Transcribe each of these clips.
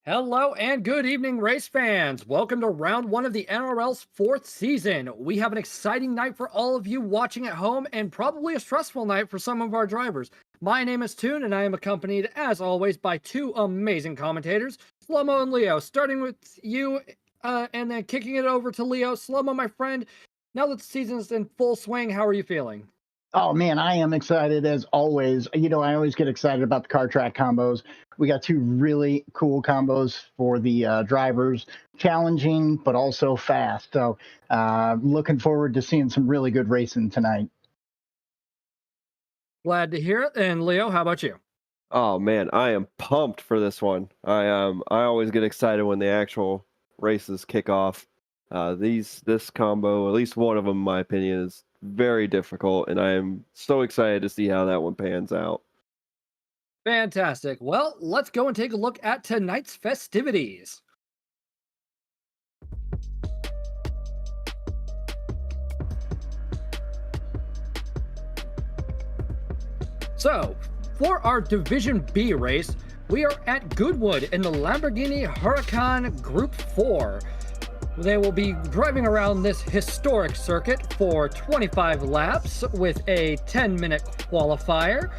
Hello and good evening, race fans. Welcome to round one of the NRL's fourth season. We have an exciting night for all of you watching at home and probably a stressful night for some of our drivers. My name is Toon and I am accompanied, as always, by two amazing commentators, Slomo and Leo. Starting with you and then kicking it over to Leo. Slomo, my friend, now that the season's in full swing, how are you feeling? Oh man, I am excited as always. I always get excited about the car track combos. We got two really cool combos for the drivers, challenging but also fast. So, looking forward to seeing some really good racing tonight. Glad to hear it. And Leo, how about you? Oh man, I am pumped for this one. I always get excited when the actual races kick off. This combo, at least one of them, in my opinion, is very difficult, and I am so excited to see how that one pans out. Fantastic. Well, let's go and take a look at tonight's festivities. So, for our Division B race, we are at Goodwood in the Lamborghini Huracan Group 4. They will be driving around this historic circuit for 25 laps with a 10-minute qualifier.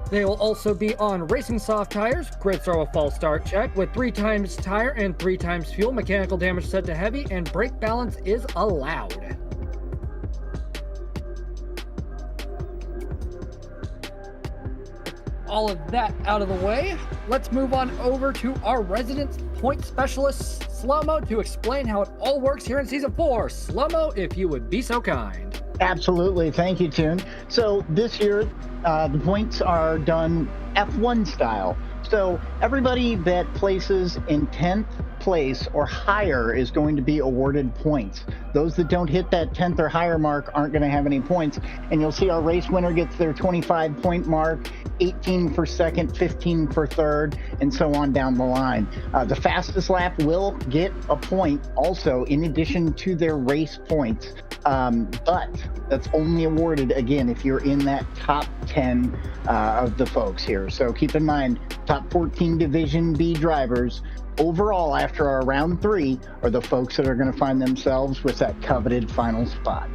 They will also be on racing soft tires, grid throw a false start check with 3 times tire and 3 times fuel, mechanical damage set to heavy, and brake balance is allowed. All of that out of the way, let's move on over to our resident point specialist, Slomo, to explain how it all works here in Season 4. Slomo, if you would be so kind. Absolutely. Thank you, Toon. So this year, the points are done F1 style. So everybody that places in 10th place or higher is going to be awarded points. Those that don't hit that 10th or higher mark aren't going to have any points. And you'll see our race winner gets their 25-point mark, 18 for second, 15 for third, and so on down the line. The fastest lap will get a point also in addition to their race points. But that's only awarded, again, if you're in that top 10 of the folks here. So keep in mind, top 14 Division B drivers overall after our round 3 are the folks that are going to find themselves with that coveted final spot.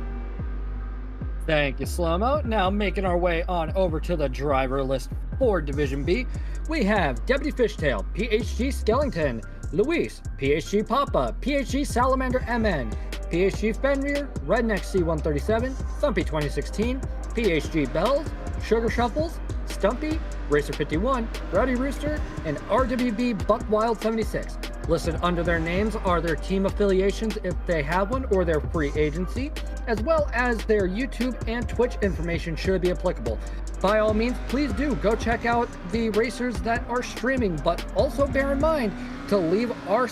Thank you, Slomo. Now making our way on over to the driver list for Division B, we have Deputy Fishtail, PHG Skellington, Luis, PHG Papa, PHG Salamander MN, PHG Fenrir, Redneck C137, Stumpy 2016, PHG Bells, Sugar Shuffles, Stumpy, Racer 51, Rowdy Rooster, and RWB Buckwild 76. Listed under their names are their team affiliations if they have one, or their free agency, as well as their YouTube and Twitch information should be applicable. By all means, please do go check out the racers that are streaming, but also bear in mind to leave our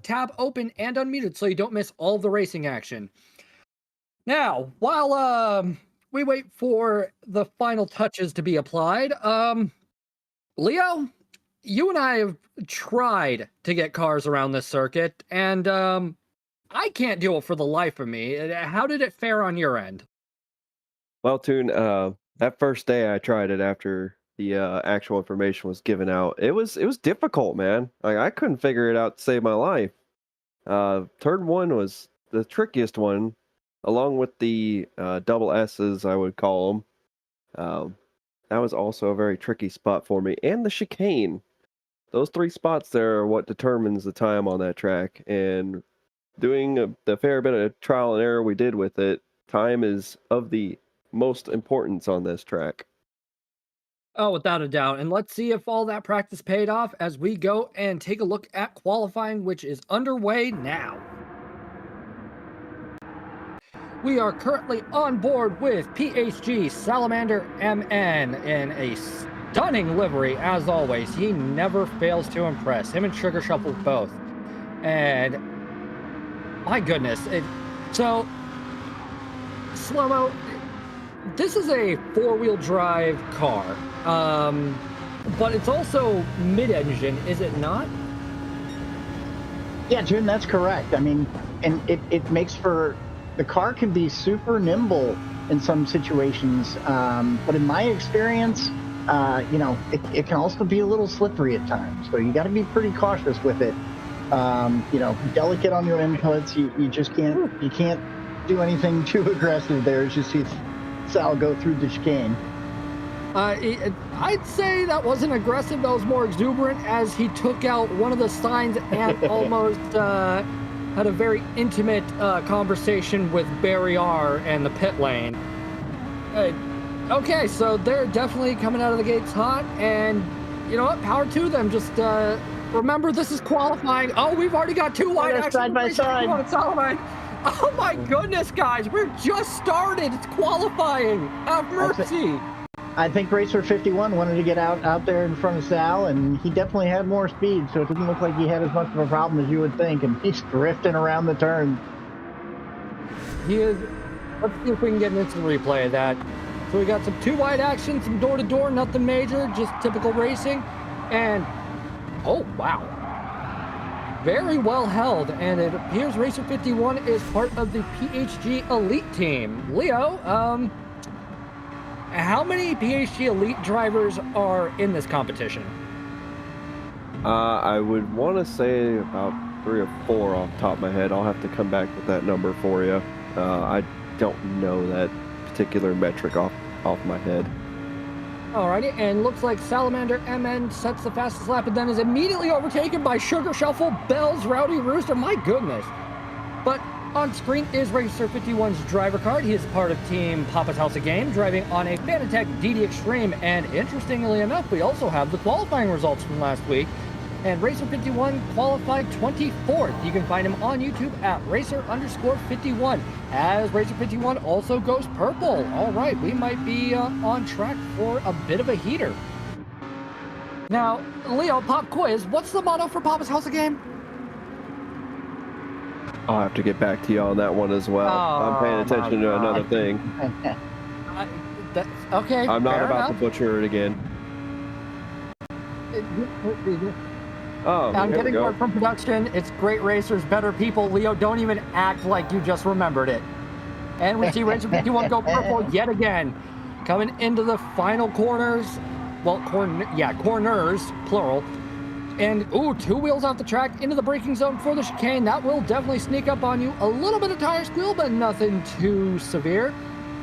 tab open and unmuted so you don't miss all the racing action. Now, while we wait for the final touches to be applied, Leo, you and I have tried to get cars around this circuit, and I can't do it for the life of me. How did it fare on your end? Well, Toon, that first day I tried it after the actual information was given out. It was difficult, man. Like, I couldn't figure it out to save my life. Turn 1 was the trickiest one, along with the double S's, I would call them. That was also a very tricky spot for me, and the chicane. Those 3 spots there are what determines the time on that track, and doing the fair bit of trial and error we did with it, time is of the most importance on this track. Oh, without a doubt. And let's see if all that practice paid off as we go and take a look at qualifying, which is underway now. We are currently on board with PHG Salamander MN in a stunning livery, as always. He never fails to impress. Him and Sugar Shuffle both. And my goodness. So, Slow-mo, this is a 4-wheel drive car. But it's also mid-engine, is it not? Yeah, June, that's correct. I mean, and it makes for, the car can be super nimble in some situations. But in my experience, it can also be a little slippery at times. So you got to be pretty cautious with it. Delicate on your inputs. You just can't do anything too aggressive there as you see Sal go through the chicane. I'd say that wasn't aggressive. That was more exuberant as he took out one of the signs and almost had a very intimate conversation with Barry R. and the pit lane. Okay, so they're definitely coming out of the gates hot, and you know what? Power to them. Just remember, this is qualifying. Oh, we've already got two wide actions side by side. Oh my goodness, guys, we're just started. It's qualifying. Have mercy. I think Racer 51 wanted to get out there in front of Sal, and he definitely had more speed, so it didn't look like he had as much of a problem as you would think, and he's drifting around the turn. He is. Let's see if we can get an instant replay of that. So we got some two wide action, some door-to-door, nothing major, just typical racing. And, oh, wow. Very well held, and it appears Racer 51 is part of the PHG Elite team. Leo, how many PHG Elite drivers are in this competition? I would want to say about 3 or 4 off the top of my head. I'll have to come back with that number for you. I don't know that particular metric off my head. Alrighty, and looks like Salamander MN sets the fastest lap and then is immediately overtaken by Sugar Shuffle, Bells, Rowdy Rooster. My goodness. But on screen is Racer 51's driver card. He is part of Team Papa's House of Game, driving on a Fanatec DD Extreme. And interestingly enough, we also have the qualifying results from last week. And Racer 51 qualified 24th. You can find him on YouTube at Racer_51. As Racer 51 also goes purple. All right, we might be on track for a bit of a heater. Now, Leo, pop quiz. What's the motto for Papa's House of Game? I'll have to get back to you on that one as well. I'm paying attention to another thing. Okay. I'm not about to butcher it again. Oh, I'm getting word from production. It's great racers, better people. Leo, don't even act like you just remembered it. And we see Racer 51 go purple yet again. Coming into the final corners. Well, corners, plural. And, ooh, 2 wheels off the track into the braking zone for the chicane. That will definitely sneak up on you. A little bit of tire squeal, but nothing too severe.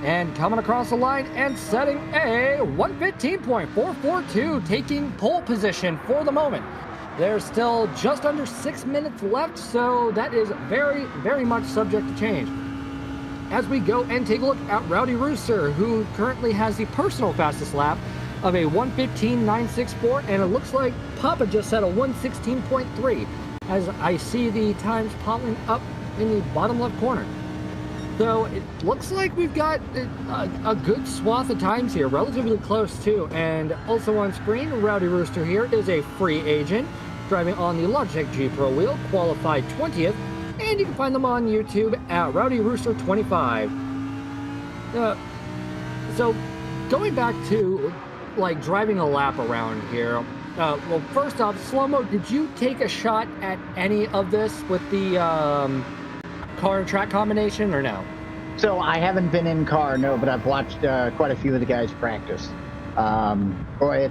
And coming across the line and setting a 115.442, taking pole position for the moment. There's still just under 6 minutes left, so that is very, very much subject to change. As we go and take a look at Rowdy Rooster, who currently has the personal fastest lap of a 1:15.964, and it looks like Papa just set a 1:16.3 as I see the times popping up in the bottom left corner. So it looks like we've got a good swath of times here, relatively close too. And also on screen, Rowdy Rooster here is a free agent, driving on the Logitech G Pro wheel, qualified 20th, and you can find them on YouTube at Rowdy Rooster 25. So going back to like driving a lap around here, well, first off, Slow-Mo, did you take a shot at any of this with the car and track combination or no? So I haven't been in car, no, but I've watched quite a few of the guys practice. Boy,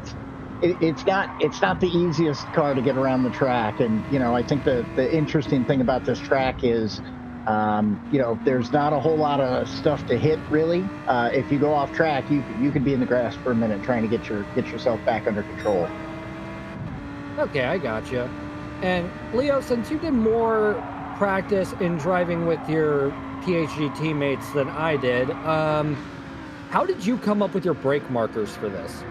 it's not the easiest car to get around the track, and I think the interesting thing about this track is there's not a whole lot of stuff to hit really. If you go off track, you could be in the grass for a minute trying to get yourself back under control. Okay, I gotcha. And Leo, since you did more practice in driving with your PhD teammates than I did, how did you come up with your brake markers for this?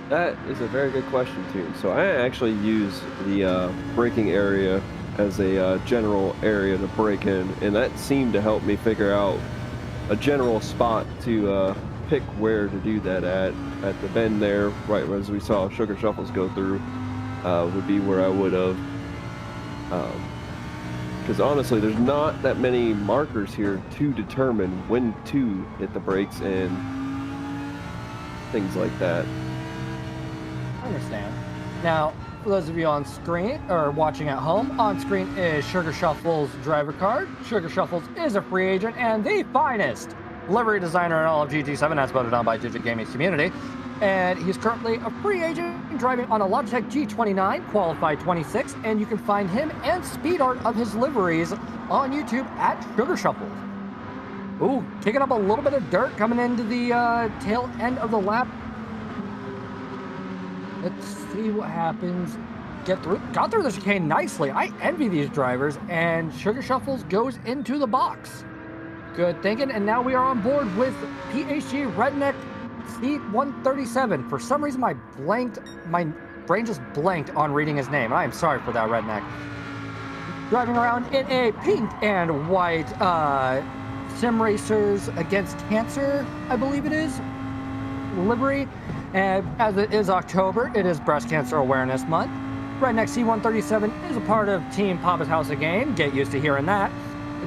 That is a very good question too. So I actually use the braking area as a general area to brake in, and that seemed to help me figure out a general spot to pick where to do that at the bend there, right as we saw Sugar Shuffles go through, would be where I would have. Because honestly, there's not that many markers here to determine when to hit the brakes and things like that. I understand. Now, for those of you on screen or watching at home, on screen is Sugar Shuffle's driver card. Sugar Shuffles is a free agent and the finest livery designer in all of GT7, as voted on by Digit Gaming's community. and he's currently a free agent driving on a Logitech G29, qualified 26, and you can find him and speed art of his liveries on YouTube at Sugar Shuffles. Ooh, kicking up a little bit of dirt coming into the tail end of the lap. Let's see what happens. Got through the chicane nicely. I envy these drivers, and Sugar Shuffles goes into the box. Good thinking, and now we are on board with PHG Redneck C137. For some reason, my brain just blanked on reading his name. I am sorry for that, Redneck. Driving around in a pink and white Sim Racers Against Cancer, I believe it is, livery. And as it is October, it is Breast Cancer Awareness Month. Redneck C137 is a part of Team Papa's House of Game. Get used to hearing that.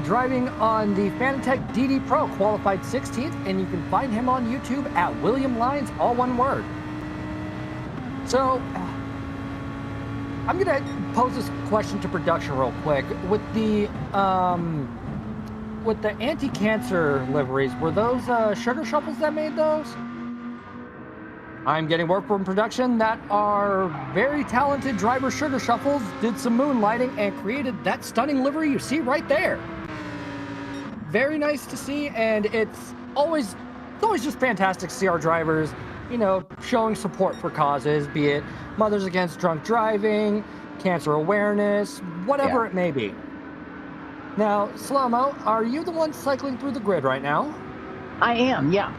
Driving on the Fanatec DD Pro, qualified 16th, and you can find him on YouTube at William Lyons, all one word. So, I'm gonna pose this question to production real quick. With the anti-cancer liveries, were those Sugar Shuffles that made those? I'm getting word from production that our very talented driver Sugar Shuffles did some moonlighting and created that stunning livery you see right there. Very nice to see, and it's always just fantastic to see our drivers, you know, showing support for causes, be it Mothers Against Drunk Driving, cancer awareness, whatever it may be. Now, Slow-Mo, are you the one cycling through the grid right now? I am, yeah.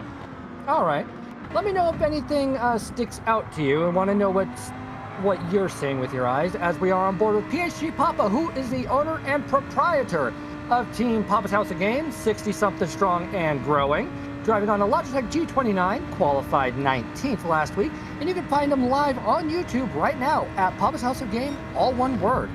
All right. Let me know if anything sticks out to you and want to know what you're seeing with your eyes, as we are on board with PHG Papa, who is the owner and proprietor of Team Papa's House of Games, 60-something strong and growing, driving on a Logitech G29, qualified 19th last week, and you can find him live on YouTube right now at Papa's House of Game, all one word.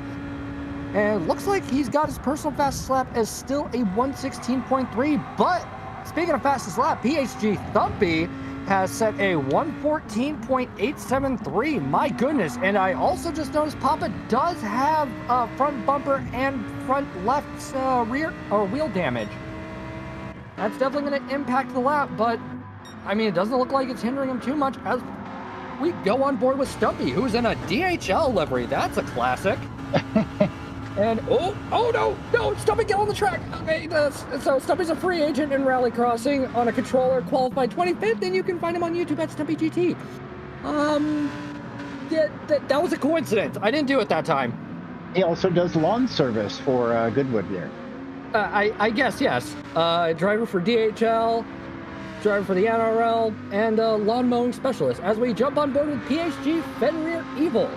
And it looks like he's got his personal fastest lap as still a 116.3, but speaking of fastest lap, PHG Thumpy has set a 114.873. My goodness. And I also just noticed Papa does have front bumper and front left rear or wheel damage. That's definitely going to impact the lap, but I mean, it doesn't look like it's hindering him too much as we go on board with Stumpy, who's in a DHL livery. That's a classic. And oh no, Stumpy, get on the track. Okay, so Stumpy's a free agent in Rally Crossing on a controller, qualified 25th, and you can find him on YouTube at Stumpy GT. Yeah, that was a coincidence. I didn't do it that time. He also does lawn service for Goodwood here. I guess, yes. Driver for DHL, driver for the NRL, and lawn mowing specialist. As we jump on board with PHG Fenrir Evil,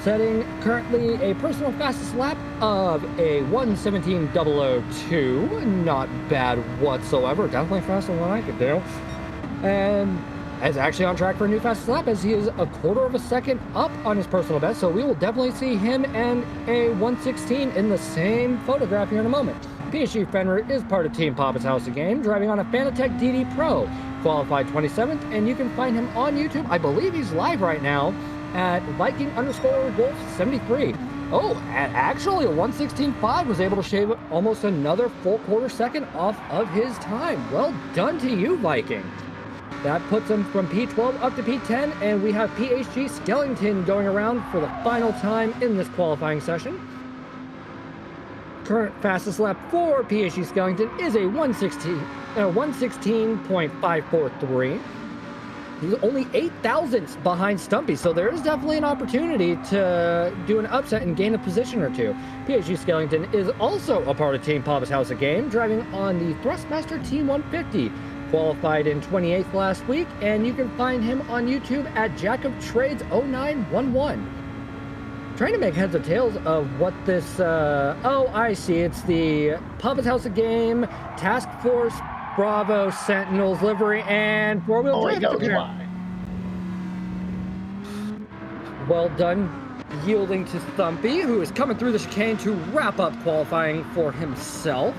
setting currently a personal fastest lap of a 1:17.002. Not bad whatsoever. Definitely faster than what I could do. And is actually on track for a new fastest lap, as he is a quarter of a second up on his personal best. So we will definitely see him and a 1:16 in the same photograph here in a moment. PHG Fenrir is part of Team Papa's House of Game, driving on a Fanatec DD Pro, qualified 27th, and you can find him on YouTube. I believe he's live right now at Viking_Wolf73. Oh, and actually a 1:16.5 was able to shave almost another full quarter second off of his time. Well done to you, Viking. That puts him from P12 up to P10, and we have PHG Skellington going around for the final time in this qualifying session. Current fastest lap for PHG Skellington is a 1:16.543. He's only 8 thousandths behind Stumpy, so there is definitely an opportunity to do an upset and gain a position or two. PHG Skellington is also a part of Team Papa's House of Game, driving on the Thrustmaster T150, qualified in 28th last week, and you can find him on YouTube at Jack of Trades 0911. Trying to make heads or tails of what this, oh, I see, it's the Papa's House of Game, Task Force Bravo Sentinels livery and four-wheel drive. Well done, yielding to Thumpy, who is coming through the chicane to wrap up qualifying for himself.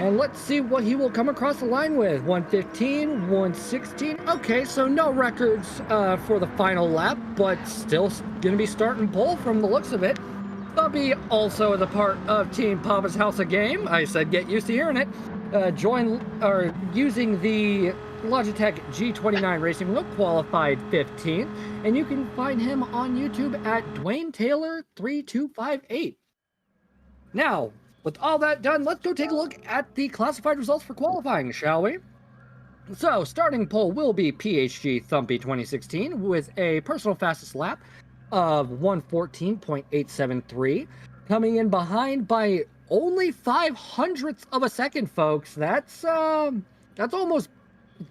And let's see what he will come across the line with. 1:15, 1:16. Okay, so no records for the final lap, but still going to be starting pole from the looks of it. Thumpy also is a part of Team Papa's House of Game. I said get used to hearing it. Using the Logitech G29 Racing Wheel, qualified 15th, and you can find him on YouTube at Dwayne Taylor 3258. Now, with all that done, let's go take a look at the classified results for qualifying, shall we? So, starting pole will be PHG Thumpy 2016 with a personal fastest lap of 114.873, coming in behind by only 0.05 of a second, folks. That's almost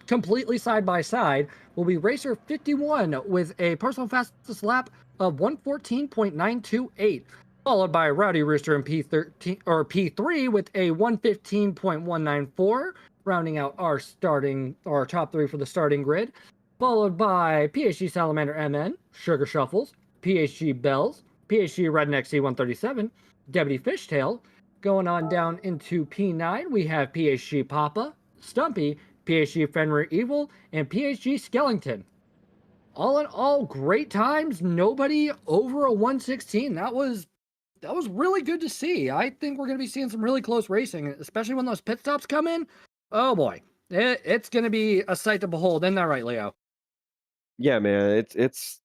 completely side by side. Will be Racer 51 with a personal fastest lap of 114.928. Followed by Rowdy Rooster in P13 or P3 with a 115.194, rounding out our top three for the starting grid. Followed by PHG Salamander MN, Sugar Shuffles, PHG Bells, PHG Redneck C137, Deputy Fishtail. Going on down into P9, we have PHG Papa, Stumpy, PHG Fenrir Evil, and PHG Skellington. All in all, great times. Nobody over a 116. That was really good to see. I think we're going to be seeing some really close racing, especially when those pit stops come in. Oh boy, it's going to be a sight to behold. Isn't that right, Leo? Yeah, man, it's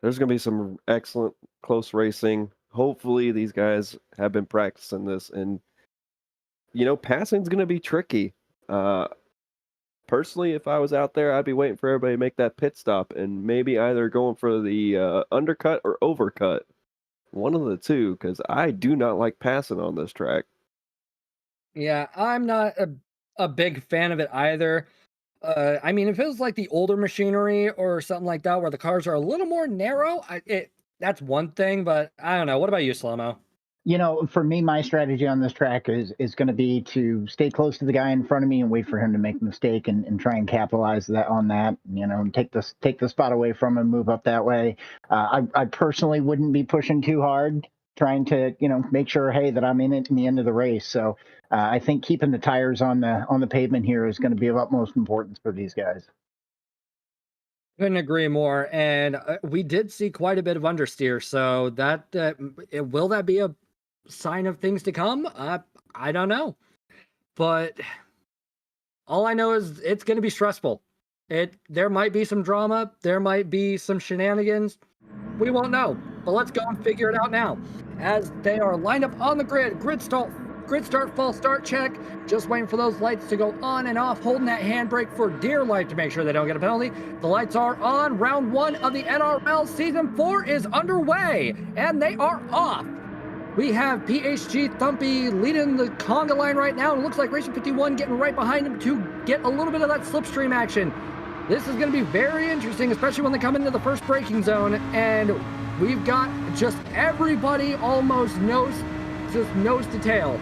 there's gonna be some excellent close racing. Hopefully, these guys have been practicing this, and passing's gonna be tricky. Personally, if I was out there, I'd be waiting for everybody to make that pit stop, and maybe either going for the undercut or overcut, one of the two, because I do not like passing on this track. Yeah, I'm not a big fan of it either. I mean, if it was like the older machinery or something like that, where the cars are a little more narrow, that's one thing. But I don't know. What about you, Slow-Mo? For me, my strategy on this track is going to be to stay close to the guy in front of me and wait for him to make a mistake and try and capitalize on that. And take the spot away from him, move up that way. I personally wouldn't be pushing too hard, trying to make sure, hey, that I'm in it in the end of the race. So I think keeping the tires on the pavement here is going to be of utmost importance for these guys. Couldn't agree more. And we did see quite a bit of understeer. So will that be a sign of things to come? I don't know. But all I know is it's going to be stressful. There might be some drama. There might be some shenanigans. We won't know. But let's go and figure it out now. As they are lined up on the grid, grid start, false start check. Just waiting for those lights to go on and off, holding that handbrake for dear life to make sure they don't get a penalty. The lights are on. Round 1 of the NRL Season 4 is underway, and they are off. We have PHG Thumpy leading the conga line right now, and it looks like Racing 51 getting right behind him to get a little bit of that slipstream action. This is going to be very interesting, especially when they come into the first braking zone, and we've got just everybody almost nose to tail.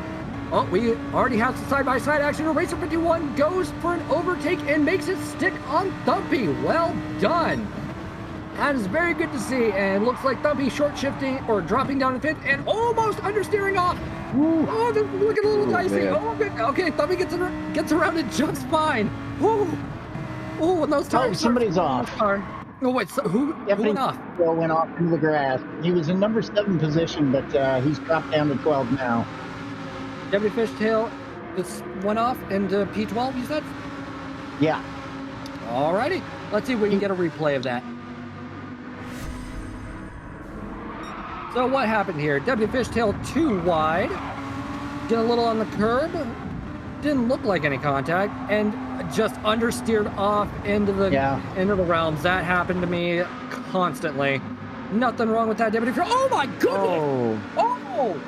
Oh, we already have some side-by-side action. Racer 51 goes for an overtake and makes it stick on Thumpy. Well done. That is very good to see, and looks like Thumpy short shifting or dropping down in fifth and almost understeering off. Ooh. Oh, look at a little dicey. Man. Oh, good. Okay, Thumpy gets around it just fine. Ooh. Oh, and those tires. Somebody's off. Oh wait, so who went off? Went off into the grass. He was in number 7 position, but he's dropped down to 12 now. Deputy Fishtail just went off into P12, you said? Yeah. Alrighty. Let's see if we can get a replay of that. So what happened here? Deputy Fishtail too wide. Get a little on the curb. Didn't look like any contact, and just understeered off into the realms. That happened to me constantly. Nothing wrong with that, Deputy Fishtail. Oh my goodness! Oh!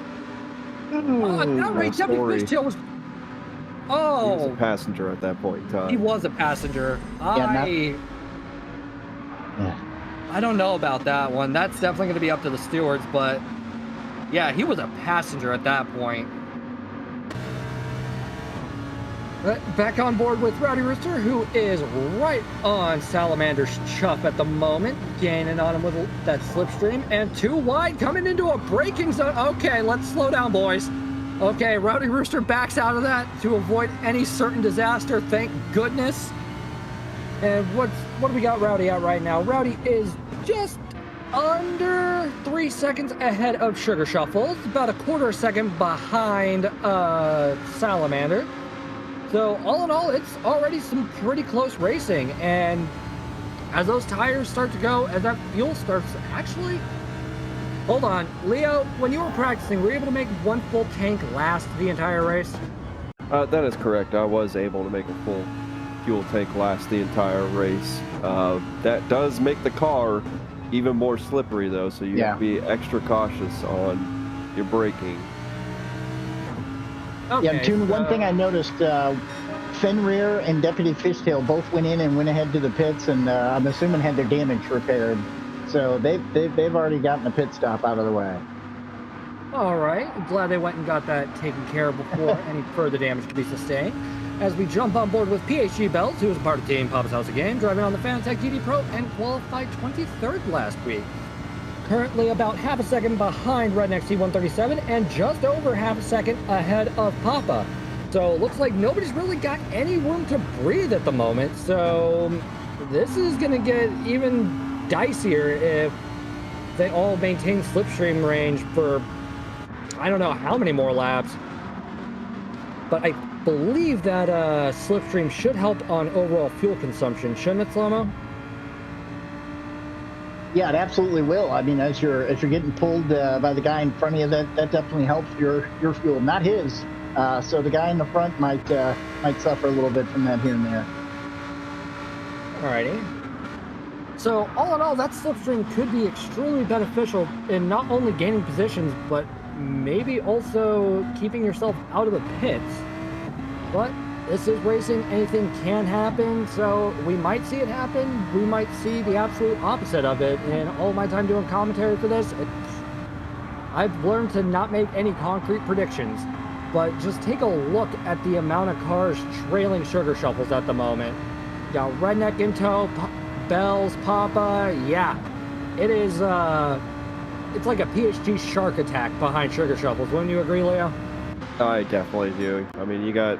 That rate, Deputy Fishtail was. Oh! He was a passenger at that point in time. He was a passenger. I don't know about that one. That's definitely going to be up to the stewards, but yeah, he was a passenger at that point. Back on board with Rowdy Rooster, who is right on Salamander's chuff at the moment, gaining on him with that slipstream, and too wide coming into a braking zone. Okay, let's slow down, boys. Okay, Rowdy Rooster backs out of that to avoid any certain disaster, thank goodness. And what do we got Rowdy at right now? Rowdy is just under 3 seconds ahead of Sugar Shuffles, about a quarter second behind Salamander. So all in all, it's already some pretty close racing. And as those tires start to go, as that fuel starts to actually... Hold on, Leo, when you were practicing, were you able to make one full tank last the entire race? That is correct. I was able to make a full fuel tank last the entire race. That does make the car even more slippery, though, so you have to be extra cautious on your braking. Okay, yeah, Toon, one thing I noticed, Fenrir and Deputy Fishtail both went in and went ahead to the pits, and I'm assuming had their damage repaired. So they've already gotten the pit stop out of the way. All right, I'm glad they went and got that taken care of before any further damage could be sustained. As we jump on board with PHG Bells, who was a part of Team Papa's House again, driving on the Fanatec GT Pro and qualified 23rd last week. Currently about half a second behind Redneck C137 and just over half a second ahead of Papa. So it looks like nobody's really got any room to breathe at the moment. So this is going to get even dicier if they all maintain slipstream range for I don't know how many more laps. But I believe that slipstream should help on overall fuel consumption, shouldn't it, Slomo? Yeah, it absolutely will. I mean, as you're getting pulled by the guy in front of you, that definitely helps your fuel, not his. So the guy in the front might suffer a little bit from that here and there. Alrighty. So all in all, that slipstream could be extremely beneficial in not only gaining positions, but maybe also keeping yourself out of the pits. But this is racing, anything can happen, so we might see it happen, we might see the absolute opposite of it. And all my time doing commentary for this, I've learned to not make any concrete predictions, but just take a look at the amount of cars trailing Sugar Shuffles at the moment. You got Redneck in tow, Bells, Papa, yeah. It is, it's like a PhD shark attack behind Sugar Shuffles, wouldn't you agree, Leo? I definitely do. I mean, you got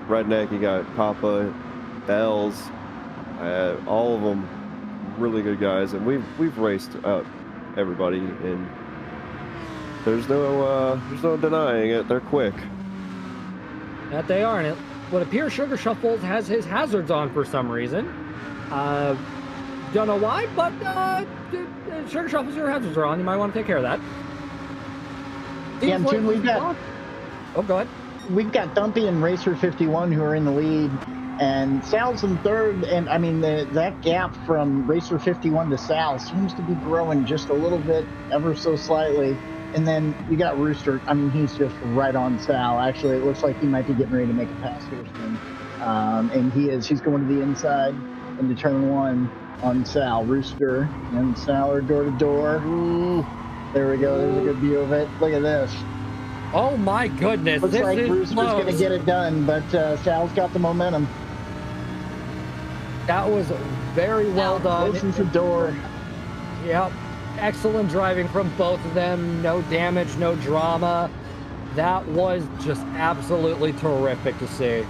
Redneck, you got Papa, Bells, all of them really good guys, and we've raced out everybody, and there's no denying it. They're quick. That they are, and it would appear Sugar Shuffles has his hazards on for some reason. Don't know why, but Sugar Shuffles, your hazards are on. You might want to take care of that. Yeah, Jim, we've got. Oh, go ahead. We've got Dumpy and Racer 51 who are in the lead, and Sal's in third. And I mean, that gap from Racer 51 to Sal seems to be growing just a little bit, ever so slightly. And then you got Rooster. I mean, he's just right on Sal. Actually, it looks like he might be getting ready to make a pass here soon. And he's going to the inside into turn one on Sal. Rooster and Sal are door to door. There we go. There's a good view of it. Look at this. Oh my goodness. Looks like Rooster's going to get it done, but Sal's got the momentum. That was very well done. Closes the door. Yep. Excellent driving from both of them. No damage, no drama. That was just absolutely terrific to see.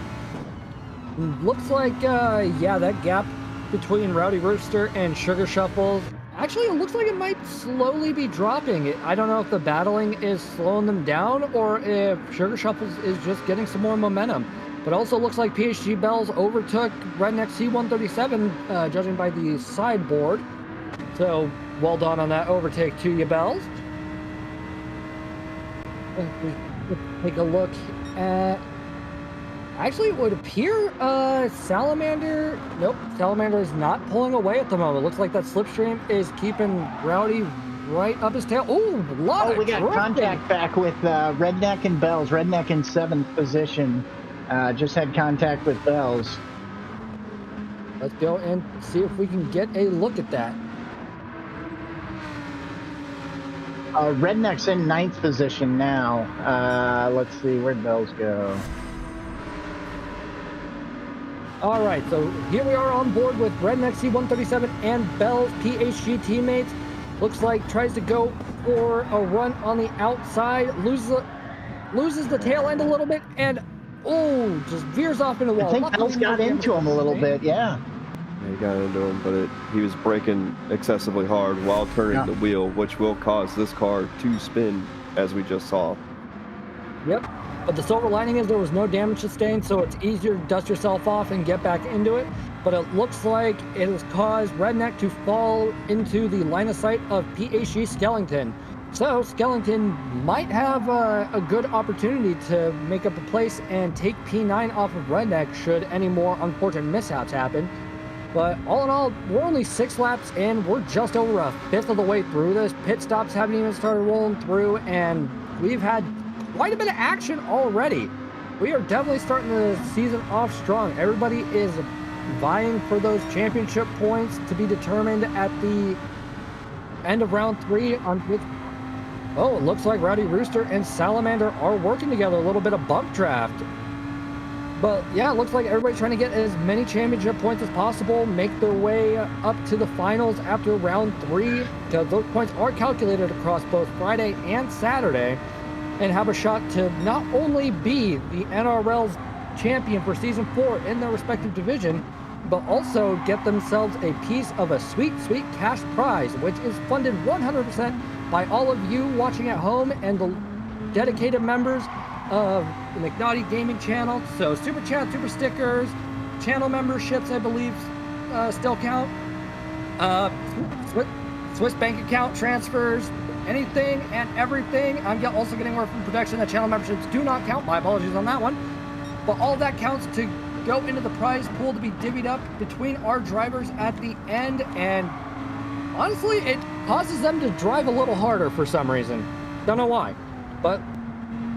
Looks like, yeah, that gap between Rowdy Rooster and Sugar Shuffles, actually, it looks like it might slowly be dropping. I don't know if the battling is slowing them down or if Sugar Shuffles is just getting some more momentum. But also looks like PHG Bells overtook Redneck C137, judging by the sideboard. So, well done on that overtake to you, Bells. Take a look at... Actually, it would appear Salamander... Nope, Salamander is not pulling away at the moment. Looks like that slipstream is keeping Rowdy right up his tail. Ooh, we got contact back with Redneck and Bells. Redneck in 7th position. Just had contact with Bells. Let's go and see if we can get a look at that. Redneck's in 9th position now. Let's see, where'd Bells go? All right, so here we are on board with Redneck C137 and Bell's PHG teammates. Looks like tries to go for a run on the outside, loses the tail end a little bit, and just veers off into the wall. I think Bell's got into him a little bit, yeah. He got into him, but he was braking excessively hard while turning the wheel, which will cause this car to spin, as we just saw. Yep. But the silver lining is there was no damage sustained, so it's easier to dust yourself off and get back into it. But it looks like it has caused Redneck to fall into the line of sight of PHG Skellington. So Skellington might have a good opportunity to make up a place and take P9 off of Redneck should any more unfortunate mishaps happen. But all in all, we're only 6 laps in. We're just over a fifth of the way through this. Pit stops haven't even started rolling through, and we've had quite a bit of action already. We are definitely starting the season off strong. Everybody is vying for those championship points to be determined at the end of round 3 on which... Oh, it looks like Rowdy Rooster and Salamander are working together. A little bit of bump draft. But yeah, it looks like everybody's trying to get as many championship points as possible, make their way up to the finals after round 3, because those points are calculated across both Friday and Saturday, and have a shot to not only be the NRL's champion for Season 4 in their respective division, but also get themselves a piece of a sweet, sweet cash prize, which is funded 100% by all of you watching at home and the dedicated members of the McNaughty Gaming channel. So super chat, super stickers, channel memberships, I believe, still count. Swiss bank account transfers, anything and everything. I'm also getting word from production that channel memberships do not count. My apologies on that one. But all that counts to go into the prize pool to be divvied up between our drivers at the end. And honestly, it causes them to drive a little harder for some reason. Don't know why. But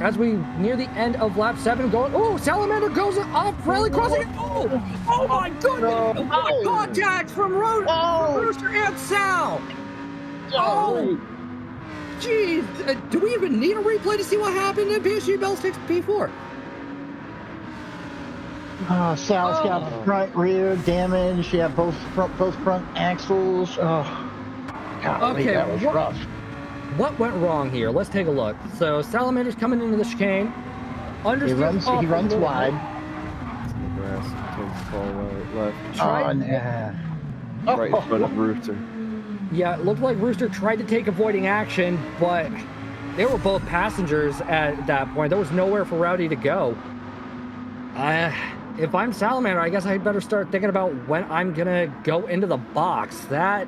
as we near the end of lap 7, going, oh, Salamander goes off rally crossing. Oh my goodness! No. What contact from Rooster and Sal? Oh, jeez. Do we even need a replay to see what happened in PSG Bell 6 P4? Sal's got front rear damage. Yeah, both front axles. Oh, golly, Okay, that was rough. What went wrong here? Let's take a look. So Salamander's coming into the chicane. He runs wide. The grass tends to fall left. Oh, Right in front of Rooster. Yeah, it looked like Rooster tried to take avoiding action, but they were both passengers at that point. There was nowhere for Rowdy to go. If I'm Salamander, I guess I'd better start thinking about when I'm gonna go into the box. That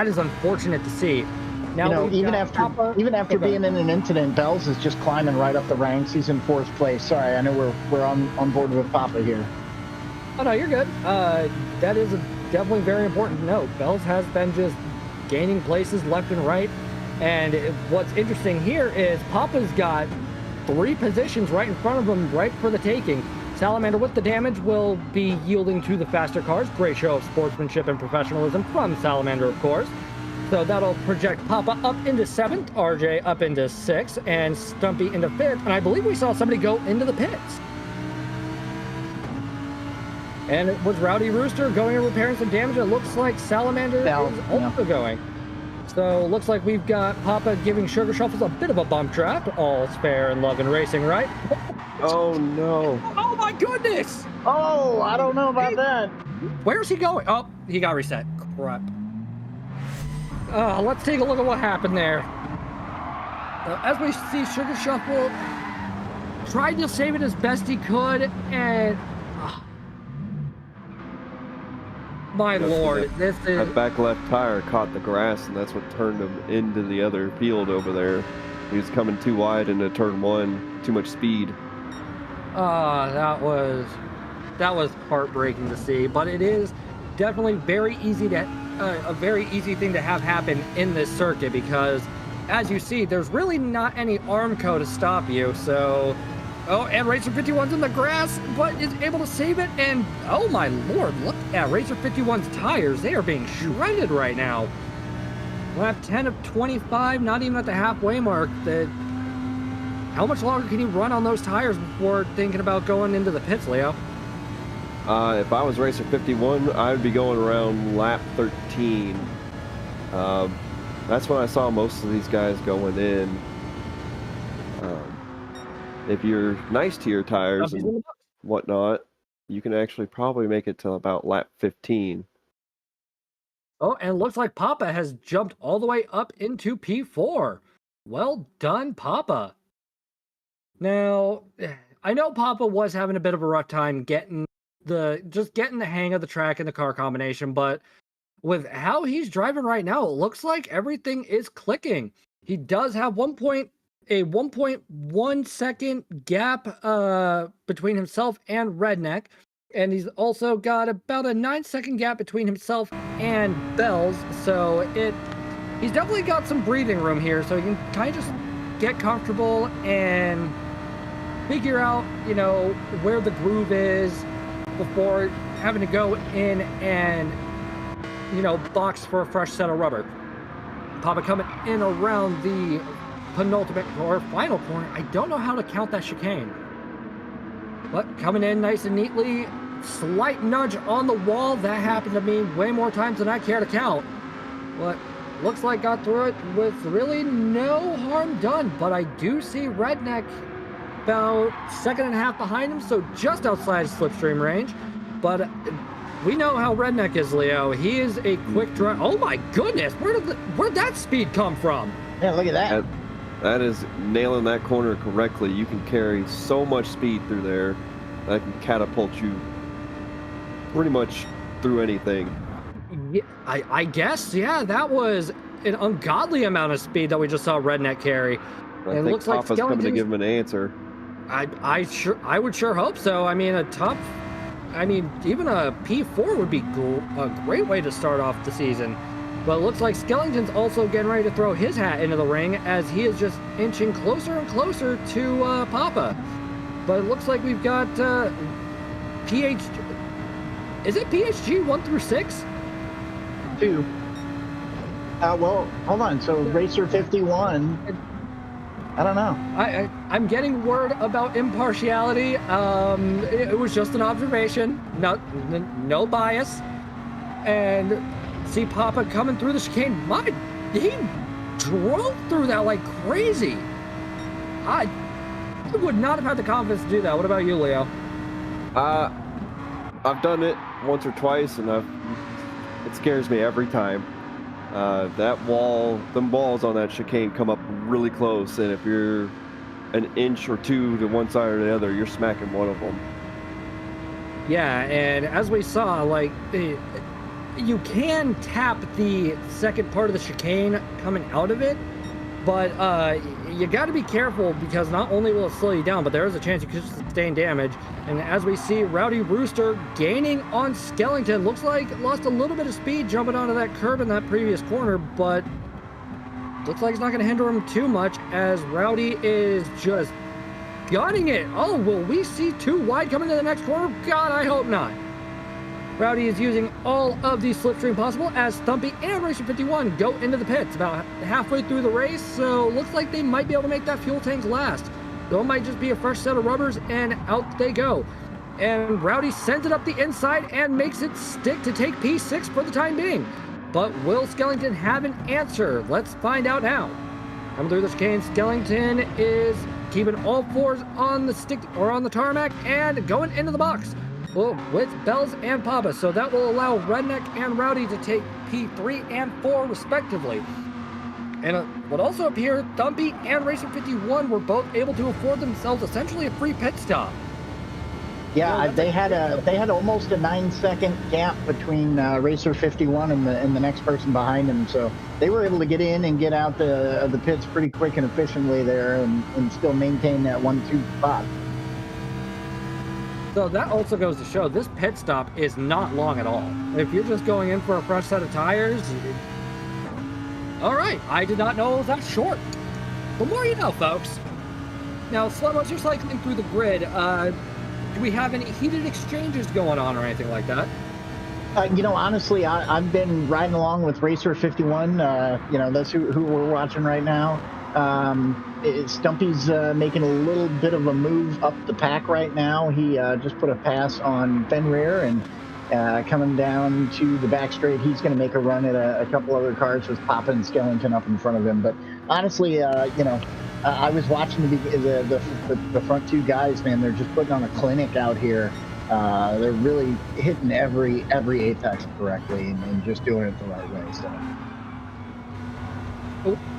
is unfortunate to see. Now, even after being in an incident, Bells is just climbing right up the ranks. He's in 4th place. Sorry, I know we're on board with Papa here. Oh no, you're good. That is definitely very important to note. Bells has been just gaining places left and right, and what's interesting here is Papa's got 3 positions right in front of him, right for the taking. Salamander with the damage will be yielding to the faster cars. Great show of sportsmanship and professionalism from Salamander, of course. So that'll project Papa up into 7th, RJ up into 6th, and Stumpy into 5th. And I believe we saw somebody go into the pits. And it was Rowdy Rooster going and repairing some damage. It looks like Salamander is also going. So looks like we've got Papa giving Sugar Shuffles a bit of a bump trap. All's fair in love and racing, right? Oh no. Oh my goodness! Oh, I don't know about that. Where's he going? Oh, he got reset. Crap. Let's take a look at what happened there. As we see, Sugar Shuffle tried to save it as best he could, and my lord, this is... That back left tire caught the grass, and that's what turned him into the other field over there. He was coming too wide into turn 1, too much speed. That was heartbreaking to see, but it is definitely very easy to a very easy thing to have happen in this circuit, because as you see, there's really not any Armco to stop you. So, oh, and Racer 51's in the grass, but is able to save it. And oh my lord, look at Racer 51's tires. They are being shredded right now. Lap 10 of 25, not even at the halfway mark. How much longer can you run on those tires before thinking about going into the pits, Leo? If I was Racer 51, I would be going around lap 13. That's when I saw most of these guys going in. If you're nice to your tires and whatnot, you can actually probably make it to about lap 15. Oh, and it looks like Papa has jumped all the way up into P4. Well done, Papa. Now, I know Papa was having a bit of a rough time getting the hang of the track and the car combination, but with how he's driving right now, it looks like everything is clicking. He does have 1.1 second gap between himself and Redneck, and he's also got about a 9 second gap between himself and Bells. So he's definitely got some breathing room here, so he can kind of just get comfortable and figure out, where the groove is before having to go in and, box for a fresh set of rubber. Papa coming in around the penultimate or final corner. I don't know how to count that chicane, but coming in nice and neatly. Slight nudge on the wall. That happened to me way more times than I care to count. But looks like got through it with really no harm done. But I do see Redneck about 1.5 behind him, so just outside slipstream range. But we know how Redneck is, Leo. He is a quick drive. Oh my goodness, where'd that speed come from? Yeah, look at that. That is nailing that corner correctly. You can carry so much speed through there that can catapult you pretty much through anything. Yeah, I guess, yeah, that was an ungodly amount of speed that we just saw Redneck carry. I think looks Papa's like coming to give him an answer. I would sure hope so. I mean, even a P4 would be a great way to start off the season. But it looks like Skellington's also getting ready to throw his hat into the ring as he is just inching closer and closer to Papa. But it looks like we've got Is it PHG 1 through 6? 2. Well, hold on. So Racer 51. I don't know. I'm getting word about impartiality. It was just an observation, no bias. And see Papa coming through the chicane. He drove through that like crazy. I would not have had the confidence to do that. What about you, Leo? I've done it once or twice, and it scares me every time. Them walls on that chicane come up really close, and if you're an inch or two to one side or the other, you're smacking one of them. Yeah, and as we saw, like, you can tap the second part of the chicane coming out of it, but you got to be careful because not only will it slow you down, but there is a chance you could sustain damage. And as we see Rowdy Rooster gaining on Skellington, looks like lost a little bit of speed jumping onto that curb in that previous corner, but looks like it's not going to hinder him too much as Rowdy is just gunning it. Oh, will we see too wide coming to the next corner? God, I hope not. Rowdy is using all of the slipstream possible as Stumpy and Racer 51 go into the pits about halfway through the race, so looks like they might be able to make that fuel tank last. So it might just be a fresh set of rubbers, and out they go. And Rowdy sends it up the inside and makes it stick to take P6 for the time being. But will Skellington have an answer? Let's find out now. Coming through the chicane, Skellington is keeping all fours on the stick or on the tarmac and going into the box. Well, with Bells and Papa, so that will allow Redneck and Rowdy to take P3 and 4 respectively. And it would also appear Thumpy and Racer 51 were both able to afford themselves essentially a free pit stop. Yeah, they had almost a 9-second gap between Racer 51 and the next person behind him, so they were able to get in and get out the pits pretty quick and efficiently there, and still maintain that 1-2 spot. So that also goes to show this pit stop is not long at all. If you're just going in for a fresh set of tires, all right, I did not know it was that short. The more you know, folks. Now, Slow, as you're cycling through the grid, do we have any heated exchanges going on or anything like that? Honestly, I've been riding along with Racer 51. That's who we're watching right now. Stumpy's making a little bit of a move up the pack right now. He just put a pass on Fenrir, and coming down to the back straight, he's going to make a run at a couple other cars with Papa and Skellington up in front of him. But honestly, I was watching the front two guys, man. They're just putting on a clinic out here. They're really hitting every apex correctly and just doing it the right way. So.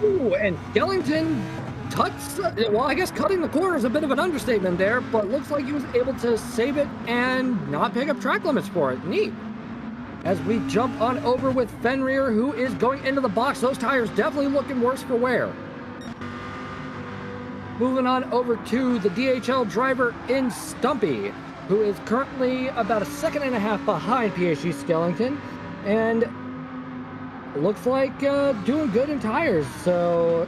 Ooh, and Skellington cuts, well, I guess cutting the corner is a bit of an understatement there, but looks like he was able to save it and not pick up track limits for it. Neat. As we jump on over with Fenrir, who is going into the box. Those tires definitely looking worse for wear. Moving on over to the DHL driver in Stumpy, who is currently about a second and a half behind PhD Skellington, and looks like doing good in tires. So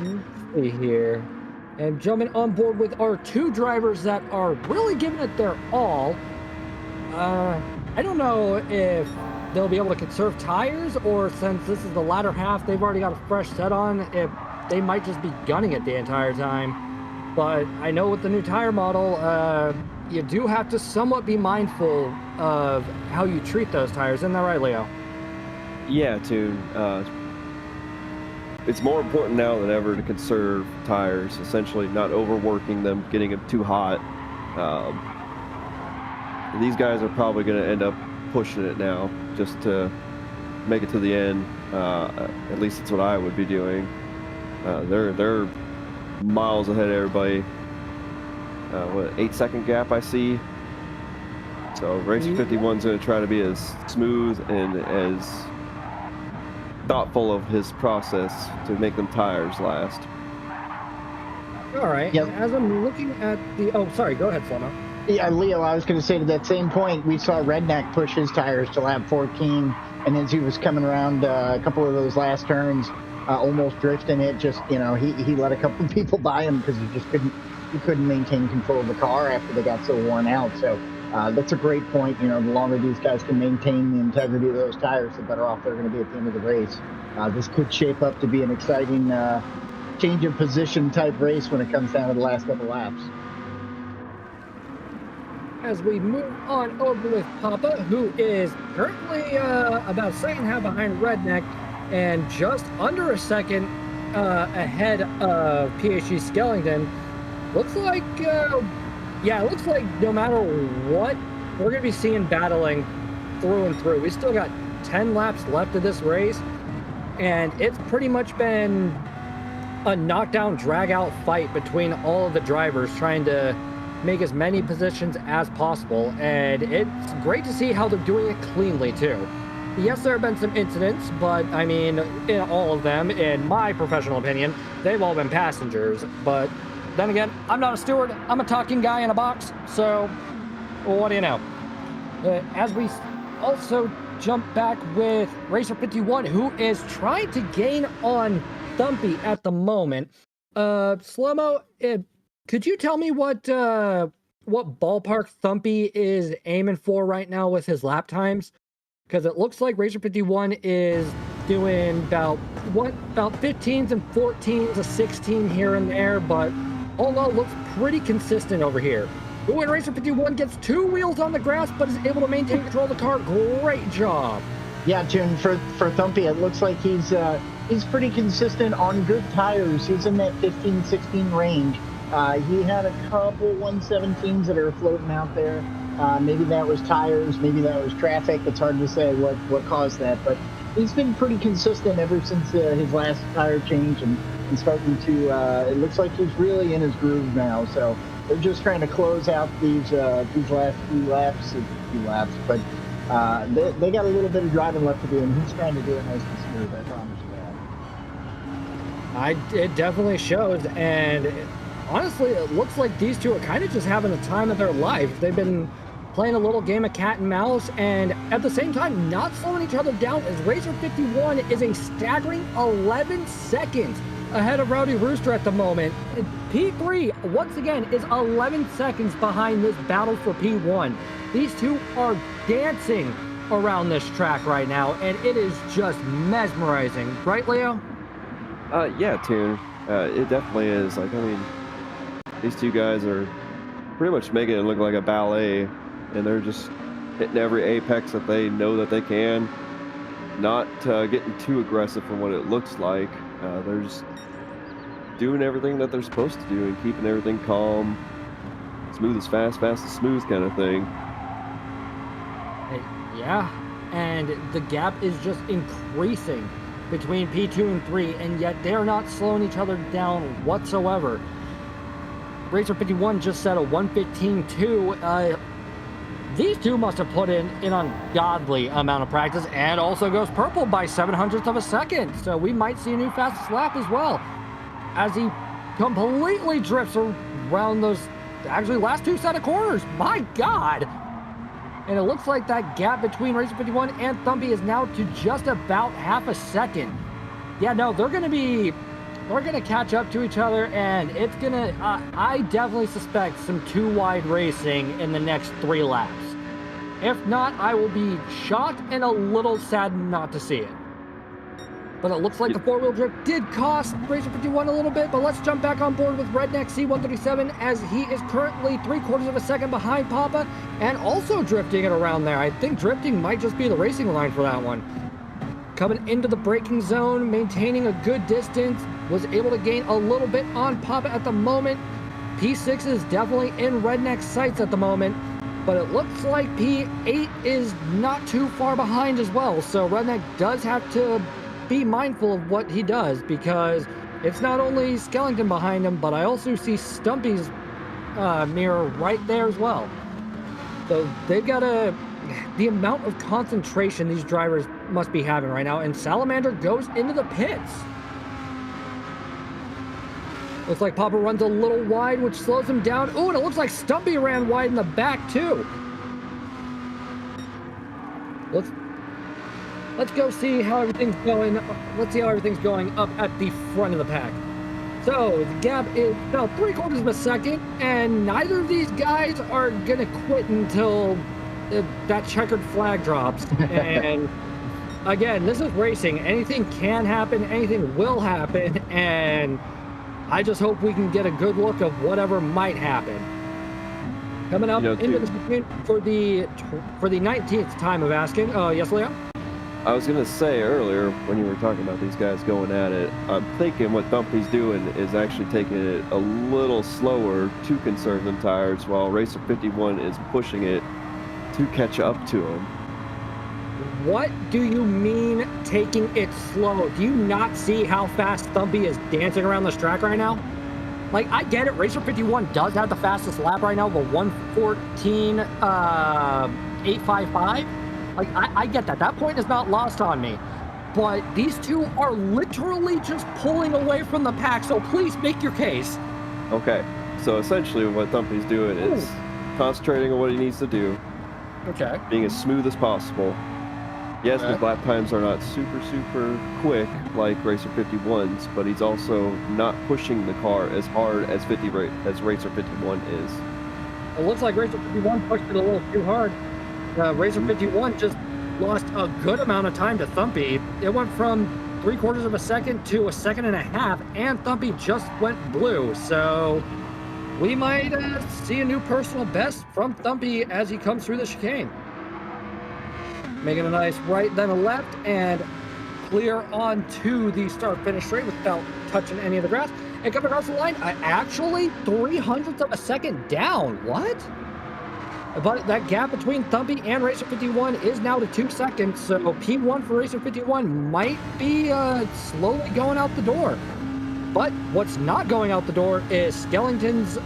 let's see here. And jumping on board with our two drivers that are really giving it their all. I don't know if they'll be able to conserve tires, or since this is the latter half, they've already got a fresh set on, if they might just be gunning it the entire time. But I know with the new tire model, you do have to somewhat be mindful of how you treat those tires. Isn't that right, Leo? Yeah, Toon. It's more important now than ever to conserve tires, essentially not overworking them, getting them too hot. These guys are probably going to end up pushing it now just to make it to the end. At least that's what I would be doing. They're miles ahead of everybody. What, 8-second gap I see? So Racer 51's going to try to be as smooth and as thoughtful of his process to make them tires last. All right. Yep. As I'm looking at the... Oh, sorry. Go ahead, Slomo. Yeah, Leo, I was going to say to that same point, we saw Redneck push his tires to lap 14, and as he was coming around a couple of those last turns, almost drifting it, just, you know, he let a couple of people by him because he couldn't maintain control of the car after they got so worn out. So that's a great point. You know, the longer these guys can maintain the integrity of those tires, the better off they're going to be at the end of the race. This could shape up to be an exciting change of position type race when it comes down to the last couple laps. As we move on over with Papa, who is currently about a second half behind Redneck and just under a second ahead of PhD Skellington. Looks like, yeah, it looks like no matter what, we're going to be seeing battling through and through. We still got 10 laps left of this race, and it's pretty much been a knockdown, drag-out fight between all of the drivers trying to make as many positions as possible, and it's great to see how they're doing it cleanly too. Yes, there have been some incidents, but I mean, in all of them, in my professional opinion, they've all been passengers. But then again, I'm not a steward, I'm a talking guy in a box, so what do you know? As we also jump back with Racer 51, who is trying to gain on Thumpy at the moment. Slow-mo, could you tell me what ballpark Thumpy is aiming for right now with his lap times? Because it looks like Racer 51 is doing about 15s and 14s, a 16 here and there, but all in all, looks pretty consistent over here. Ooh, and Racer 51 gets 2 wheels on the grass, but is able to maintain control of the car. Great job. Yeah, Jim, for Thumpy, it looks like he's pretty consistent on good tires. He's in that 15, 16 range. He had a couple 117s that are floating out there. Maybe that was tires, maybe that was traffic. It's hard to say what caused that, but he's been pretty consistent ever since his last tire change and starting to, it looks like he's really in his groove now. So they're just trying to close out these last few laps, but they got a little bit of driving left to do, and he's trying to do it nice and smooth, I promise you that. It definitely shows, and honestly, it looks like these two are kind of just having the time of their life. They've been playing a little game of cat and mouse, and at the same time, not slowing each other down, as Racer 51 is a staggering 11 seconds ahead of Rowdy Rooster at the moment. P3, once again, is 11 seconds behind this battle for P1. These two are dancing around this track right now, and it is just mesmerizing. Right, Leo? Yeah, Toon. It definitely is. Like, I mean, these two guys are pretty much making it look like a ballet, and they're just hitting every apex that they know that they can, not getting too aggressive from what it looks like. They're just doing everything that they're supposed to do and keeping everything calm, smooth as fast, fast as smooth kind of thing. Yeah, and the gap is just increasing between P2 and 3, and yet they are not slowing each other down whatsoever. Racer 51 just set a 1:15.2. These two must have put in an ungodly amount of practice, and also goes purple by 0.07 of a second. So we might see a new fastest lap as well, as he completely drifts around those actually last two set of corners. My God. And it looks like that gap between Racer 51 and Thumpy is now to just about half a second. Yeah, no, they're going to catch up to each other, and it's going to, I definitely suspect some too wide racing in the next 3 laps. If not, I will be shocked and a little sad not to see it. But it looks like the four-wheel drift did cost Racer 51 a little bit, but let's jump back on board with Redneck C137, as he is currently 3/4 of a second behind Papa, and also drifting it around there. I think drifting might just be the racing line for that one. Coming into the braking zone, maintaining a good distance, was able to gain a little bit on Papa at the moment. P6 is definitely in Redneck's sights at the moment, but it looks like P8 is not too far behind as well, so Redneck does have to be mindful of what he does, because it's not only Skellington behind him, but I also see Stumpy's mirror right there as well. So they've got the amount of concentration these drivers must be having right now, and Salamander goes into the pits. Looks like Papa runs a little wide, which slows him down. Oh, and it looks like Stumpy ran wide in the back too. Let's go see how everything's going. Let's see how everything's going up at the front of the pack. So the gap is about 3/4 of a second, and neither of these guys are gonna quit until that checkered flag drops. And again, this is racing. Anything can happen, anything will happen, and I just hope we can get a good look of whatever might happen. Coming up into the sprint for the 19th time of asking. Yes, Leo? I was going to say earlier, when you were talking about these guys going at it, I'm thinking what Thumpy's doing is actually taking it a little slower to conserve them tires, while Racer 51 is pushing it to catch up to him. What do you mean taking it slow? Do you not see how fast Thumpy is dancing around this track right now? Like, I get it, Racer 51 does have the fastest lap right now, of a 1:14.855. Like, I get that. That point is not lost on me. But these two are literally just pulling away from the pack, so please make your case. Okay, so essentially what Thumpy's doing is concentrating on what he needs to do. Okay. Being as smooth as possible. Yes, his lap times are not super quick like Racer 51's, but he's also not pushing the car as hard as Racer 51 is. It looks like Racer 51 pushed it a little too hard. Racer 51 just lost a good amount of time to Thumpy. It went from 3/4 of a second to 1.5 seconds, and Thumpy just went blue. So we might see a new personal best from Thumpy as he comes through the chicane. Making a nice right, then a left, and clear onto the start-finish straight without touching any of the grass. And coming across the line, actually 0.03 of a second down. What? But that gap between Thumpy and Racer 51 is now to 2 seconds, so P1 for Racer 51 might be slowly going out the door. But what's not going out the door is Skellington's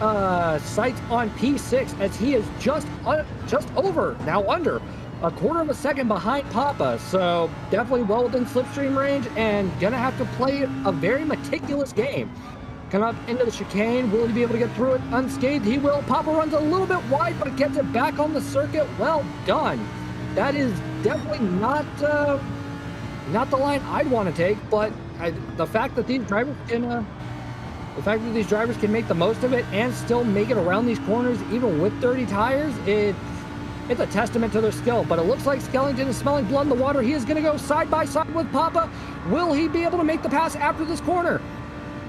sights on P6, as he is just over, now under, 1/4 of a second behind Papa. So definitely well within slipstream range, and gonna have to play a very meticulous game. Come up into the chicane. Will he be able to get through it unscathed? He will. Papa runs a little bit wide, but gets it back on the circuit. Well done. That is definitely not the line I'd want to take, but the fact that these drivers can make the most of it and still make it around these corners, even with dirty tires, it's a testament to their skill. But it looks like Skellington is smelling blood in the water. He is going to go side by side with Papa. Will he be able to make the pass after this corner?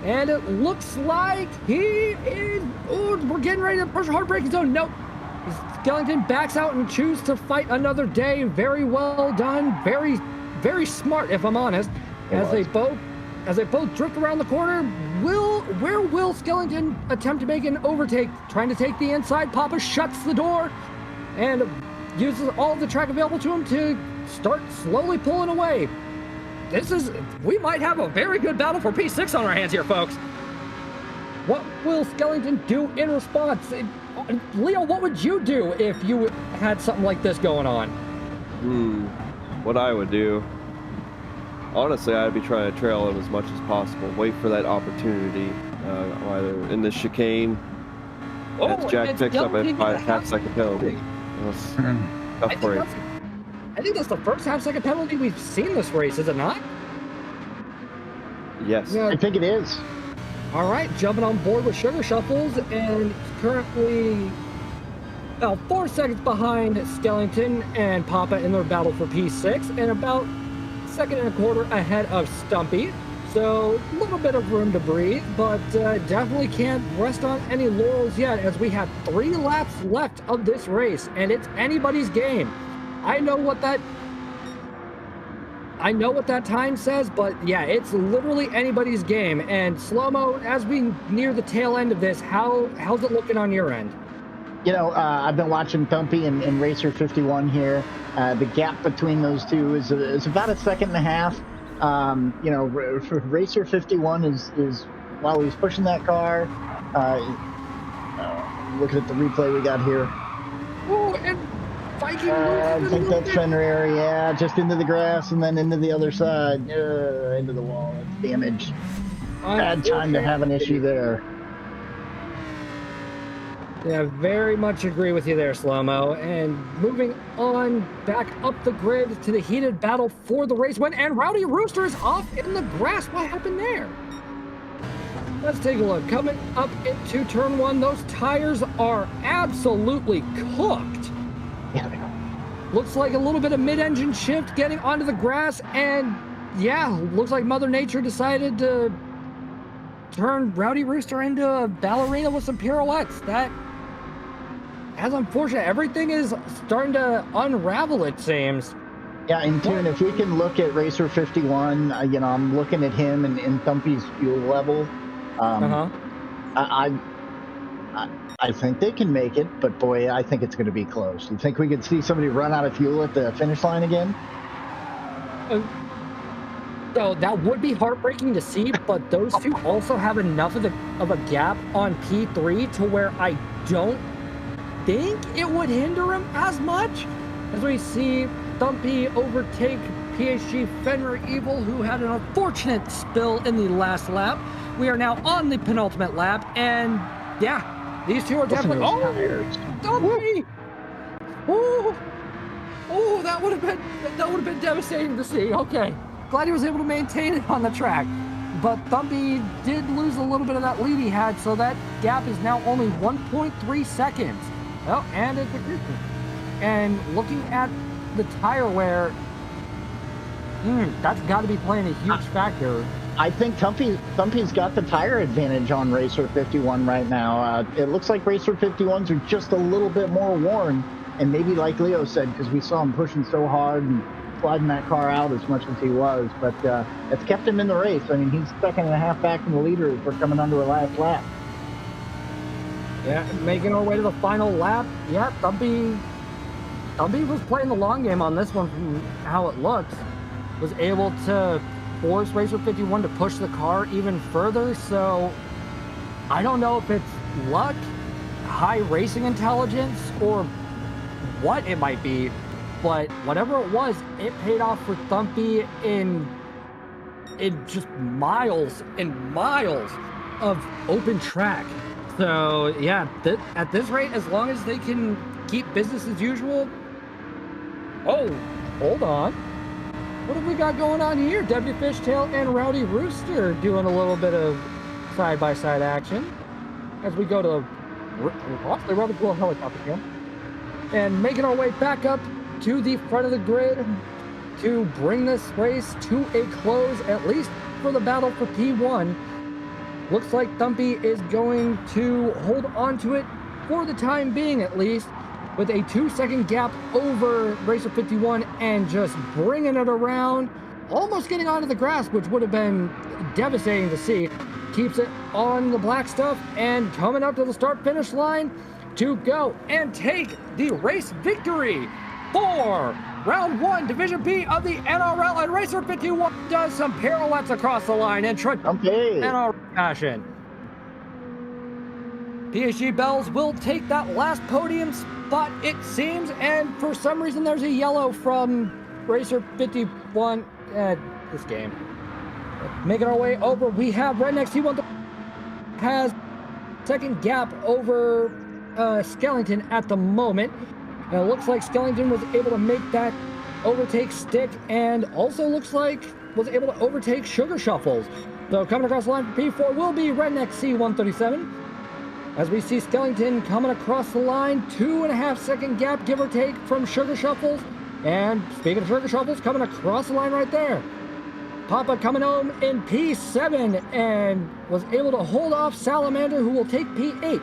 And it looks like he is. Oh, we're getting ready to push a hard braking zone. Nope. Skellington backs out and chooses to fight another day. Very well done. Very, very smart, if I'm honest. As they both drift around the corner. Where will Skellington attempt to make an overtake? Trying to take the inside. Papa shuts the door and uses all of the track available to him to start slowly pulling away. we might have a very good battle for P6 on our hands here, folks. What will Skellington do in response? Leo, what would you do if you had something like this going on? What I would do, honestly, I'd be trying to trail him as much as possible. Wait for that opportunity, either in the chicane. As Jack picks up a half-second penalty. Tough break. I think that's the first half-second penalty we've seen this race, is it not? Yes. I think it is. All right, jumping on board with Sugar Shuffles, and currently 4 seconds behind Skellington and Papa in their battle for P6, and about a second and a quarter ahead of Stumpy. So a little bit of room to breathe, but definitely can't rest on any laurels yet, as we have 3 laps left of this race, and it's anybody's game. I know what that time says, but yeah, it's literally anybody's game. And Slow-Mo, as we near the tail end of this, how's it looking on your end? You know, I've been watching Thumpy and Racer 51 here. The gap between those two is about a second and a half. You know, Racer 51 is while he's pushing that car. Looking at the replay we got here. Oh, and Viking I think that's Fender area, yeah, just into the grass and then into the other side, into the wall. It's damage. Bad time to have an issue there. Yeah, very much agree with you there, Slow-Mo. And moving on back up the grid to the heated battle for the race win, and Rowdy Rooster is off in the grass. What happened there? Let's take a look. Coming up into turn 1, those tires are absolutely cooked. Yeah. Looks like a little bit of mid-engine shift getting onto the grass, and yeah, looks like Mother Nature decided to turn Rowdy Rooster into a ballerina with some pirouettes. That's unfortunate. Everything is starting to unravel, it seems. Yeah, and Tune, if we can look at Racer 51, you know, I'm looking at him and Thumpy's fuel level. I think they can make it, but boy, I think it's going to be close. You think we could see somebody run out of fuel at the finish line again? So that would be heartbreaking to see, but those two also have enough of a gap on P3 to where I don't think it would hinder him as much, as we see Thumpy overtake PHG Fenrir Evil, who had an unfortunate spill in the last lap. We are now on the penultimate lap, and yeah, these two are definitely. Thumpy! Oh, that would have been devastating to see. Okay, glad he was able to maintain it on the track, but Thumpy did lose a little bit of that lead he had, so that gap is now only 1.3 seconds. Oh, and it's and looking at the tire wear, that's got to be playing a huge factor. I think Thumpy's got the tire advantage on Racer 51 right now. It looks like Racer 51s are just a little bit more worn, and maybe like Leo said, because we saw him pushing so hard and sliding that car out as much as he was, but it's kept him in the race. I mean, he's second and a half back from the leader as we're coming onto our last lap. Yeah, making our way to the final lap. Yeah, Thumpy was playing the long game on this one from how it looks. Was able to force Racer 51 to push the car even further, so I don't know if it's luck, high racing intelligence, or what it might be, but whatever it was, it paid off for Thumpy in just miles and miles of open track. So yeah, at this rate, as long as they can keep business as usual. Oh, hold on. What have we got going on here? W Fishtail and Rowdy Rooster doing a little bit of side-by-side action as we go to the rather cool helicopter here. And making our way back up to the front of the grid to bring this race to a close, at least for the battle for P1. Looks like Thumpy is going to hold on to it for the time being, at least, with a 2-second gap over Racer 51 and just bringing it around, almost getting onto the grass, which would have been devastating to see. Keeps it on the black stuff and coming up to the start-finish line to go and take the race victory for Round 1, Division B of the NRL, and Racer 51 does some pirouettes across the line in Okay. NRL fashion. PhD Bells will take that last podium spot, it seems, and for some reason there's a yellow from Racer 51. This game. Making our way over, we have Redneck C1 has second gap over Skellington at the moment. And it looks like Skellington was able to make that overtake stick, and also looks like was able to overtake Sugar Shuffles. So coming across the line for P4 will be Redneck C137. As we see Skellington coming across the line, 2.5 second gap, give or take, from Sugar Shuffles. And speaking of Sugar Shuffles, coming across the line right there. Papa coming home in P7 and was able to hold off Salamander, who will take P8.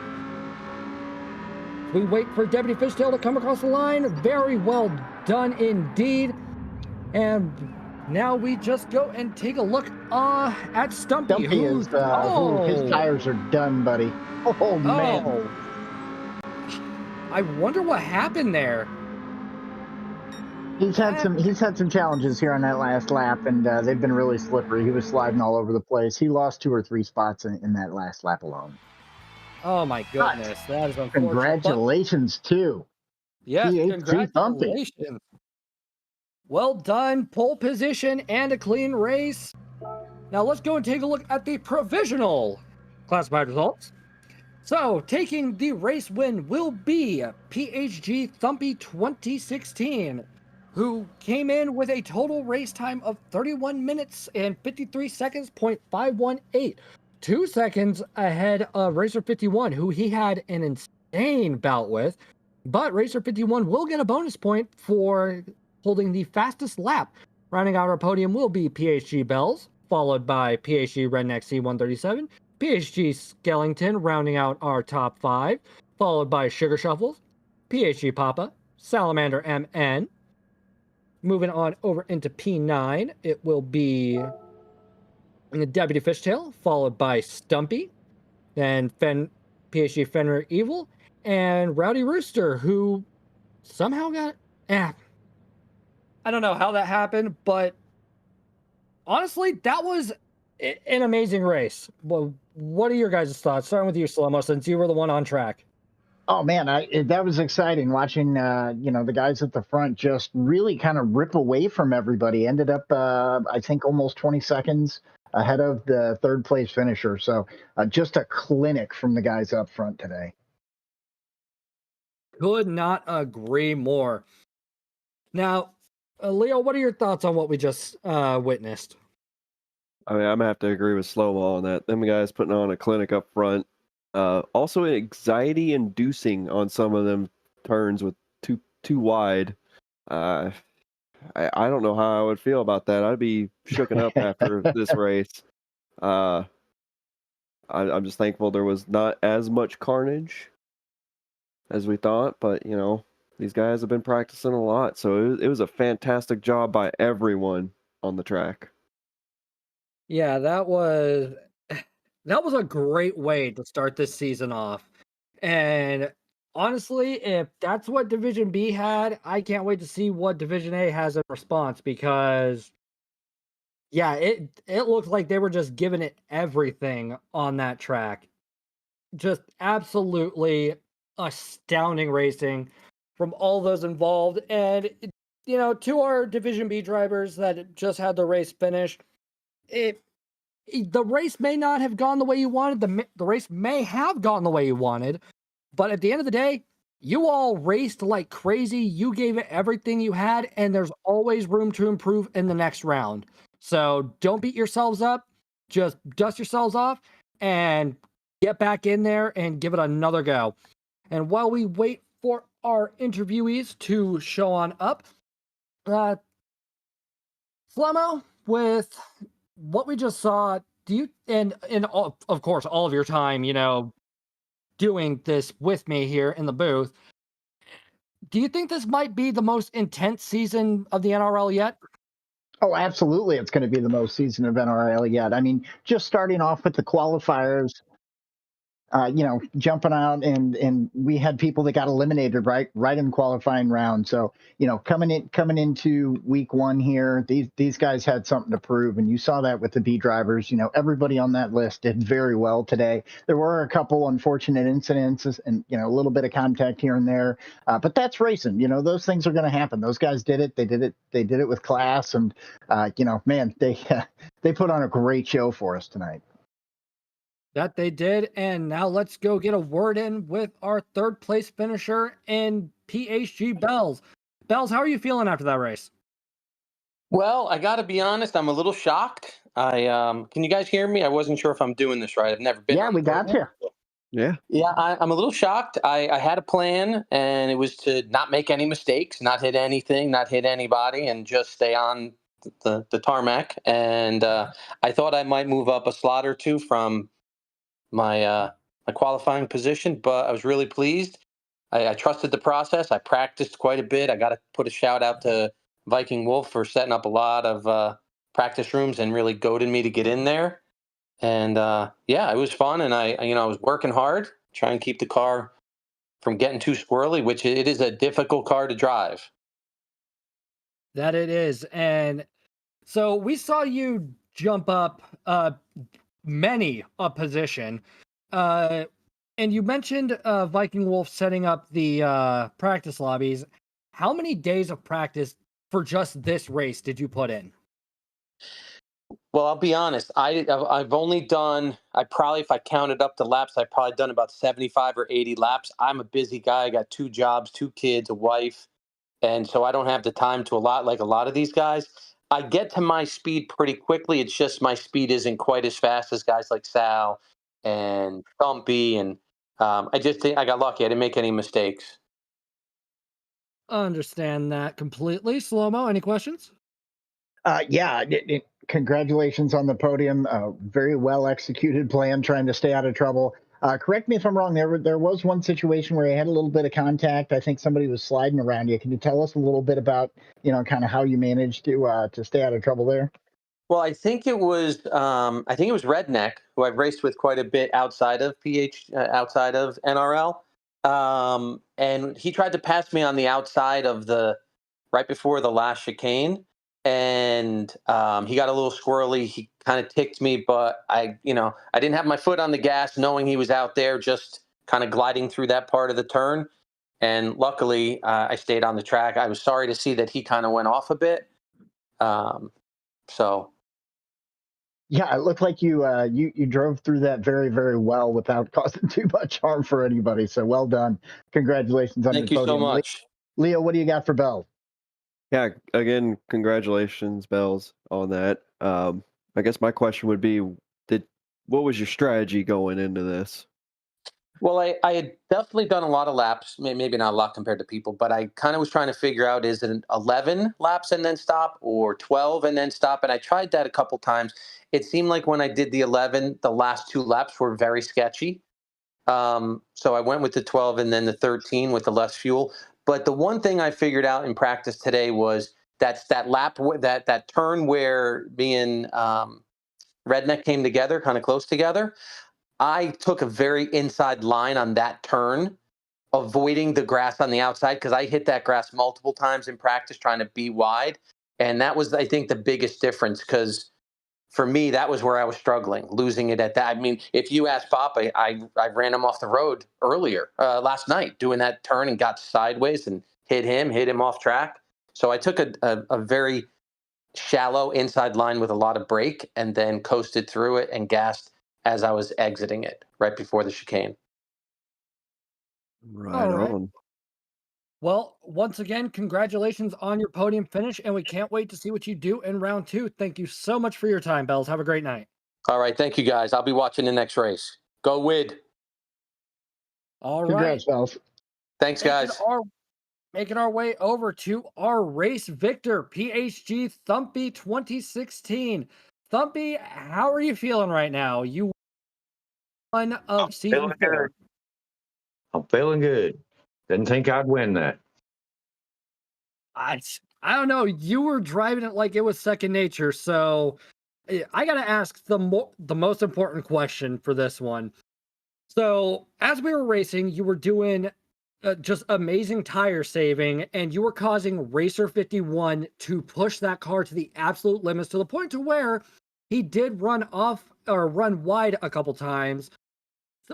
We wait for Deputy Fishtail to come across the line. Very well done indeed. And now we just go and take a look at Stumpy. Stumpy is his tires are done, buddy. Oh man. I wonder what happened there. He's had some challenges here on that last lap, and they've been really slippery. He was sliding all over the place. He lost 2 or 3 spots in that last lap alone. Oh my goodness, that is unfortunate. Congratulations too. Yes, congratulations. Well done, pole position and a clean race. Now let's go and take a look at the provisional classified results. So, taking the race win will be PHG Thumpy 2016, who came in with a total race time of 31 minutes and 53 seconds, .518. 2 seconds ahead of Racer 51, who he had an insane bout with. But Racer 51 will get a bonus point for holding the fastest lap. Rounding out our podium will be PHG Bells, followed by PHG Redneck C137, PHG Skellington rounding out our top 5, followed by Sugar Shuffles, PHG Papa, Salamander MN. Moving on over into P9, it will be the Deputy Fishtail, followed by Stumpy, then PHG Fenrir Evil, and Rowdy Rooster, who somehow got... I don't know how that happened, but honestly, that was an amazing race. Well, what are your guys' thoughts? Starting with you, Slow-Mo, since you were the one on track. Oh man, that was exciting watching the guys at the front just really kind of rip away from everybody. Ended up I think almost 20 seconds ahead of the third place finisher. So just a clinic from the guys up front today. Could not agree more. Now, Leo, what are your thoughts on what we just witnessed? I mean, I'm gonna have to agree with Slow-Mo on that. Them guys putting on a clinic up front. Also anxiety inducing on some of them turns with too wide. I don't know how I would feel about that. I'd be shooken up after this race. I'm just thankful there was not as much carnage as we thought, but these guys have been practicing a lot, so it was a fantastic job by everyone on the track. Yeah, that was a great way to start this season off. And honestly, if that's what Division B had, I can't wait to see what Division A has in response, because yeah, it looked like they were just giving it everything on that track. Just absolutely astounding racing from all those involved. And to our Division B drivers that just had the race finished, the race may not have gone the way you wanted. The race may have gone the way you wanted, but at the end of the day, you all raced like crazy. You gave it everything you had, and there's always room to improve in the next round. So don't beat yourselves up. Just dust yourselves off and get back in there and give it another go. And while we wait for our interviewees to show on up, Slow-Mo, with what we just saw, do you, and of course, all of your time, doing this with me here in the booth, do you think this might be the most intense season of the NRL yet? Oh, absolutely. It's going to be the most season of NRL yet. I mean, just starting off with the qualifiers. jumping out, and we had people that got eliminated right in the qualifying round. So coming into week one here, these guys had something to prove, and you saw that with the B drivers. Everybody on that list did very well today. There were a couple unfortunate incidents, and a little bit of contact here and there, but that's racing. Those things are going to happen. Those guys did it. They did it. They did it with class, and man, they put on a great show for us tonight. That they did. And now let's go get a word in with our third place finisher in PHG Bells. Bells, how are you feeling after that race? Well, I got to be honest, I'm a little shocked. Can you guys hear me? I wasn't sure if I'm doing this right. I've never been Yeah, on the we got program. you. Yeah. Yeah, I'm a little shocked. I had a plan, and it was to not make any mistakes, not hit anything, not hit anybody, and just stay on the tarmac. And I thought I might move up a slot or two from my qualifying position, but I was really pleased. I trusted the process. I practiced quite a bit. I got to put a shout out to Viking Wolf for setting up a lot of practice rooms and really goaded me to get in there. And yeah, it was fun. And I was working hard, trying to keep the car from getting too squirrely, which it is a difficult car to drive. That it is. And so we saw you jump up many a position. Uh, and you mentioned Viking Wolf setting up the practice lobbies. How many days of practice for just this race did you put in? Well, I'll be honest. I've only done. I probably, if I counted up the laps, I've probably done about 75 or 80 laps. I'm a busy guy. I got 2 jobs, 2 kids, a wife, and so I don't have the time to allot like a lot of these guys. I get to my speed pretty quickly. It's just my speed isn't quite as fast as guys like Sal and Thumpy, and I just think I got lucky. I didn't make any mistakes. Understand that completely. Slow-mo, any questions? Yeah, congratulations on the podium. Very well executed plan, trying to stay out of trouble. Correct me if I'm wrong. There was one situation where you had a little bit of contact. I think somebody was sliding around you. Can you tell us a little bit about kind of how you managed to stay out of trouble there? Well, I think it was Redneck, who I've raced with quite a bit outside of outside of NRL, and he tried to pass me on the outside of the right before the last chicane, and he got a little squirrely. He kind of ticked me, but I didn't have my foot on the gas, knowing he was out there, just kind of gliding through that part of the turn, and luckily I stayed on the track. I was sorry to see that he kind of went off a bit. Um, so. Yeah, it looked like you drove through that very, very well without causing too much harm for anybody. So well done. Congratulations on your Thank you so podium. much. Leo, what do you got for Bell? Yeah, again, congratulations, Bells, on that. I guess my question would be, what was your strategy going into this? Well, I had definitely done a lot of laps, maybe not a lot compared to people, but I kind of was trying to figure out, is it an 11 laps and then stop, or 12 and then stop? And I tried that a couple times. It seemed like when I did the 11, the last 2 laps were very sketchy. So I went with the 12 and then the 13 with the less fuel. But the one thing I figured out in practice today was that's that lap, that turn where me and Redneck came together, kind of close together. I took a very inside line on that turn, avoiding the grass on the outside, because I hit that grass multiple times in practice trying to be wide. And that was, I think, the biggest difference, because for me, that was where I was struggling, losing it at that. I mean, if you ask Pop, I ran him off the road earlier last night doing that turn and got sideways and hit him off track. So I took a very shallow inside line with a lot of brake and then coasted through it and gassed as I was exiting it right before the chicane. Right All right. on. Well, once again, congratulations on your podium finish, and we can't wait to see what you do in round 2. Thank you so much for your time, Bells. Have a great night. All right. Thank you, guys. I'll be watching the next race. Go Wid. All right. Congrats, Bells. Thanks, guys. Making our way over to our race victor, PHG Thumpy 2016. Thumpy, how are you feeling right now? You won of season 4. Good. I'm feeling good. Didn't think I'd win that. I don't know. You were driving it like it was second nature. So I got to ask the most important question for this one. So as we were racing, you were doing just amazing tire saving, and you were causing Racer 51 to push that car to the absolute limits to the point to where he did run off or run wide a couple times.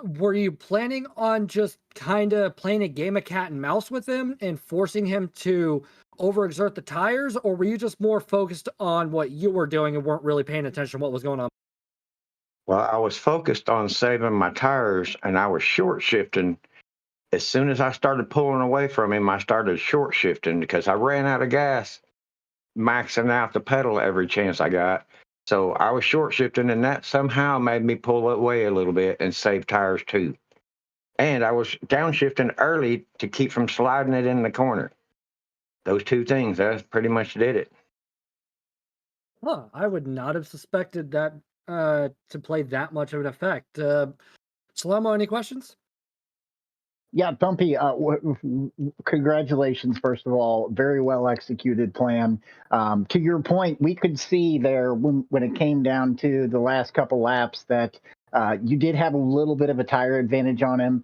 Were you planning on just kind of playing a game of cat and mouse with him and forcing him to overexert the tires, or were you just more focused on what you were doing and weren't really paying attention to what was going on? Well, I was focused on saving my tires, and I was short shifting. As soon as I started pulling away from him, I started short shifting because I ran out of gas, maxing out the pedal every chance I got. So I was short shifting, and that somehow made me pull away a little bit and save tires too. And I was downshifting early to keep from sliding it in the corner. Those two things, that pretty much did it. Huh, I would not have suspected that to play that much of an effect. Slow-mo, any questions? Yeah, Thumpy, congratulations, first of all. Very well executed plan. To your point, we could see there when it came down to the last couple laps that you did have a little bit of a tire advantage on him.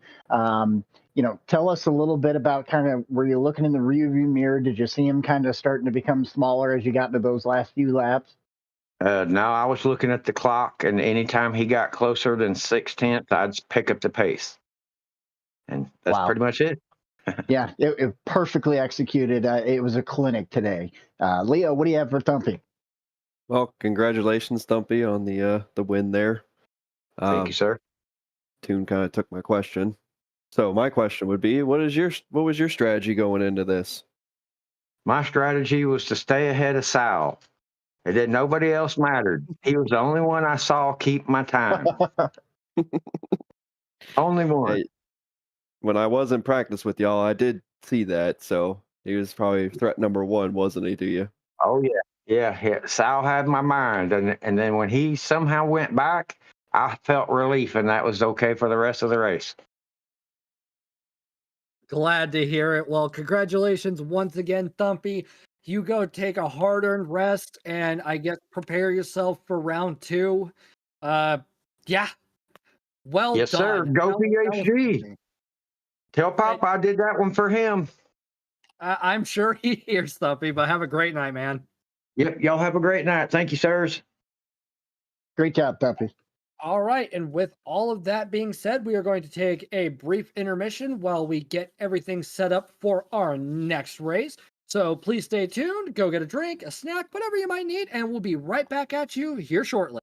Tell us a little bit about kind of, were you looking in the rearview mirror? Did you see him kind of starting to become smaller as you got into those last few laps? No, I was looking at the clock, and anytime he got closer than 6/10, I'd pick up the pace. And that's Wow. pretty much it. Yeah, it perfectly executed. It was a clinic today. Leo, what do you have for Thumpy? Well, congratulations, Stumpy, on the win there. Thank you, sir. Toon kind of took my question. So my question would be, what was your strategy going into this? My strategy was to stay ahead of Sal. It did nobody else mattered. He was the only one I saw keep my time. Only one. Hey, when I was in practice with y'all, I did see that. So he was probably threat number one, wasn't he, to you? Oh yeah. Yeah. Sal had my mind. And then when he somehow went back, I felt relief, and that was okay for the rest of the race. Glad to hear it. Well, congratulations once again, Thumpy. You go take a hard-earned rest, and I guess prepare yourself for round 2. Yeah. Well Yes, done. sir. Go PhD. Tell Papa I did that one for him. I'm sure he hears Thumpy, but have a great night, man. Yep. Y'all have a great night. Thank you, sirs. Great job, Thumpy. All right, and with all of that being said, we are going to take a brief intermission while we get everything set up for our next race. So please stay tuned, go get a drink, a snack, whatever you might need, and we'll be right back at you here shortly.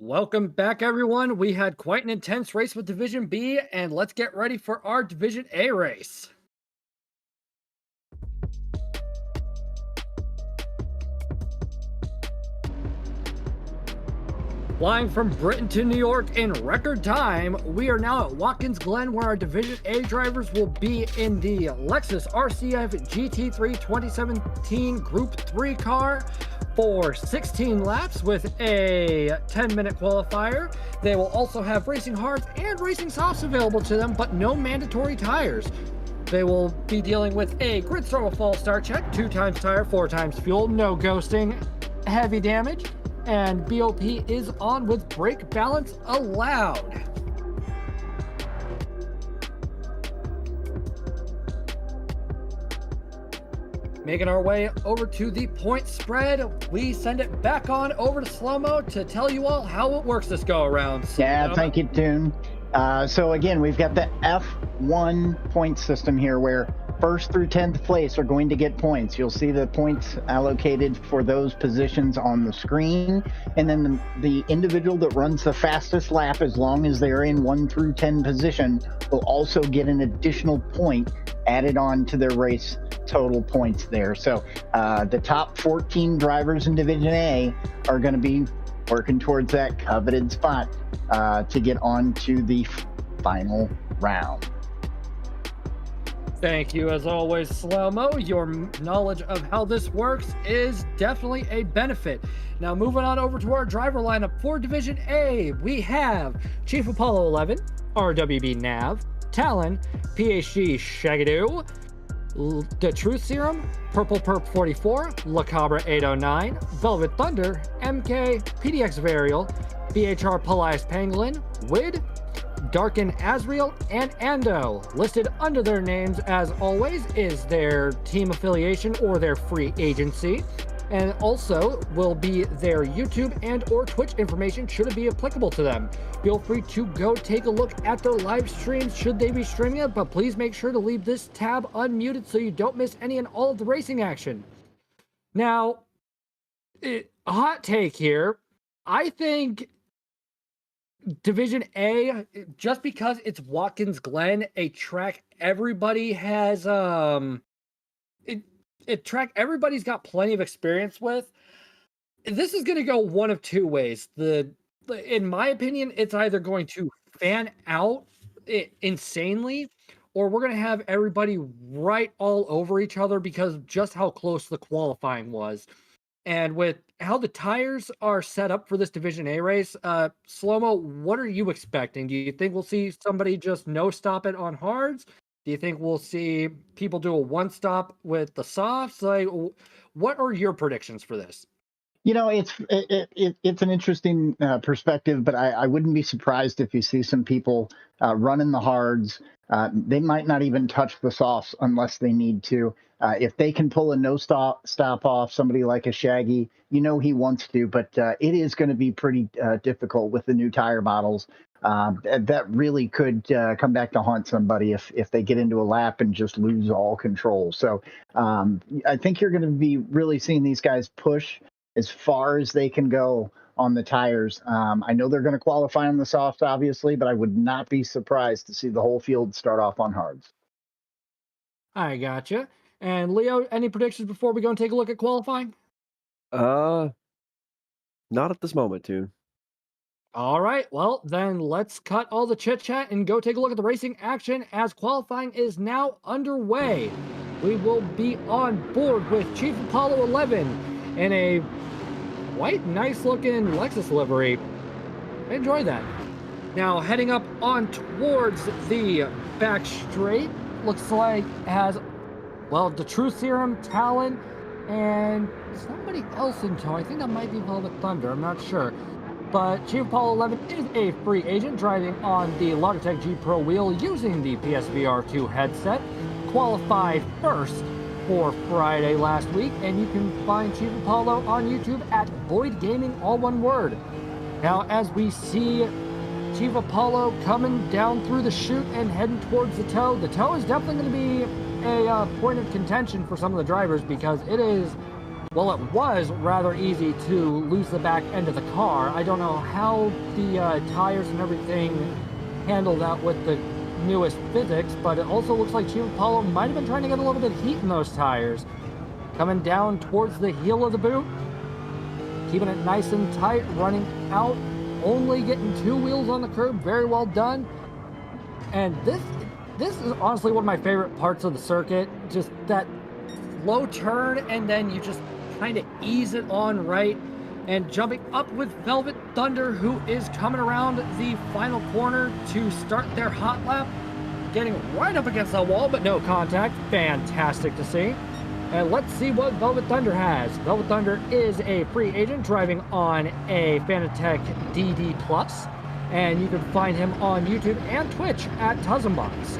Welcome back, everyone. We had quite an intense race with Division B, and let's get ready for our Division A race. Flying from Britain to New York in record time, we are now at Watkins Glen, where our Division A drivers will be in the Lexus RCF GT3 2017 Group 3 car for 16 laps with a 10-minute qualifier. They will also have racing hards and racing softs available to them, but no mandatory tires. They will be dealing with a grid thermal fall start check, 2 times tire, 4 times fuel, no ghosting, heavy damage, and BOP is on with brake balance allowed. Making our way over to the point spread, we send it back on over to Slow-Mo to tell you all how it works this go around. Yeah, thank you, Toon. So again, we've got the F1 point system here where first through 10th place are going to get points. You'll see the points allocated for those positions on the screen. And then the individual that runs the fastest lap, as long as they're in 1 through 10 position, will also get an additional point added on to their race total points there. So the top 14 drivers in Division A are going to be working towards that coveted spot to get on to the final round. Thank you, as always, Slow-Mo. Your knowledge of how this works is definitely a benefit. Now, moving on over to our driver lineup for Division A, we have Chief Apollo 11, RWB Nav, Talon, PhD Shagadoo, The Truth Serum, Purple Perp 44, La Cabra 809, Velvet Thunder, MK, PDX Varial, BHR Polias Pangolin, WID, Darken Azriel, and Ando. Listed under their names, as always, is their team affiliation or their free agency, and also will be their YouTube and or Twitch information should it be applicable to them. Feel free to go take a look at their live streams should they be streaming it, but please make sure to leave this tab unmuted so you don't miss any and all of the racing action. Now, hot take here, I think Division A, just because it's Watkins Glen, a track everybody has track everybody's got plenty of experience with, this is going to go one of two ways. In my opinion, it's either going to fan out insanely, or we're going to have everybody right all over each other because of just how close the qualifying was. And with how the tires are set up for this Division A race, Slow-Mo, what are you expecting? Do you think we'll see somebody just no stop it on hards? Do you think we'll see people do a one stop with the softs? Like, what are your predictions for this? You know, it's an interesting perspective, but I wouldn't be surprised if you see some people running the hards. They might not even touch the softs unless they need to. If they can pull a no stop off somebody like a Shaggy, you know he wants to, but it is going to be pretty difficult with the new tire models. That really could come back to haunt somebody if they get into a lap and just lose all control. So I think you're going to be really seeing these guys push as far as they can go on the tires. I know they're going to qualify on the softs, obviously, but I would not be surprised to see the whole field start off on hards. I gotcha. And Leo, any predictions before we go and take a look at qualifying? Not at this moment, too. All right, well, then let's cut all the chit-chat and go take a look at the racing action as qualifying is now underway. We will be on board with Chief Apollo 11 in a quite nice-looking Lexus livery. I enjoy that. Now, heading up on towards the back straight, looks like has, well, the Truth Serum, Talon, and somebody else in tow. I think that might be Velvet Thunder, I'm not sure. But Chief Apollo 11 is a free agent driving on the Logitech G Pro wheel using the PSVR 2 headset. Qualified first for Friday last week, and you can find Chief Apollo on YouTube at Void Gaming, all one word. Now, as we see Chief Apollo coming down through the chute and heading towards the toe is definitely going to be a point of contention for some of the drivers because it is, well, it was rather easy to lose the back end of the car. I don't know how the tires and everything handle that with the newest physics, but it also looks like Team Apollo might have been trying to get a little bit of heat in those tires. Coming down towards the heel of the boot, keeping it nice and tight, running out, only getting 2 wheels on the curb. Very well done. And this is honestly one of my favorite parts of the circuit. Just that slow turn, and then you just kind of ease it on right, and jumping up with Velvet Thunder, who is coming around the final corner to start their hot lap, getting right up against the wall, but no contact. Fantastic to see. And let's see what Velvet Thunder has. Velvet Thunder is a free agent driving on a Fanatec DD+, and you can find him on YouTube and Twitch at Tuzzenbox.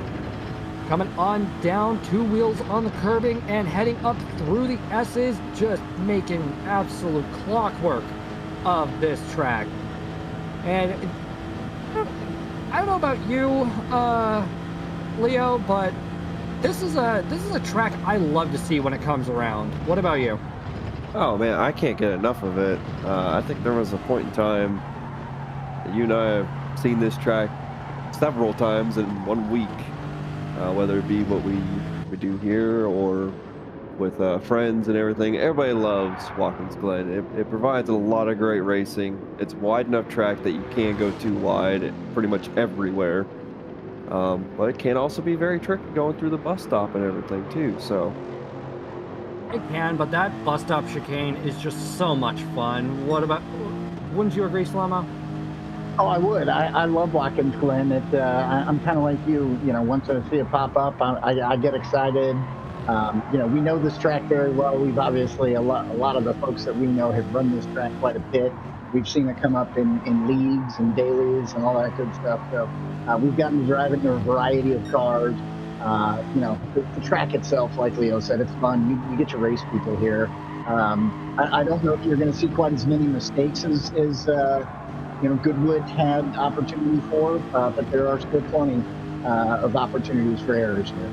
Coming on down, 2 wheels on the curbing and heading up through the S's, just making absolute clockwork of this track. And I don't know about you, Leo, but this is a track I love to see when it comes around. What about you? Oh man, I can't get enough of it. I think there was a point in time that you and I have seen this track several times in 1 week, whether it be what we do here or with friends and everything. Everybody loves Watkins Glen. It provides a lot of great racing. It's wide enough track that you can't go too wide pretty much everywhere. But it can also be very tricky going through the bus stop and everything too, so. It can, but that bus stop chicane is just so much fun. Wouldn't you agree, Slomo? Oh, I would. I love Watkins Glen. I'm kind of like you. Once I see it pop up, I get excited. We know this track very well. We've obviously, a lot of the folks that we know have run this track quite a bit. We've seen it come up in leagues and dailies and all that good stuff. So we've gotten to drive it in a variety of cars. The track itself, like Leo said, it's fun. You get to race people here. I don't know if you're going to see quite as many mistakes as Goodwood had opportunity for, but there are still plenty of opportunities for errors here.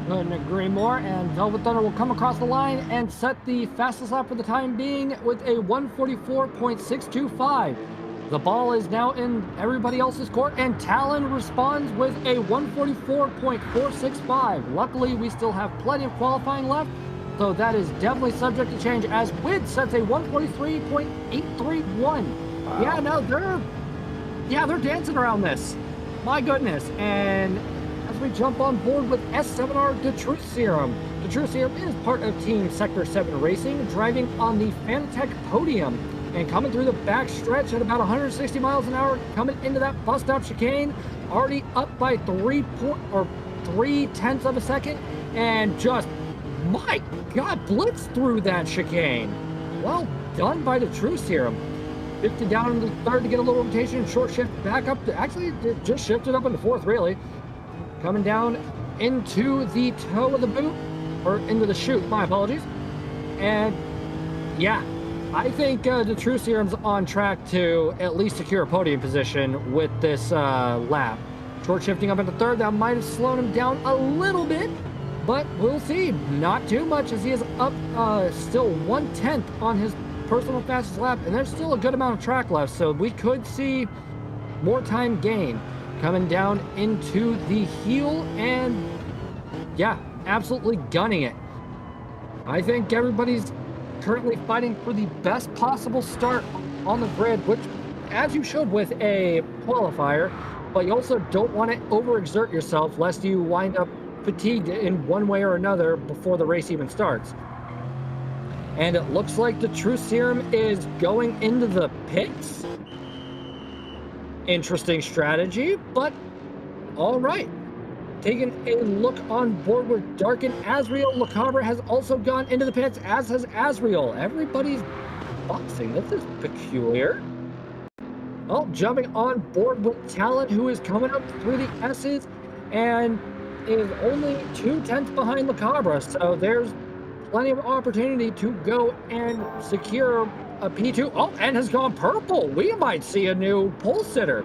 Couldn't agree more, and Velvet Thunder will come across the line and set the fastest lap for the time being with a 1:44.625. The ball is now in everybody else's court, and Talon responds with a 1:44.465. Luckily, we still have plenty of qualifying left, so that is definitely subject to change, as Wid sets a 1:43.831. Wow. Yeah, they're dancing around this. My goodness. And as we jump on board with S7R, the Truth Serum. The Truth Serum is part of Team Sector 7 Racing, driving on the Fanatec podium and coming through the back stretch at about 160 miles an hour, coming into that bus stop chicane, already up by 3/10 of a second, and just, my God, blitz through that chicane. Well done by the Truth Serum. Shifted down into the third to get a little rotation, and short shift back up to, actually it just shifted up in the fourth, really. Coming down into the toe of the boot, or into the chute, my apologies. And yeah, I think the True Serum's on track to at least secure a podium position with this lap. Short shifting up into third, that might have slowed him down a little bit, but we'll see. Not too much, as he is up still 1/10 on his personal fastest lap, and there's still a good amount of track left, so we could see more time gain. Coming down into the heel, and yeah, absolutely gunning it. I think everybody's currently fighting for the best possible start on the grid, which, as you showed with a qualifier, but you also don't want to overexert yourself lest you wind up fatigued in one way or another before the race even starts. And it looks like the True Serum is going into the pits. Interesting strategy, but all right. Taking a look on board with Darkin, Azriel, Lacabra has also gone into the pits, as has Azriel. Everybody's boxing. This is peculiar. Well, jumping on board with Talon, who is coming up through the S's and is only 2/10 behind Lacabra, so there's plenty of opportunity to go and secure a P2. Oh, and has gone purple. We might see a new pole sitter.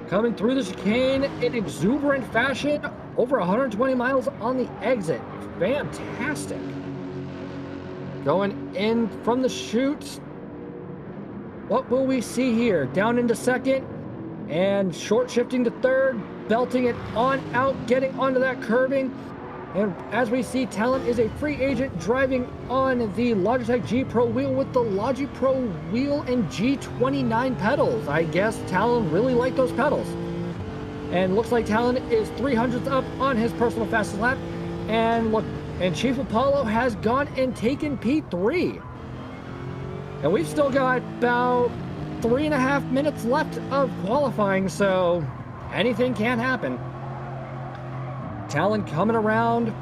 Coming through the chicane in exuberant fashion, over 120 miles on the exit. Fantastic. going in from the chute. What will we see here? Down into second and short shifting to third, belting it on out, getting onto that curbing. And as we see, Talon is a free agent driving on the Logitech G Pro wheel with the Logi Pro wheel and G29 pedals. I guess Talon really liked those pedals. And looks like Talon is 300th up on his personal fastest lap. And look, and Chief Apollo has gone and taken P3. And we've still got about 3.5 minutes left of qualifying, so anything can happen. Talon coming around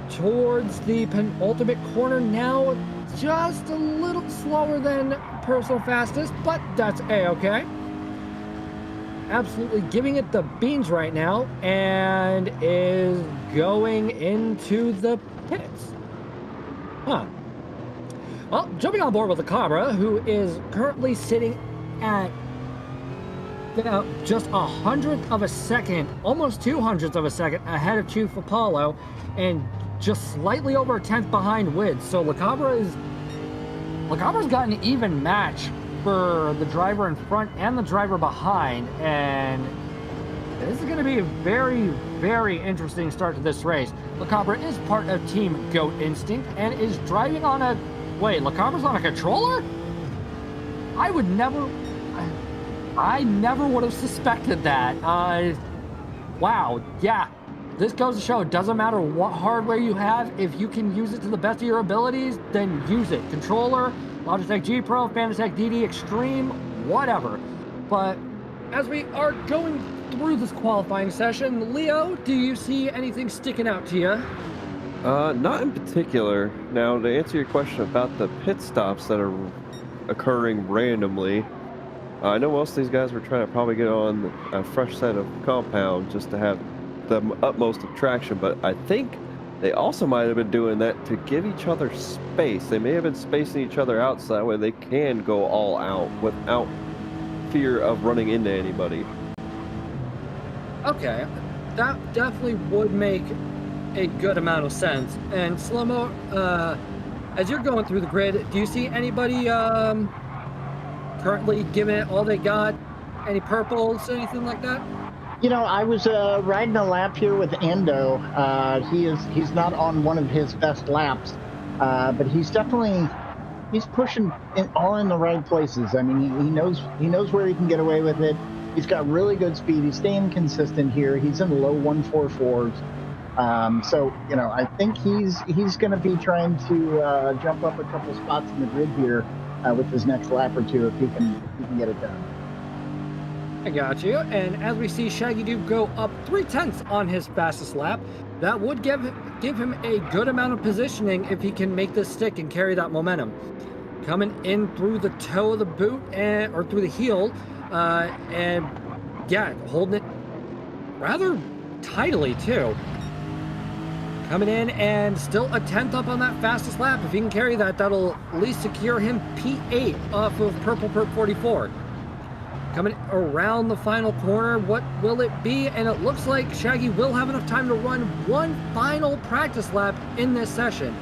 towards the penultimate corner now, just a little slower than personal fastest, but that's a-okay. Absolutely giving it the beans right now, and is going into the pits. Huh. Well, jumping on board with the Cabra, who is currently sitting at just 100th of a second, almost 200ths of a second ahead of Chief Apollo, and just slightly over a 10th behind Wids. So Lacabra's got an even match for the driver in front and the driver behind, and this is going to be a very, very interesting start to this race. Lacabra is part of Team Goat Instinct and is driving on a... Wait, Lacabra's on a controller? I never would have suspected that. Wow, yeah. This goes to show it doesn't matter what hardware you have. If you can use it to the best of your abilities, then use it. Controller, Logitech G Pro, Fanatec DD Extreme, whatever. But as we are going through this qualifying session, Leo, do you see anything sticking out to you? Not in particular. Now, to answer your question about the pit stops that are occurring randomly, I know most of these guys were trying to probably get on a fresh set of compound just to have the utmost of traction, but I think they also might have been doing that to give each other space. They may have been spacing each other out so that way they can go all out without fear of running into anybody. Okay, that definitely would make a good amount of sense. And Slow-Mo, as you're going through the grid, do you see anybody currently giving it all they got? Any purples, anything like that? You know, I was riding a lap here with Endo. He's not on one of his best laps, but he's pushing all in the right places. I mean, he knows where he can get away with it. He's got really good speed. He's staying consistent here. He's in low 144s. So, you know, I think he's going to be trying to jump up a couple spots in the grid here with his next lap or two if he can get it done. I got you. And as we see Shaggy Doo go up 3/10 on his fastest lap, that would give him a good amount of positioning if he can make this stick and carry that momentum. Coming in through the toe of the boot or through the heel, and yeah, holding it rather tidily too. Coming in and still a 10th up on that fastest lap. If he can carry that, that'll at least secure him P8 off of Purple Perp 44. Coming around the final corner, what will it be? And it looks like Shaggy will have enough time to run one final practice lap in this session.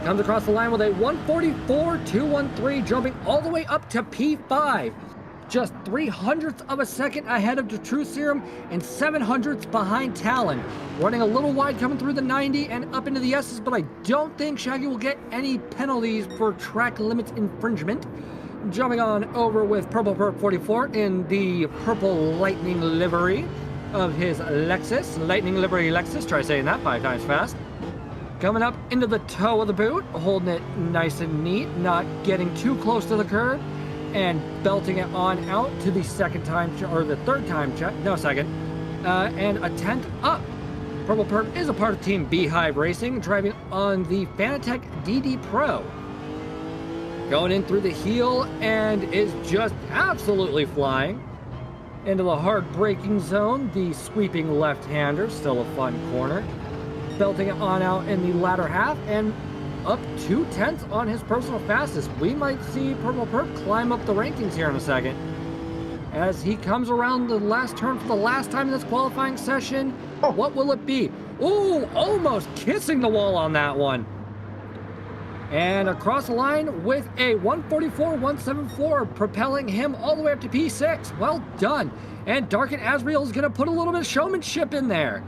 Comes across the line with a 144.213, jumping all the way up to P5. Just 300ths of a second ahead of the True Serum and 700ths behind Talon. Running a little wide coming through the 90 and up into the S's, but I don't think Shaggy will get any penalties for track limits infringement. Jumping on over with Purple Perp 44 in the purple Lightning livery of his Lexus. Lightning livery Lexus, try saying that 5 times fast. Coming up into the toe of the boot, holding it nice and neat, not getting too close to the curb, and belting it on out to the second time, or the third time, and a 10th up. Purple Perp is a part of Team Beehive Racing, driving on the Fanatec DD Pro. Going in through the heel and is just absolutely flying into the hard braking zone. The sweeping left-hander, still a fun corner. Belting it on out in the latter half and up 2/10 on his personal fastest. We might see Purple Perp climb up the rankings here in a second. As he comes around the last turn for the last time in this qualifying session, what will it be? Ooh, almost kissing the wall on that one. And across the line with a 144.174, propelling him all the way up to P6. Well done. And Darkin Asriel is going to put a little bit of showmanship in there.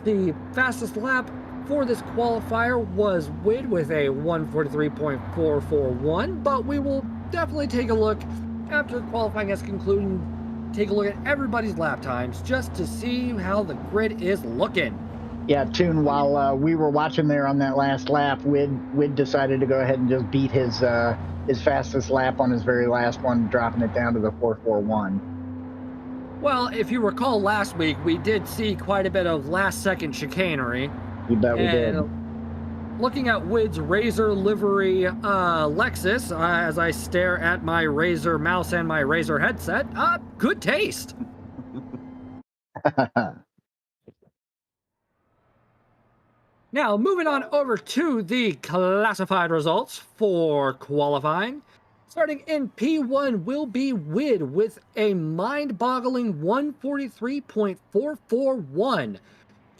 The fastest lap for this qualifier was Wid with a 143.441, but we will definitely take a look after qualifying has concluded, take a look at everybody's lap times just to see how the grid is looking. Yeah, Toon, while we were watching there on that last lap, Wid decided to go ahead and just beat his fastest lap on his very last one, dropping it down to the 441. Well, if you recall last week, we did see quite a bit of last-second chicanery. You bet we did. Looking at Wid's Razor livery Lexus, as I stare at my Razor mouse and my Razor headset, good taste. Now, moving on over to the classified results for qualifying. Starting in P1 will be Wid with a mind-boggling 143.441.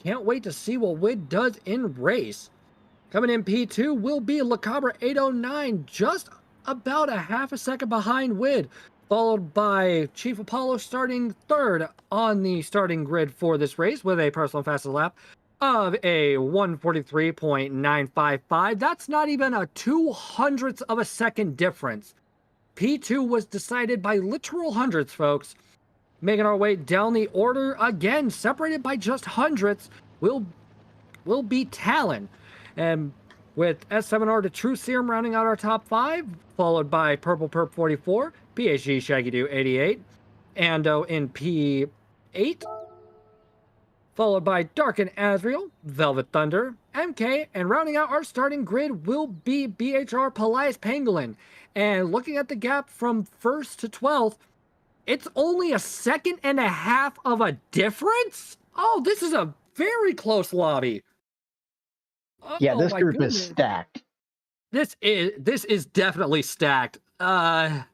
Can't wait to see what Wid does in race. Coming in P2 will be LaCabra 809, just about a half a second behind Wid, followed by Chief Apollo starting third on the starting grid for this race with a personal fastest lap of a 143.955. That's not even a 200th of a second difference. P2 was decided by literal hundredths, folks. Making our way down the order again, separated by just hundredths, will be Talon. And with S7R to True Serum rounding out our top 5, followed by Purple Perp 44, PhD Shaggy Doo 88, Ando in P8, followed by Darkin Asriel, Velvet Thunder, MK, and rounding out our starting grid will be BHR Pelias Pangolin. And looking at the gap from 1st to 12th, it's only a second and a half of a difference? Oh, this is a very close lobby. Yeah, this group is stacked. This is definitely stacked. Well,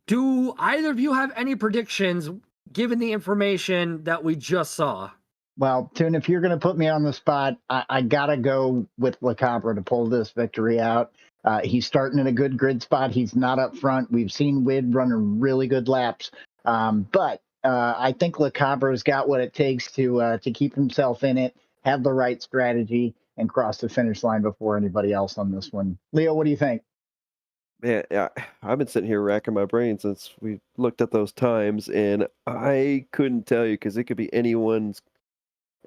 do either of you have any predictions given the information that we just saw? Well, Toon, if you're going to put me on the spot, I got to go with LaCabra to pull this victory out. He's starting in a good grid spot. He's not up front. We've seen Wid running really good laps. But I think LaCabra's got what it takes to keep himself in it, have the right strategy, and cross the finish line before anybody else on this one. Leo, what do you think? Man, yeah, I've been sitting here racking my brain since we looked at those times, and I couldn't tell you because it could be anyone's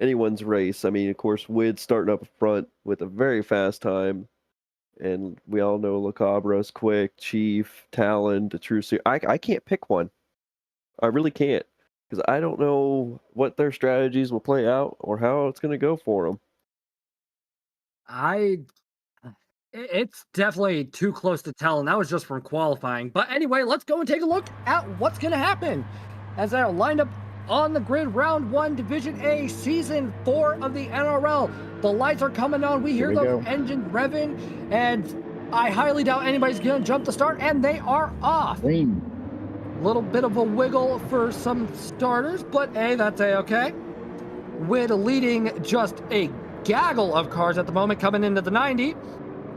race. I mean, of course, Wid's starting up front with a very fast time, and we all know LaCabra's quick, Chief, Talon, the True Serum. I can't pick one. I really can't because I don't know what their strategies will play out or how it's going to go for them. It's definitely too close to tell, and that was just from qualifying. But anyway, let's go and take a look at what's going to happen as they're lined up on the grid. Round 1, Division A, Season 4 of the NRL. The lights are coming on. We hear those engines revving, and I highly doubt anybody's going to jump the start, and they are off. Green. Little bit of a wiggle for some starters, but hey, that's a-okay. Wid leading just a gaggle of cars at the moment coming into the 90.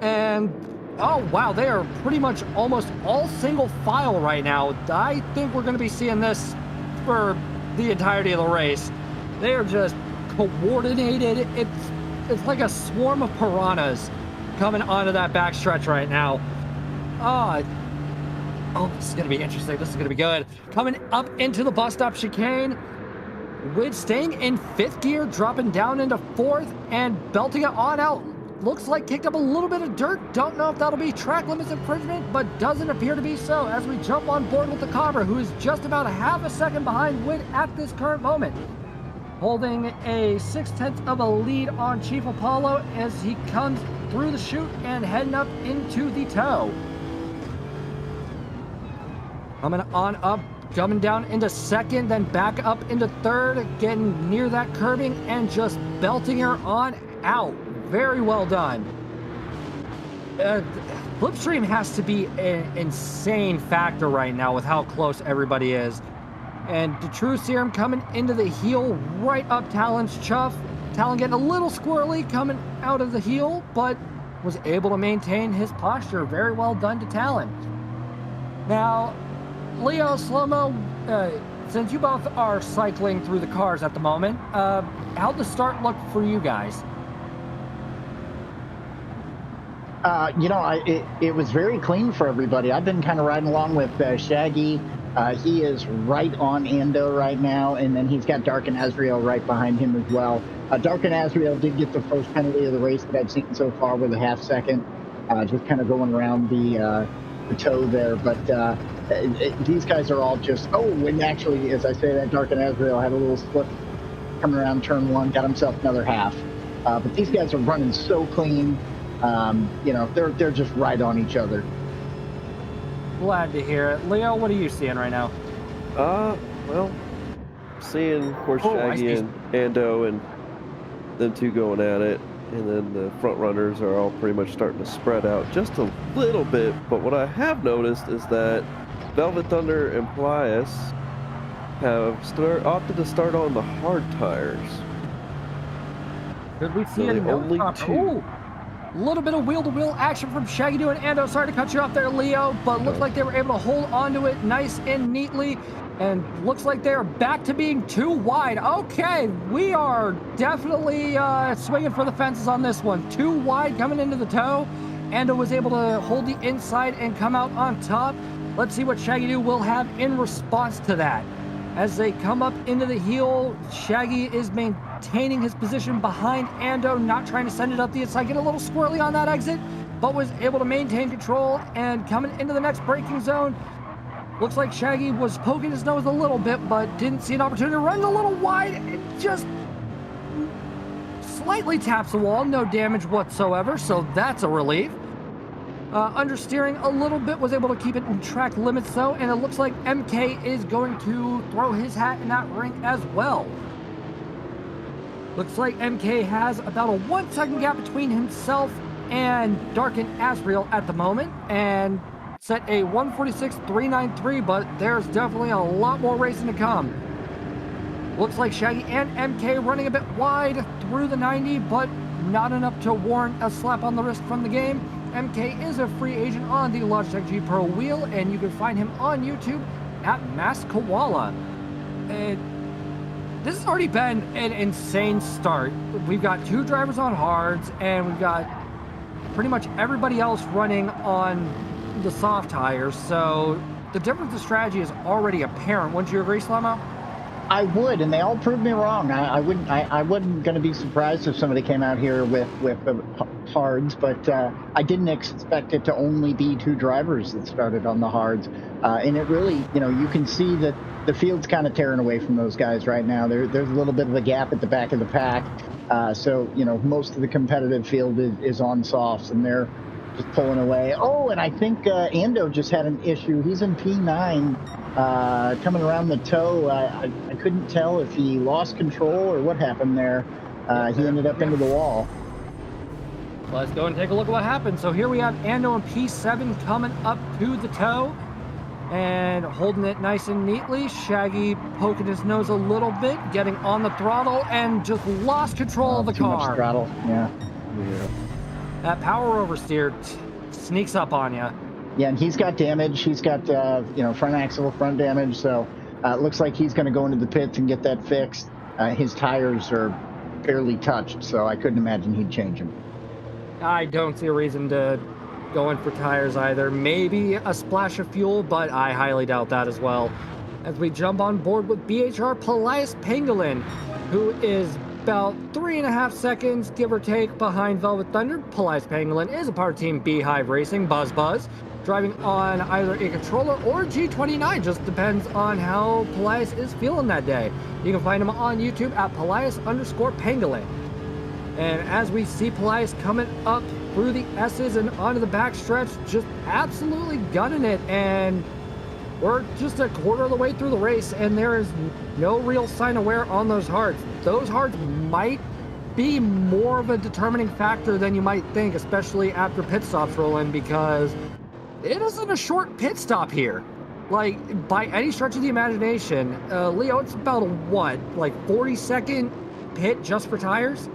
And, oh, wow, they are pretty much almost all single file right now. I think we're going to be seeing this for the entirety of the race. They are just coordinated. It's like a swarm of piranhas coming onto that backstretch right now. Oh, this is going to be interesting. This is going to be good. Coming up into the bus stop chicane. Wid staying in 5th gear, dropping down into 4th, and belting it on out. Looks like kicked up a little bit of dirt. Don't know if that'll be track limits infringement, but doesn't appear to be so as we jump on board with the Cobra, who is just about a half a second behind Wid at this current moment. Holding a 6/10 of a lead on Chief Apollo as he comes through the chute and heading up into the toe. Coming on up, coming down into 2nd, then back up into 3rd, getting near that curbing and just belting her on out. Very well done. Flipstream has to be an insane factor right now with how close everybody is. And the True Serum coming into the heel right up Talon's chuff. Talon getting a little squirrely coming out of the heel, but was able to maintain his posture. Very well done to Talon. Now, Leo, Slow-Mo, since you both are cycling through the cars at the moment, how'd the start look for you guys? It was very clean for everybody. I've been kind of riding along with Shaggy. He is right on Ando right now, and then he's got Dark and Azrael right behind him as well. Dark and Azrael did get the first penalty of the race that I've seen so far with a half second, just kind of going around the toe there. But these guys are all just, and actually, as I say that, Dark and Azrael had a little slip coming around turn one, got himself another half. But these guys are running so clean. They're just right on each other. Glad to hear it. Leo, what are you seeing right now? Well, seeing, of course, Shaggy and Ando and them two going at it, and then the front runners are all pretty much starting to spread out just a little bit. But what I have noticed is that Velvet Thunder and Pelias have opted to start on the hard tires. Could we see only two? A little bit of wheel-to-wheel action from Shaggy and Ando. Sorry to cut you off there, Leo, but looks like they were able to hold onto it nice and neatly, and looks like they are back to being too wide. Okay, we are definitely swinging for the fences on this one. Too wide coming into the toe. Ando was able to hold the inside and come out on top. Let's see what Shaggy will have in response to that. As they come up into the heel, Shaggy is maintaining his position behind Ando, not trying to send it up the inside, get a little squirrely on that exit, but was able to maintain control. And coming into the next braking zone, looks like Shaggy was poking his nose a little bit, but didn't see an opportunity to run a little wide. It just slightly taps the wall, no damage whatsoever, so that's a relief. Understeering a little bit, was able to keep it in track limits though, and it looks like MK is going to throw his hat in that ring as well. Looks like MK has about a 1 second gap between himself and Dark and Azrael at the moment, and set a 146.393, but there's definitely a lot more racing to come. Looks like Shaggy and MK running a bit wide through the 90, but not enough to warrant a slap on the wrist from the game. MK is a free agent on the Logitech G Pro wheel, and you can find him on YouTube at Mask Koala. This has already been an insane start. We've got 2 drivers on hards, and we've got pretty much everybody else running on the soft tires, so the difference in strategy is already apparent. Wouldn't you agree, Slow-Mo? I would, and they all proved me wrong. I wasn't going to be surprised if somebody came out here with the hards, but I didn't expect it to only be 2 drivers that started on the hards. And it really, you can see that the field's kind of tearing away from those guys right now. There's a little bit of a gap at the back of the pack. So, most of the competitive field is on softs, and they're just pulling away. Oh, and I think Ando just had an issue. He's in P9. Coming around the toe, I couldn't tell if he lost control or what happened there. He ended up into the wall. Let's go and take a look at what happened. So here we have Ando and P7 coming up to the toe and holding it nice and neatly. Shaggy poking his nose a little bit, getting on the throttle, and just lost control of the car. Too much throttle, yeah. That power oversteer sneaks up on you. Yeah, and he's got damage. He's got, front axle, front damage. So it looks like he's going to go into the pits and get that fixed. His tires are barely touched, so I couldn't imagine he'd change them. I don't see a reason to go in for tires either. Maybe a splash of fuel, but I highly doubt that as well. As we jump on board with BHR Pelias Pangolin, who is about 3.5 seconds, give or take, behind Velvet Thunder. Pelias Pangolin is a part of Team Beehive Racing, Buzz, driving on either a controller or G29, just depends on how Pelias is feeling that day. You can find him on YouTube at Pelias_Pangolin. And as we see Pelias coming up through the S's and onto the backstretch, just absolutely gunning it, and we're just a quarter of the way through the race, and there is no real sign of wear on those hards. Those hards might be more of a determining factor than you might think, especially after pit stops roll in, because it isn't a short pit stop here. Like, by any stretch of the imagination, Leo, it's about a 40-second pit just for tires?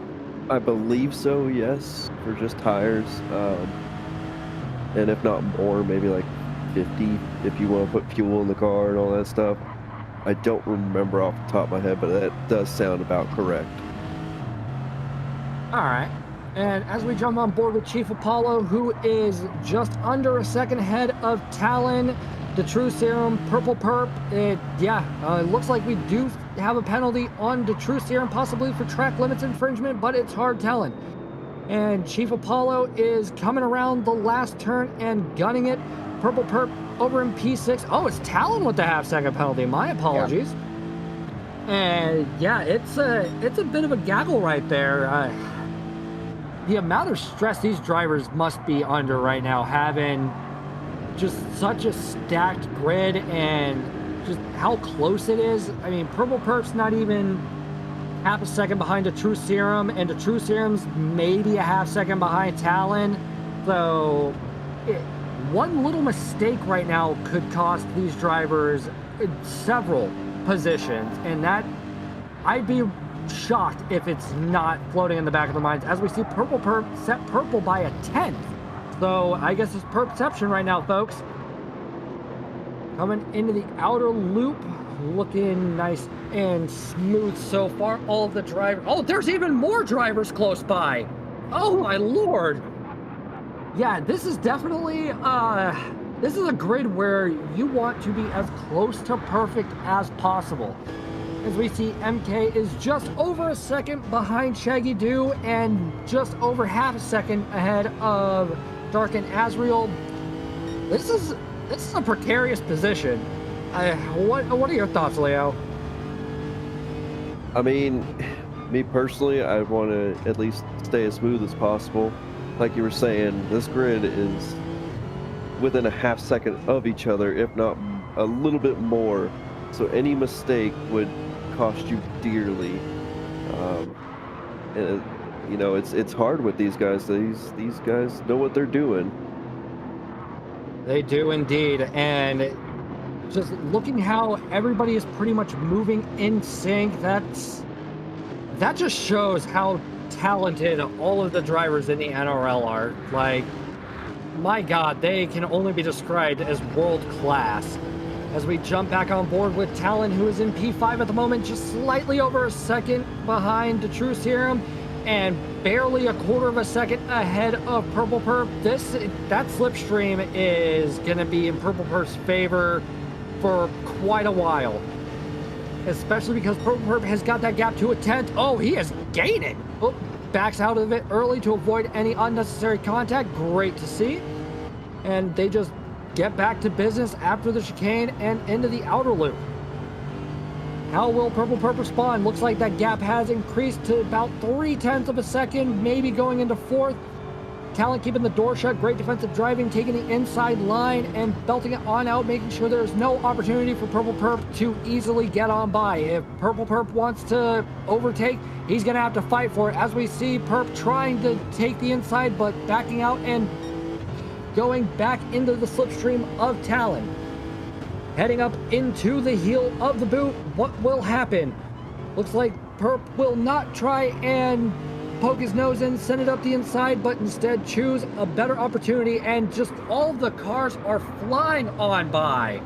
I believe so, yes, for just tires. And if not more, maybe like 50 if you want to put fuel in the car and all that stuff. I don't remember off the top of my head, but that does sound about correct. All right. And as we jump on board with Chief Apollo, who is just under a second ahead of Talon, the True Serum, Purple Perp, it looks like we do have a penalty on the True Serum, possibly for track limits infringement, but it's hard telling. And Chief Apollo is coming around the last turn and gunning it. Purple Perp over in P6. Oh, it's Talon with the half-second penalty. My apologies. Yeah. And yeah, it's a bit of a gaggle right there. The amount of stress these drivers must be under right now, having just such a stacked grid and just how close it is. I mean, Purple Perp's not even half a second behind the True Serum, and the True Serum's maybe a half second behind Talon. So one little mistake right now could cost these drivers several positions, and that I'd be shocked if it's not floating in the back of their minds, as we see Purple Perp set Purple by a 10th. So I guess it's perception right now, folks. Coming into the outer loop, looking nice and smooth so far. All of the drivers. Oh, there's even more drivers close by. Oh my lord. Yeah, this is definitely this is a grid where you want to be as close to perfect as possible. As we see, MK is just over a second behind Shaggy Doo and just over half a second ahead of Dark and Azriel. This is a precarious position. What are your thoughts, Leo? I mean, me personally, I want to at least stay as smooth as possible. Like you were saying, this grid is within a half second of each other, if not a little bit more. So any mistake would cost you dearly. And you know, it's hard with these guys. These guys know what they're doing. They do indeed, and just looking how everybody is pretty much moving in sync, that just shows how talented all of the drivers in the NRL are. Like, my God, they can only be described as world class. As we jump back on board with Talon, who is in P5 at the moment, just slightly over a second behind the True Serum, and barely a quarter of a second ahead of Purple Perp. That slipstream is going to be in Purple Perp's favor for quite a while, especially because Purple Perp has got that gap to a 10th. Oh, he is gaining. Oh, backs out of it early to avoid any unnecessary contact. Great to see. And they just get back to business after the chicane and into the outer loop. How will Purple Perp respond? Looks like that gap has increased to about 0.3 of a second, maybe going into 4th. Talon keeping the door shut, great defensive driving, taking the inside line and belting it on out, making sure there's no opportunity for Purple Perp to easily get on by. If Purple Perp wants to overtake, he's going to have to fight for it, as we see Perp trying to take the inside, but backing out and going back into the slipstream of Talon. Heading up into the heel of the boot, what will happen? Looks like Perp will not try and poke his nose in, send it up the inside, but instead choose a better opportunity, and just all the cars are flying on by.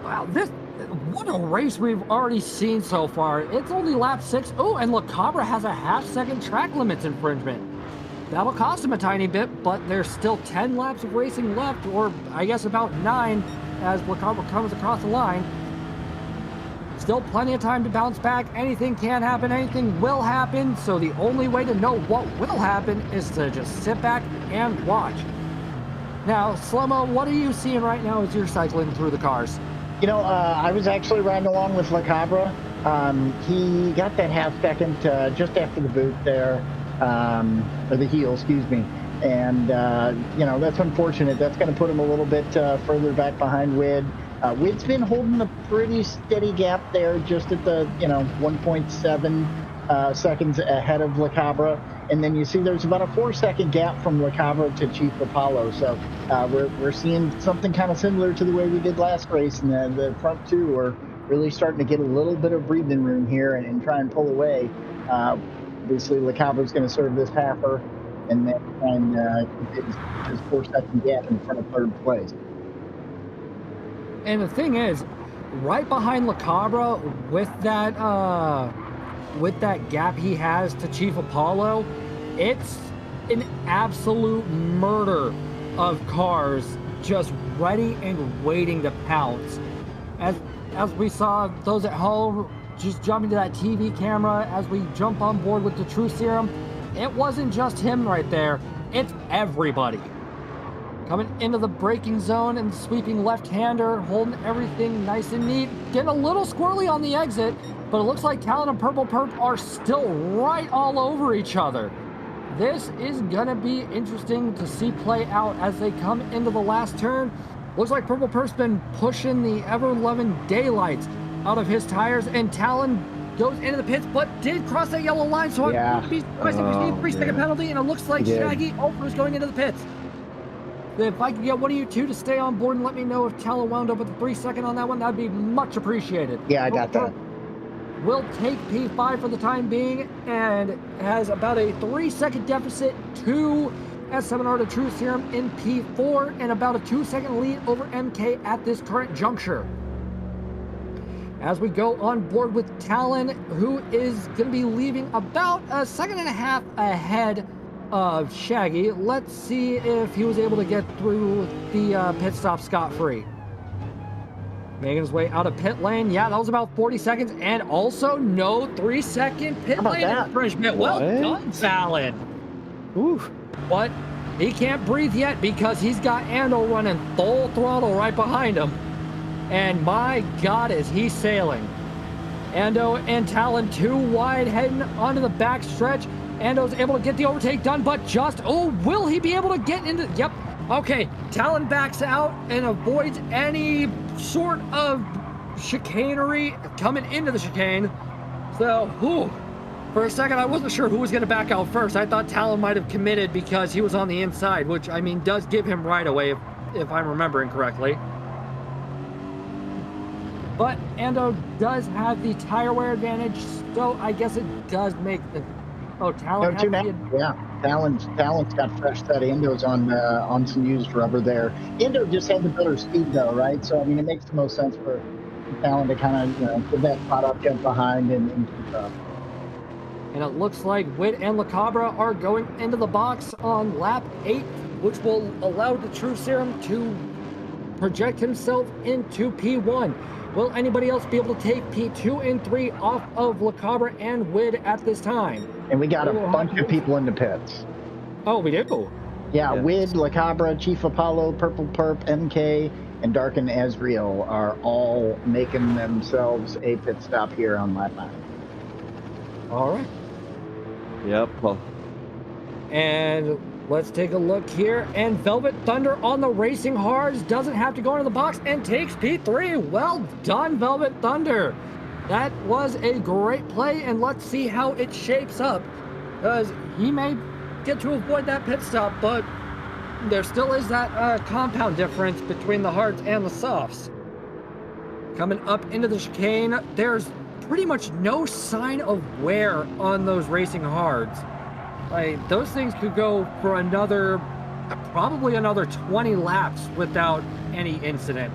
Wow, what a race we've already seen so far. It's only lap 6. Oh, and La Cabra has a half-second track limits infringement. That'll cost him a tiny bit, but there's still 10 laps of racing left, or I guess about 9 as La Cabra comes across the line. Still plenty of time to bounce back. Anything can happen, anything will happen, so the only way to know what will happen is to just sit back and watch. Now, Slow-Mo, what are you seeing right now as you're cycling through the cars? You know, I was actually riding along with La Cabra. He got that half second just after the boot there. Or the heel, excuse me. And, you know, that's unfortunate. That's going to put him a little bit further back behind Wid. Wid's been holding a pretty steady gap there, just at the, 1.7 seconds ahead of La Cabra. And then you see there's about a 4-second gap from La Cabra to Chief Apollo. So we're seeing something kind of similar to the way we did last race. And the front two are really starting to get a little bit of breathing room here and try and pull away. Obviously, LeCabra's going to serve this halfer and then try and keep his 4-second gap in front of third place. And the thing is, right behind LeCabra, with that gap he has to Chief Apollo, it's an absolute murder of cars just ready and waiting to pounce. As we saw those at home just jumping to that TV camera as we jump on board with the True Serum, it wasn't just him right there, it's everybody. Coming into the braking zone and sweeping left-hander, holding everything nice and neat, getting a little squirrely on the exit, but it looks like Talon and Purple Perp are still right all over each other. This is gonna be interesting to see play out as they come into the last turn. Looks like Purple Perp's been pushing the ever-loving daylights out of his tires, and Talon goes into the pits, but did cross that yellow line, so I would be surprised if we see a 3-second penalty, and it looks like Shaggy also is going into the pits. If I could get one of you two to stay on board and let me know if Talon wound up with a 3-second on that one, that'd be much appreciated. Yeah, I got that. Will take P5 for the time being and has about a 3-second deficit to S7R to True Serum in P4 and about a 2-second lead over MK at this current juncture. As we go on board with Talon, who is going to be leaving about a 1.5 seconds ahead of Shaggy. Let's see if he was able to get through the pit stop scot-free. Making his way out of pit lane. Yeah, that was about 40 seconds. And also no 3-second pit lane infringement. Well done, Talon. Oof. But he can't breathe yet because he's got Ando running full throttle right behind him. And my God, is he sailing. Ando and Talon too wide heading onto the back stretch. Ando's able to get the overtake done, but will he be able to get into, yep. Okay, Talon backs out and avoids any sort of chicanery coming into the chicane. So, for a second, I wasn't sure who was going to back out first. I thought Talon might have committed because he was on the inside, which, I mean, does give him right away if I'm remembering correctly. But Ando does have the tire wear advantage, so I guess it does make the... Oh, Talon has Talon's got fresh set. Endo's on some used rubber there. Endo just had the better speed though, right? So I mean, it makes the most sense for Talon to kind of give that spot up, jump behind, and keep up. And it looks like Witt and LeCabra are going into the box on lap 8, which will allow the True Serum to project himself into P1. Will anybody else be able to take P2 and 3 off of LeCabra and Witt at this time? And we got a bunch of people in the pits. Oh, we do? Yeah, Witt, LeCabra, Chief Apollo, Purple Perp, MK, and Dark and Ezreal are all making themselves a pit stop here on lap 9. All right. Yep. Well. And let's take a look here. And Velvet Thunder on the Racing Hards doesn't have to go into the box and takes P3. Well done, Velvet Thunder. That was a great play, and let's see how it shapes up. Because he may get to avoid that pit stop, but there still is that compound difference between the hards and the softs. Coming up into the chicane, there's pretty much no sign of wear on those Racing Hards. Like, those things could go for probably another 20 laps without any incident.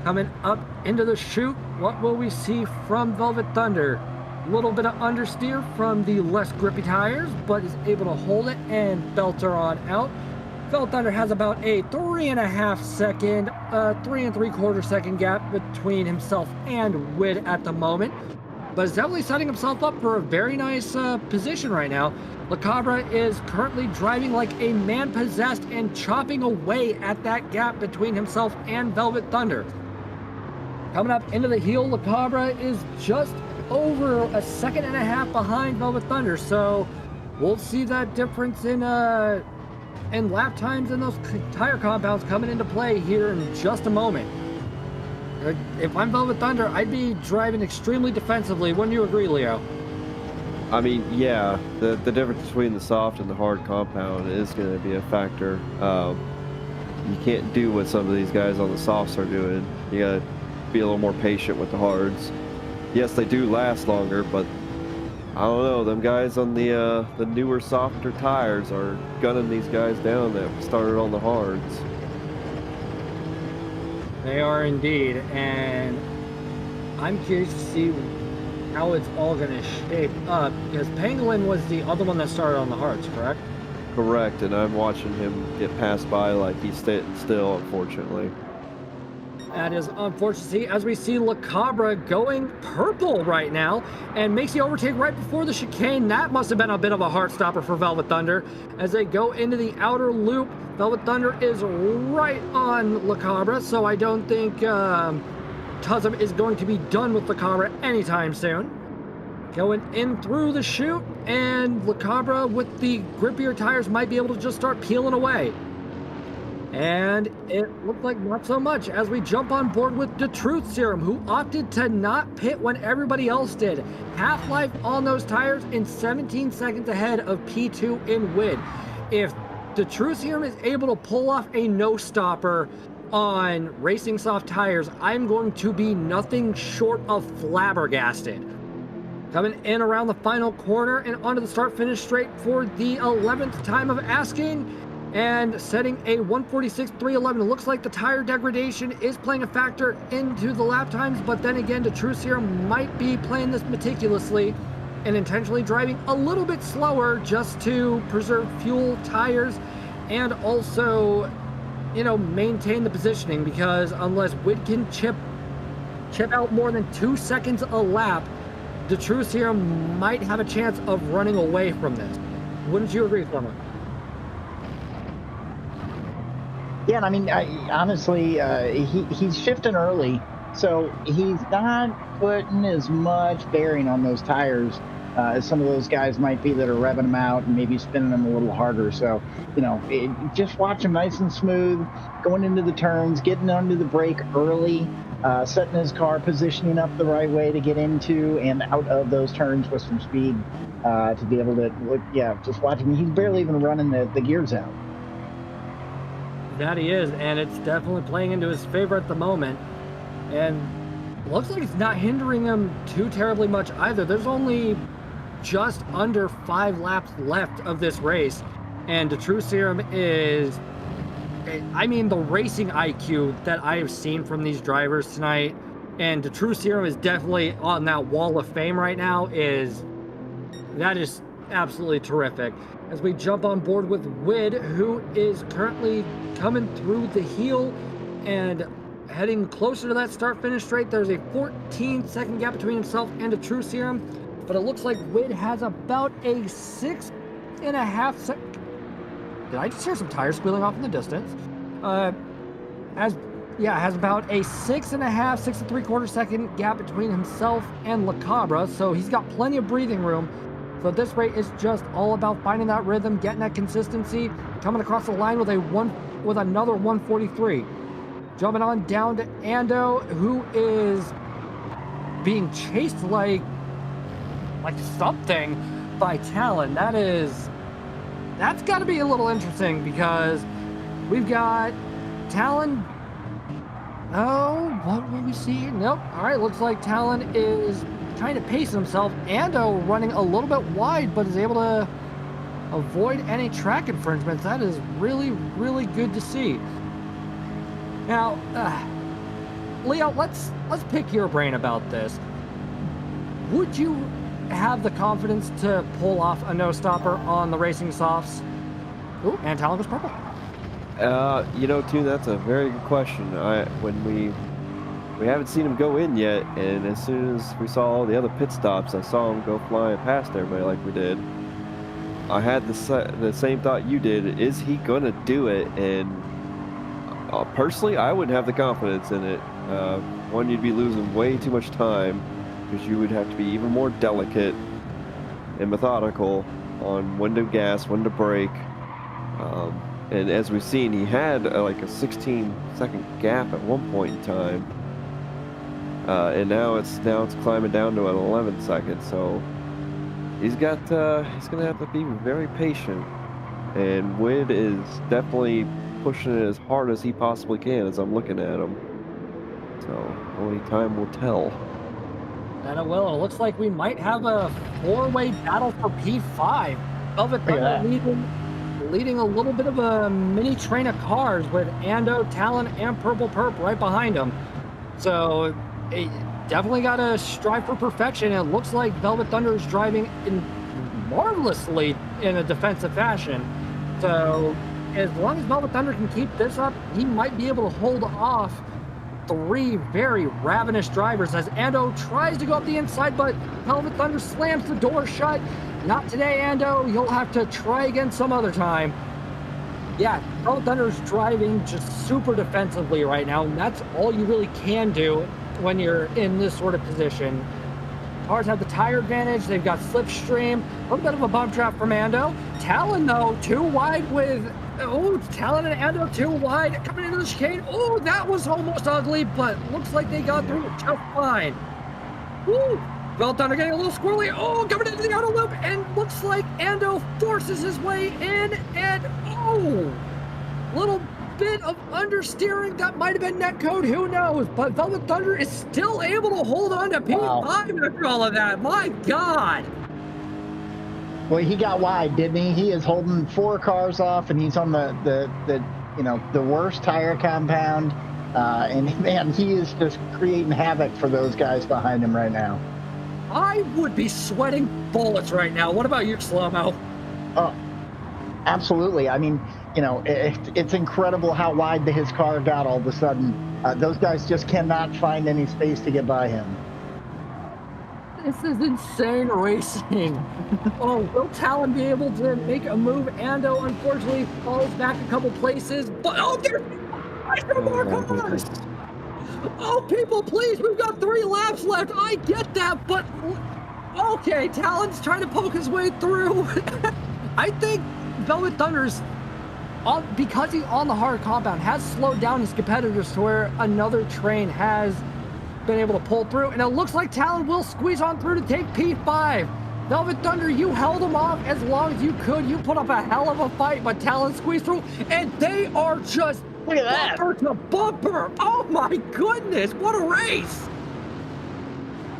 Coming up into the chute, what will we see from Velvet Thunder? A little bit of understeer from the less grippy tires, but is able to hold it and belter on out. Velvet Thunder has about a 3.5 second, 3 3/4 second gap between himself and Witt at the moment. But is definitely setting himself up for a very nice position right now. LeCabra is currently driving like a man possessed and chopping away at that gap between himself and Velvet Thunder. Coming up into the heel, LeCabra is just over a 1.5 seconds behind Velvet Thunder, so we'll see that difference in lap times and those tire compounds coming into play here in just a moment. If I'm Velvet Thunder, I'd be driving extremely defensively. Wouldn't you agree, Leo? I mean, yeah, the difference between the soft and the hard compound is going to be a factor. You can't do what some of these guys on the softs are doing. You got to be a little more patient with the hards. Yes, they do last longer, but I don't know. Them guys on the newer, softer tires are gunning these guys down that started on the hards. They are indeed, and I'm curious to see how it's all going to shape up, because Pangolin was the other one that started on the hards, correct? Correct, and I'm watching him get passed by like he's still, unfortunately. That is unfortunate to see, as we see Le Cabra going purple right now and makes the overtake right before the chicane. That must have been a bit of a heart stopper for Velvet Thunder. As they go into the outer loop, Velvet Thunder is right on Le Cabra, so I don't think Tuzum is going to be done with Le Cabra anytime soon. Going in through the chute, and Le Cabra with the grippier tires might be able to just start peeling away. And it looked like not so much, as we jump on board with the Truth Serum, who opted to not pit when everybody else did. Half-life on those tires and 17 seconds ahead of P2 in WID. If the Truth Serum is able to pull off a no-stopper on Racing Soft tires, I'm going to be nothing short of flabbergasted. Coming in around the final corner and onto the start-finish straight for the 11th time of asking, and setting a 146.311. It looks like the tire degradation is playing a factor into the lap times, but then again, the True Serum might be playing this meticulously and intentionally driving a little bit slower just to preserve fuel, tires, and also, you know, maintain the positioning, because unless WID can chip out more than 2 seconds a lap, the True Serum might have a chance of running away from this. Wouldn't you agree, Fleming? Yeah, and I mean, honestly, he's shifting early, so he's not putting as much bearing on those tires as some of those guys might be that are revving them out and maybe spinning them a little harder. So, you know, just watch him nice and smooth, going into the turns, getting under the brake early, setting his car, positioning up the right way to get into and out of those turns with some speed to be able to look. Yeah, just watch him. He's barely even running the gears out. That he is, and it's definitely playing into his favor at the moment. And looks like it's not hindering him too terribly much either. There's only just under 5 laps left of this race, and the True Serum is, I mean, the racing IQ that I have seen from these drivers tonight, and the True Serum is definitely on that wall of fame right now, that is absolutely terrific. As we jump on board with WID, who is currently coming through the heel and heading closer to that start-finish straight. There's a 14-second gap between himself and a True Serum, but it looks like WID has about a 6.5 second. Did I just hear some tires squealing off in the distance? Has about a 6.5 second gap between himself and Le Cabra, so he's got plenty of breathing room. So this rate is just all about finding that rhythm, getting that consistency, coming across the line with another 143. Jumping on down to Ando, who is being chased like something by Talon. That's got to be a little interesting, because we've got Talon. Oh, what will we see? Nope. All right, looks like Talon is trying to pace himself. Ando running a little bit wide, but is able to avoid any track infringements. That is really, really good to see. Now, Leo, let's pick your brain about this. Would you have the confidence to pull off a no-stopper on the Racing Softs? Ooh, and Talon was purple. You know, Toon, that's a very good question. We haven't seen him go in yet, and as soon as we saw all the other pit stops, I saw him go flying past everybody like we did. I had the same thought you did. Is he gonna do it? And personally, I wouldn't have the confidence in it. One, you'd be losing way too much time, because you would have to be even more delicate and methodical on when to gas, when to brake. And as we've seen, he had like a 16-second gap at one point in time. And now it's climbing down to an 11 seconds. So he's gonna have to be very patient. And WID is definitely pushing it as hard as he possibly can as I'm looking at him. So only time will tell. And it will. It looks like we might have a four-way battle for P5. Velvet Look at Thunder that. leading a little bit of a mini train of cars with Ando, Talon, and Purple Perp right behind them. So definitely got to strive for perfection. It looks like Velvet Thunder is driving marvelously in a defensive fashion. So as long as Velvet Thunder can keep this up, he might be able to hold off three very ravenous drivers as Ando tries to go up the inside, but Velvet Thunder slams the door shut. Not today, Ando. You'll have to try again some other time. Yeah, Velvet Thunder's driving just super defensively right now, and that's all you really can do when you're in this sort of position. Cars have the tire advantage. They've got slipstream. A little bit of a bump trap from Ando. Talon, though, too wide with... Oh, Talon and Ando too wide coming into the chicane. Oh, that was almost ugly, but looks like they got through it just fine. Woo! Velvet Thunder getting a little squirrely. Oh, coming into the outer loop, and looks like Ando forces his way in, and oh, little bit of understeering. That might have been netcode, who knows? But Velvet Thunder is still able to hold on to P5 after all of that. My God. Well, he got wide, didn't he? He is holding 4 cars off, and he's on the worst tire compound. And man, he is just creating havoc for those guys behind him right now. I would be sweating bullets right now. What about you, Slow-Mo? Oh, absolutely. I mean, it's incredible how wide his car got all of a sudden. Those guys just cannot find any space to get by him. This is insane racing. Oh, will Talon be able to make a move? Ando, unfortunately, falls back a couple places. But, oh, there's more cars! Oh, people, please, we've got 3 laps left. I get that, but... Okay, Talon's trying to poke his way through. I think Velvet Thunder's, because he's on the hard compound, has slowed down his competitors to where another train has been able to pull through, and it looks like Talon will squeeze on through to take P5. Velvet Thunder, you held him off as long as you could. You put up a hell of a fight, but Talon squeezed through, and they are just look at that, bumper to bumper. Oh my goodness, what a race!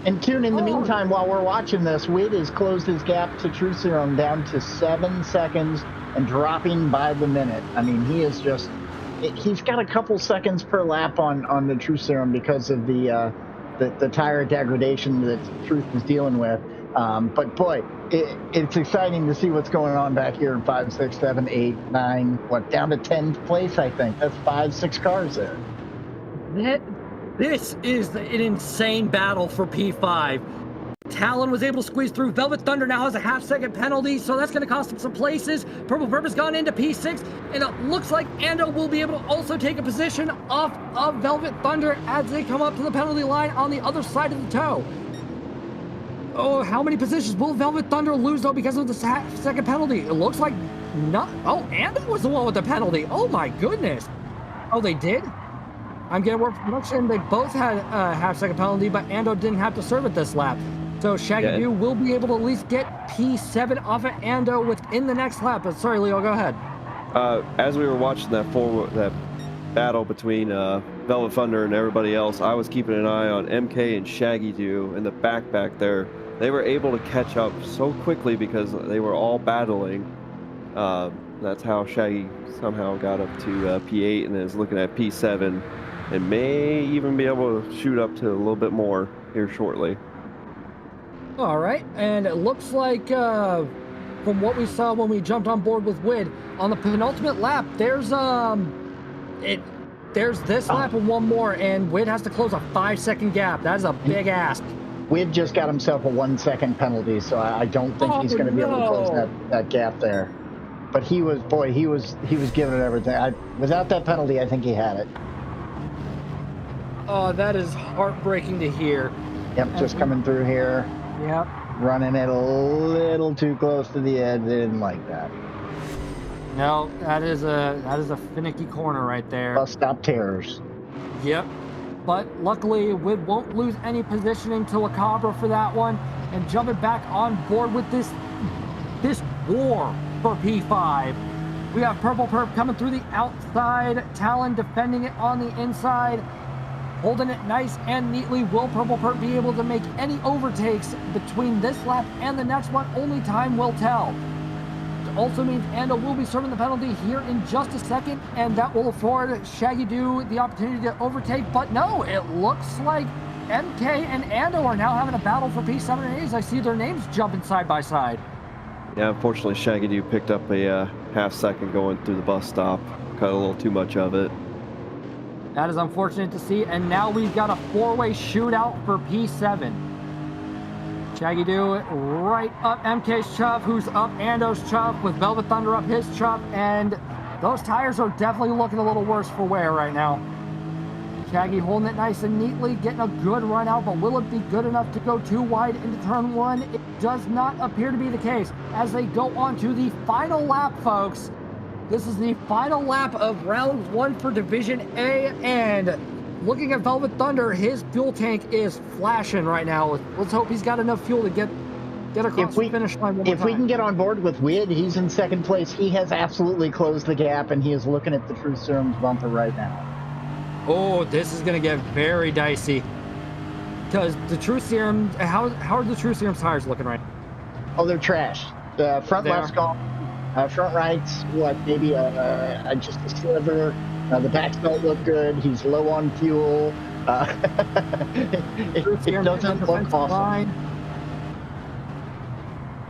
And Tune, in the meantime, while we're watching this, Wade has closed his gap to True Serum down to 7 seconds and dropping by the minute. I mean, he is just... He's got a couple seconds per lap on the True Serum because of the tire degradation that Truth is dealing with. But boy, it's exciting to see what's going on back here in 5, 6, 7, 8, 9, down to 10th place, I think. That's 5, 6 cars there. This is an insane battle for P5. Talon was able to squeeze through. Velvet Thunder now has a half-second penalty, so that's going to cost him some places. Purple Perp has gone into P6, and it looks like Ando will be able to also take a position off of Velvet Thunder as they come up to the penalty line on the other side of the toe. Oh, how many positions will Velvet Thunder lose, though, because of the second penalty? It looks like not... Oh, Ando was the one with the penalty. Oh, my goodness. Oh, they did? I'm getting word from production. They both had a half-second penalty, but Ando didn't have to serve it this lap. So Shaggy View will be able to at least get P7 off of Ando within the next lap. But sorry, Leo, go ahead. As we were watching that battle between Velvet Thunder and everybody else, I was keeping an eye on MK and Shaggy View in the back there. They were able to catch up so quickly because they were all battling. That's how Shaggy somehow got up to P8 and is looking at P7 and may even be able to shoot up to a little bit more here shortly. All right, and it looks like from what we saw when we jumped on board with Wid, on the penultimate lap, there's this lap and one more, and Wid has to close a 5-second gap. That is a big ask. Wid just got himself a 1-second penalty, so I don't think he's going to be able to close that gap there. But he was giving it everything. Without that penalty, I think he had it. Oh, that is heartbreaking to hear. Yep, just coming through here. Yep. Running it a little too close to the edge. They didn't like that. No, that is a finicky corner right there. Bus stop terrors. Yep. But luckily, Wid won't lose any positioning to La Cabra for that one, and jumping back on board with this war for P5. We have Purple Perp coming through the outside, Talon defending it on the inside. Holding it nice and neatly. Will Purple Perp be able to make any overtakes between this lap and the next one? Only time will tell. It also means Ando will be serving the penalty here in just a second, and that will afford Shaggy Doo the opportunity to overtake. But no, it looks like MK and Ando are now having a battle for P7 and 8 as I see their names jumping side by side. Yeah, unfortunately, Shaggy Doo picked up a half second going through the bus stop. Cut a little too much of it. That is unfortunate to see, and now we've got a four-way shootout for P7. Shaggy Doo right up MK's chuff, who's up Ando's chuff, with Velvet Thunder up his chuff, and those tires are definitely looking a little worse for wear right now. Shaggy holding it nice and neatly, getting a good run out, but will it be good enough to go too wide into turn one? It does not appear to be the case as they go on to the final lap, folks. This is the final lap of round one for Division A, and looking at Velvet Thunder, his fuel tank is flashing right now. Let's hope he's got enough fuel to get across the finish line one more time. If we can get on board with Wid, he's in second place. He has absolutely closed the gap, and he is looking at the True Serum's bumper right now. Oh, this is going to get very dicey. Because the True Serum, how are the True Serum's tires looking right now? Oh, they're trashed. The front left's gone. Front right's maybe just a sliver. The backs don't look good. He's low on fuel. It doesn't look awesome. Line.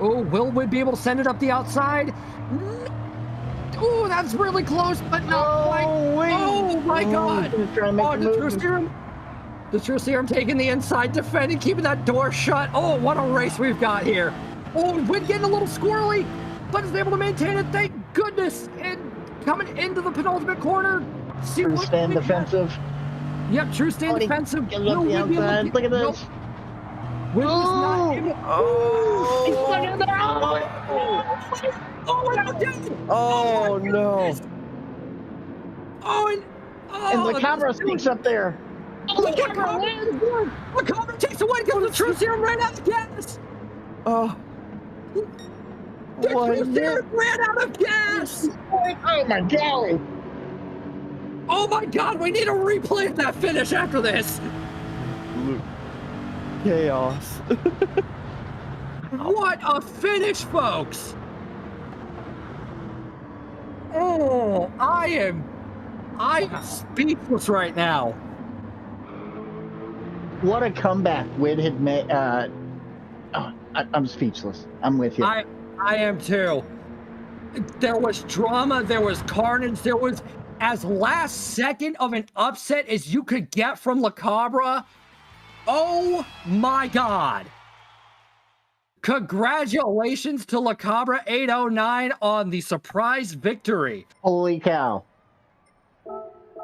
Oh, will Wid be able to send it up the outside? Oh, that's really close, but not quite. Oh my God! The True Serum taking the inside, defending, keeping that door shut. Oh, what a race we've got here! Oh, Wid getting a little squirrely, but is able to maintain it. Thank goodness! And coming into the penultimate corner. True stand defensive. Yep, True stand defensive. No, look at this. Wid was not able. Oh no! And the camera sneaks up there. The camera takes away because the True Serum ran out of gas. Oh. The True Serum ran out of gas. Oh my God! Oh my God! We need to replay that finish after this. Chaos. What a finish, folks! Oh, I'm speechless right now. What a comeback Wid had made. I'm speechless. I'm with you. I am too. There was drama. There was carnage. There was as last second of an upset as you could get from La Cabra. Oh my God. Congratulations to La Cabra 809 on the surprise victory. Holy cow.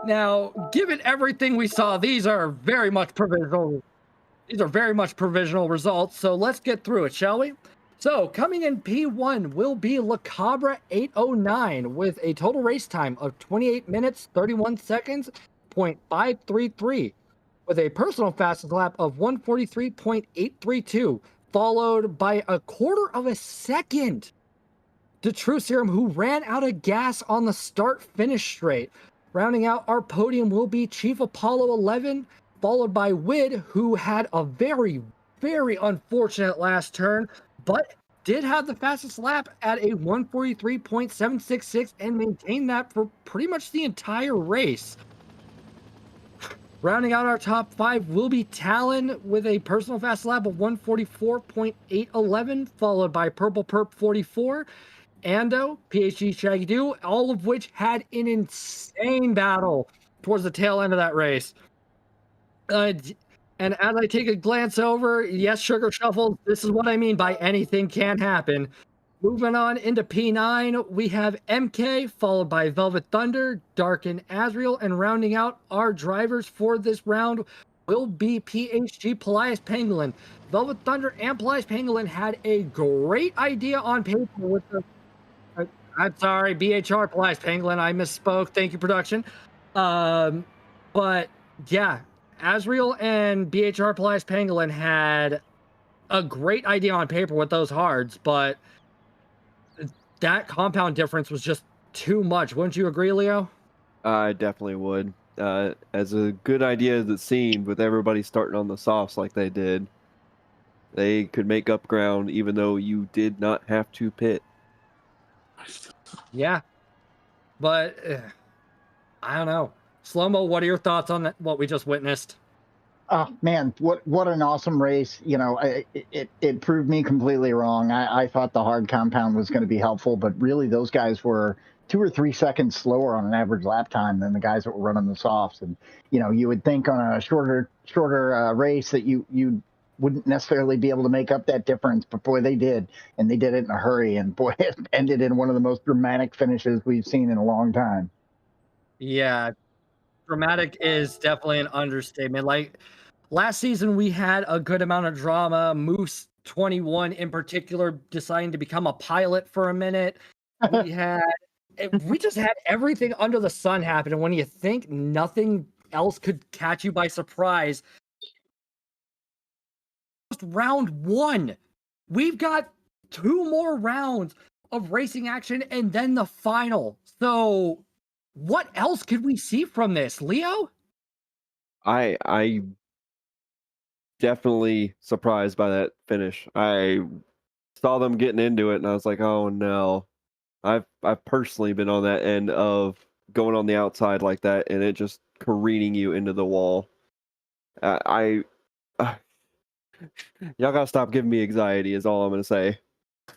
Now, given everything we saw, these are very much provisional. These are very much provisional results, so let's get through it, shall we? So, coming in P1 will be La Cabra 809 with a total race time of 28 minutes, 31 seconds, .533, with a personal fastest lap of 143.832, followed by a quarter of a second to True Serum, who ran out of gas on the start-finish straight. Rounding out our podium will be Chief Apollo 11, followed by Wid, who had a very, very unfortunate last turn, but did have the fastest lap at a 143.766 and maintained that for pretty much the entire race. Rounding out our top five will be Talon with a personal fast lap of 144.811, followed by Purple Perp 44, Ando, PhD Shaggy Doo, all of which had an insane battle towards the tail end of that race. And as I take a glance over, yes, Sugar Shuffle, this is what I mean by anything can happen. Moving on into P9, we have MK, followed by Velvet Thunder, Dark and Azrael, and rounding out our drivers for this round will be PhD Pelias Pangolin. Velvet Thunder and Pelias Pangolin had a great idea on paper with the... I'm sorry, BHR Pelias Pangolin, I misspoke. Thank you, production. But yeah, Azrael and BHR Pelias Pangolin had a great idea on paper with those hards, but that compound difference was just too much. Wouldn't you agree, Leo? I definitely would. as a good idea as it seemed, with everybody starting on the softs like they did, they could make up ground even though you did not have to pit. Yeah, but I don't know. Slow-mo, what are your thoughts on that, what we just witnessed? Oh man, what an awesome race! You know, it proved me completely wrong. I thought the hard compound was going to be helpful, but really those guys were 2 or 3 seconds slower on an average lap time than the guys that were running the softs. And you know, you would think on a shorter race that you wouldn't necessarily be able to make up that difference, but boy, they did, and they did it in a hurry. And boy, it ended in one of the most dramatic finishes we've seen in a long time. Yeah, dramatic is definitely an understatement. Like last season, we had a good amount of drama. Moose 21 in particular deciding to become a pilot for a minute. We had we just had everything under the sun happen. And when you think nothing else could catch you by surprise, just round one, we've got 2 more rounds of racing action and then the final. So, what else could we see from this, Leo? I definitely surprised by that finish. I saw them getting into it, and I was like, "Oh no!" I've personally been on that end of going on the outside like that, and it just careening you into the wall. I y'all gotta stop giving me anxiety. Is all I'm gonna say.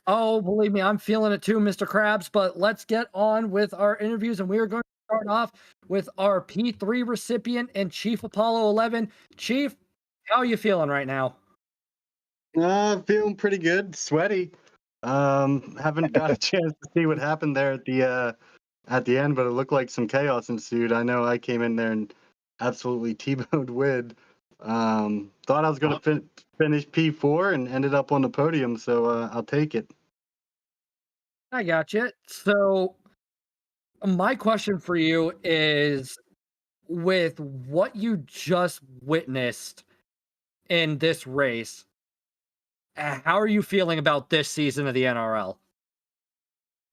Oh, believe me, I'm feeling it too, Mr. Krabs. But let's get on with our interviews, and we are going to start off with our P3 recipient and Chief Apollo 11. Chief, how are you feeling right now? Feeling pretty good. Sweaty. Haven't got a chance to see what happened there at the end, but it looked like some chaos ensued. I know I came in there and absolutely T-boned Wid. Thought I was going to finish P4 and ended up on the podium, so I'll take it. I got you. So, my question for you is with what you just witnessed in this race, how are you feeling about this season of the NRL?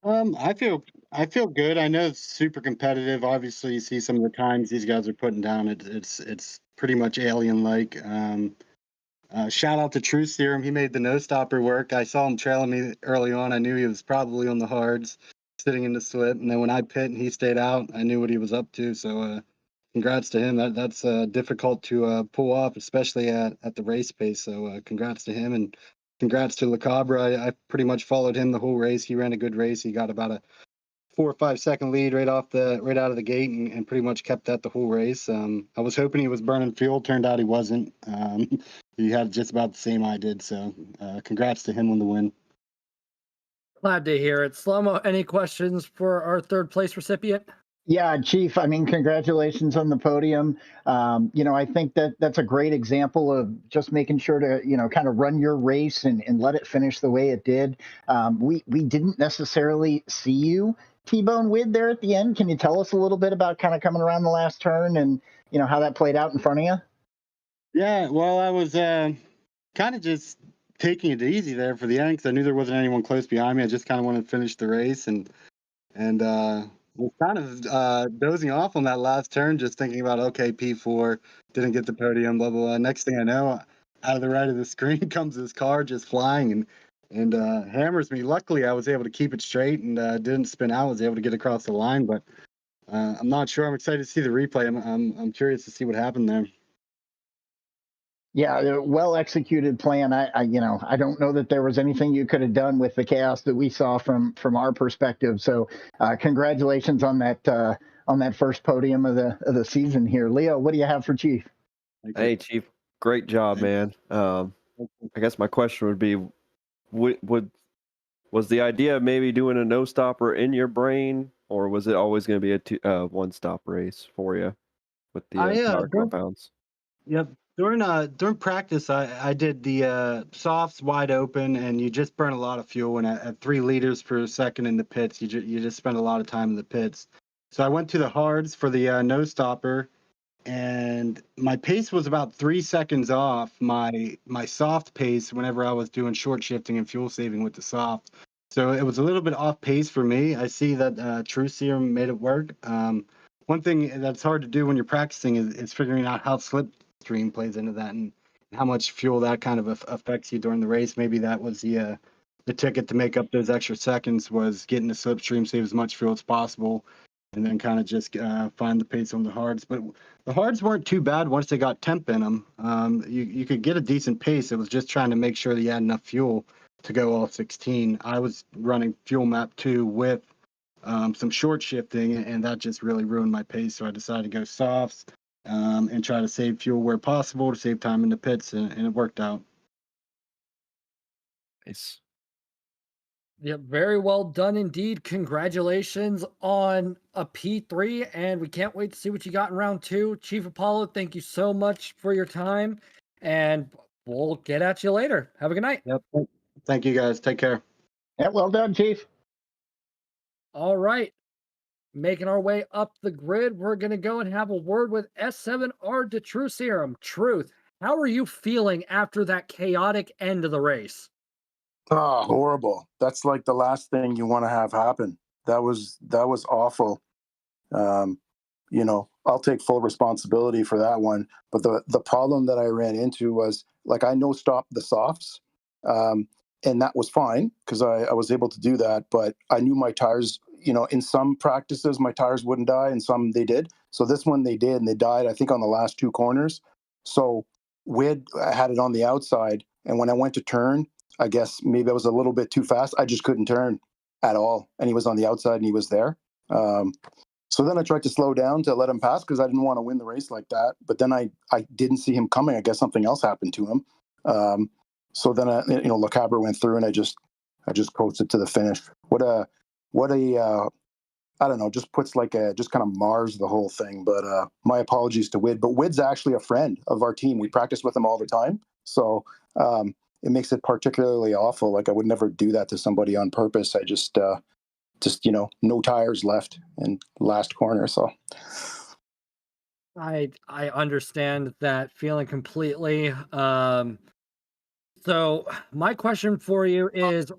I feel good. I know it's super competitive. Obviously, you see some of the times these guys are putting down. It's pretty much alien like. Shout out to True Serum. He made the no stopper work. I saw him trailing me early on. I knew he was probably on the hards, sitting in the slip. And then when I pit and he stayed out, I knew what he was up to. So congrats to him. That's difficult to pull off, especially at the race pace. So congrats to him and congrats to Le Cabre. I pretty much followed him the whole race. He ran a good race. He got about a 4 or 5 second lead right out of the gate and pretty much kept that the whole race. I was hoping he was burning fuel. Turned out he wasn't. He had just about the same I did. So congrats to him on the win. Glad to hear it. Slow-mo, any questions for our third place recipient? Yeah, Chief. I mean, congratulations on the podium. You know, I think that that's a great example of just making sure to, you know, kind of run your race and let it finish the way it did. We didn't necessarily see you T-bone Wid there at the end. Can you tell us a little bit about kind of coming around the last turn and you know how that played out in front of you? Yeah, well, I was kind of just taking it easy there for the end because I knew there wasn't anyone close behind me. I just kind of wanted to finish the race and was kind of dozing off on that last turn, just thinking about okay, P4 didn't get the podium, blah blah blah. Next thing I know, out of the right of the screen comes this car just flying and hammers me. Luckily, I was able to keep it straight and didn't spin out. I was able to get across the line, but I'm not sure. I'm excited to see the replay. I'm curious to see what happened there. Yeah, a well executed plan. You know, I don't know that there was anything you could have done with the chaos that we saw from our perspective. So, congratulations on that first podium of the season here, Leo. What do you have for Chief? Thank you. Hey, Chief, great job, man. I guess my question would be, would was the idea of maybe doing a no stopper in your brain, or was it always going to be a one stop race for you with the I power during, compounds? yep during practice I did the softs wide open and you just burn a lot of fuel and at 3 liters per second in the pits you just spend a lot of time in the pits. So I went to the hards for the no stopper and my pace was about 3 seconds off my soft pace whenever I was doing short shifting and fuel saving with the soft. So it was a little bit off pace for me. I see that True Serum made it work. one thing that's hard to do when you're practicing is figuring out how slipstream plays into that and how much fuel that kind of affects you during the race. Maybe that was the ticket to make up those extra seconds, was getting the slipstream, save as much fuel as possible, and then kind of just find the pace on the hards. But the hards weren't too bad once they got temp in them. You could get a decent pace. It was just trying to make sure that you had enough fuel to go all 16. I was running fuel map 2 with some short shifting, and that just really ruined my pace. So I decided to go softs and try to save fuel where possible to save time in the pits, and it worked out. Nice. Yep, very well done indeed. Congratulations on a P3, and we can't wait to see what you got in round 2. Chief Apollo, thank you so much for your time, and we'll get at you later. Have a good night. Yep. Thank you guys. Take care. Yeah, well done, Chief. All right. Making our way up the grid, we're going to go and have a word with S7R de True Serum. Truth, how are you feeling after that chaotic end of the race? Oh, horrible. That's like the last thing you want to have happen. That was awful. I'll take full responsibility for that one. But the problem that I ran into was, like, I no stopped the softs. And that was fine because I was able to do that. But I knew my tires, in some practices, my tires wouldn't die, and some they did. So this one they did, and they died, I think, on the last 2 corners. So I had it on the outside. And when I went to turn, I guess maybe I was a little bit too fast. I just couldn't turn at all. And he was on the outside and he was there. So then I tried to slow down to let him pass because I didn't want to win the race like that. But then I didn't see him coming. I guess something else happened to him. So then, Le Cabre went through and I just coasted to the finish. What a I don't know, just puts just kind of mars the whole thing. But my apologies to Wid. But Wid's actually a friend of our team. We practice with him all the time. So it makes it particularly awful. Like, I would never do that to somebody on purpose. I just no tires left in last corner. So I understand that feeling completely. So my question for you is,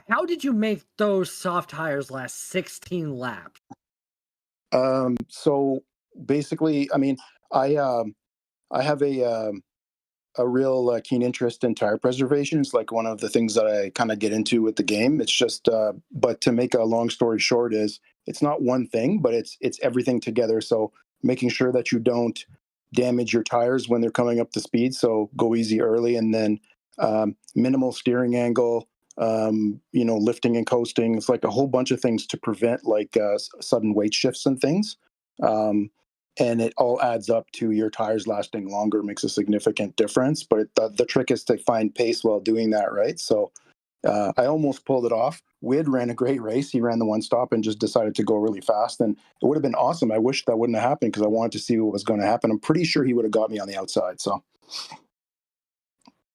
how did you make those soft tires last 16 laps? So basically, I mean, I have a real keen interest in tire preservation. It's like one of the things that I kind of get into with the game. It's just, but to make a long story short, is it's not one thing, but it's everything together. So making sure that you don't damage your tires when they're coming up to speed. So go easy early, and then minimal steering angle. Lifting and coasting. It's like a whole bunch of things to prevent sudden weight shifts and things. And it all adds up to your tires lasting longer, makes a significant difference. But the trick is to find pace while doing that, right? So I almost pulled it off. Wid ran a great race. He ran the one stop and just decided to go really fast. And it would have been awesome. I wish that wouldn't have happened because I wanted to see what was going to happen. I'm pretty sure he would have got me on the outside. So.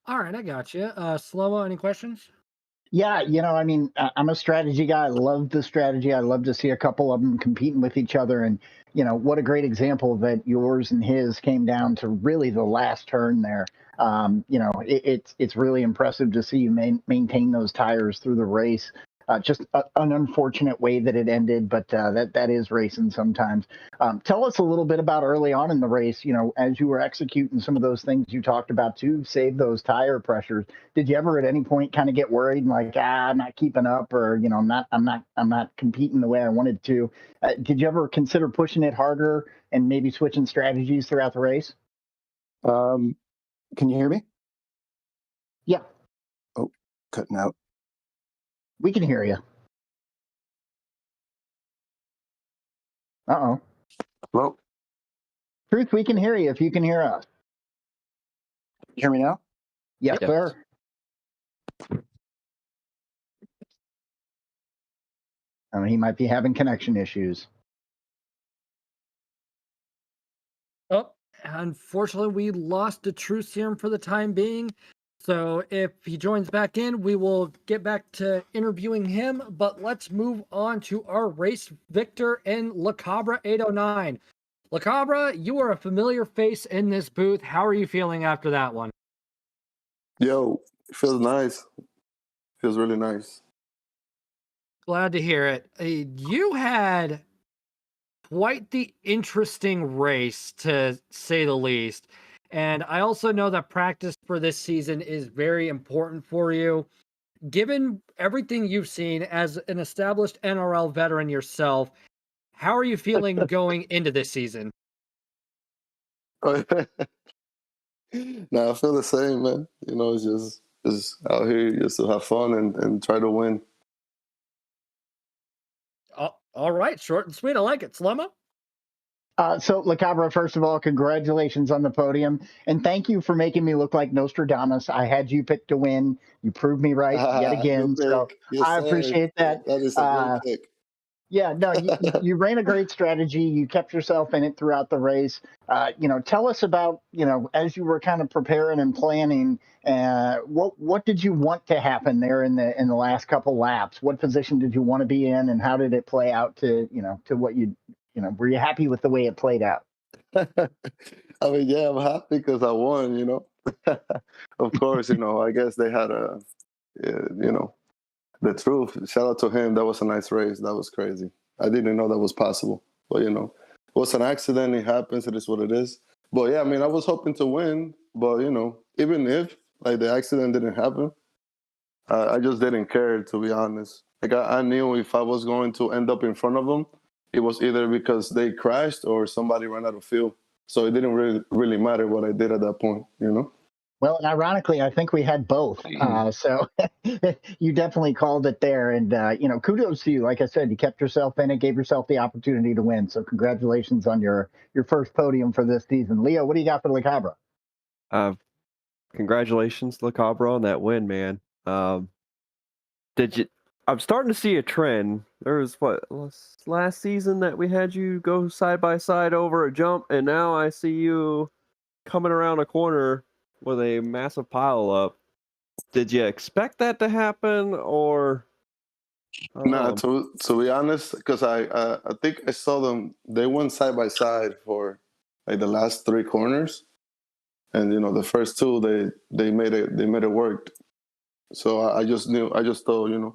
All right, I got you. Slow-mo, any questions? Yeah, I mean, I'm a strategy guy. I love the strategy. I love to see a couple of them competing with each other. And, what a great example that yours and his came down to really the last turn there. It's really impressive to see you maintain those tires through the race. Just an unfortunate way that it ended, but that is racing sometimes. Tell us a little bit about early on in the race. As you were executing some of those things you talked about to save those tire pressures. Did you ever at any point kind of get worried and like, I'm not keeping up, or I'm not competing the way I wanted to? Did you ever consider pushing it harder and maybe switching strategies throughout the race? Can you hear me? Yeah. Oh, cutting out. We can hear you. Uh-oh. Hello? Truth, we can hear you if you can hear us. You hear me now? Yes, Yep. sir. He might be having connection issues. Oh, unfortunately, we lost the True Serum for the time being. So if he joins back in, we will get back to interviewing him. But let's move on to our race victor in Le Cabre 809. Le Cabre, you are a familiar face in this booth. How are you feeling after that one? Yo, it feels nice. Feels really nice. Glad to hear it. You had quite the interesting race, to say the least. And I also know that practice for this season is very important for you. Given everything you've seen as an established NRL veteran yourself, how are you feeling going into this season? No, I feel the same, man. You know, it's just out here just to have fun and try to win. All right, short and sweet. I like it. Slow-mo? So, Lacabra, first of all, congratulations on the podium. And thank you for making me look like Nostradamus. I had you picked to win. You proved me right yet again. Good So pick. Yes, I sir. appreciate that. That is a great pick. Yeah, no, you ran a great strategy. You kept yourself in it throughout the race. Tell us about, as you were kind of preparing and planning, what did you want to happen there in the last couple laps? What position did you want to be in, and how did it play out to what were you happy with the way it played out? I mean, yeah, I'm happy because I won, you know. Of course, I guess they had the truth. Shout out to him. That was a nice race. That was crazy. I didn't know that was possible. But, it was an accident. It happens. It is what it is. But, yeah, I mean, I was hoping to win. But, even if, like, the accident didn't happen, I just didn't care, to be honest. Like, I knew if I was going to end up in front of them, it was either because they crashed or somebody ran out of fuel. So it didn't really matter what I did at that point. Well, and ironically, I think we had both. So you definitely called it there. And, kudos to you. Like I said, you kept yourself in it, gave yourself the opportunity to win. So congratulations on your first podium for this season. Leo, what do you got for Le Cabra? Congratulations, Le Cabra, on that win, man. Did you? I'm starting to see a trend. There was last season that we had you go side by side over a jump, and now I see you coming around a corner with a massive pile up. Did you expect that to happen, or? Nah, to be honest, because I think I saw them. They went side by side for like the last three corners, and the first two they made it work. So I just thought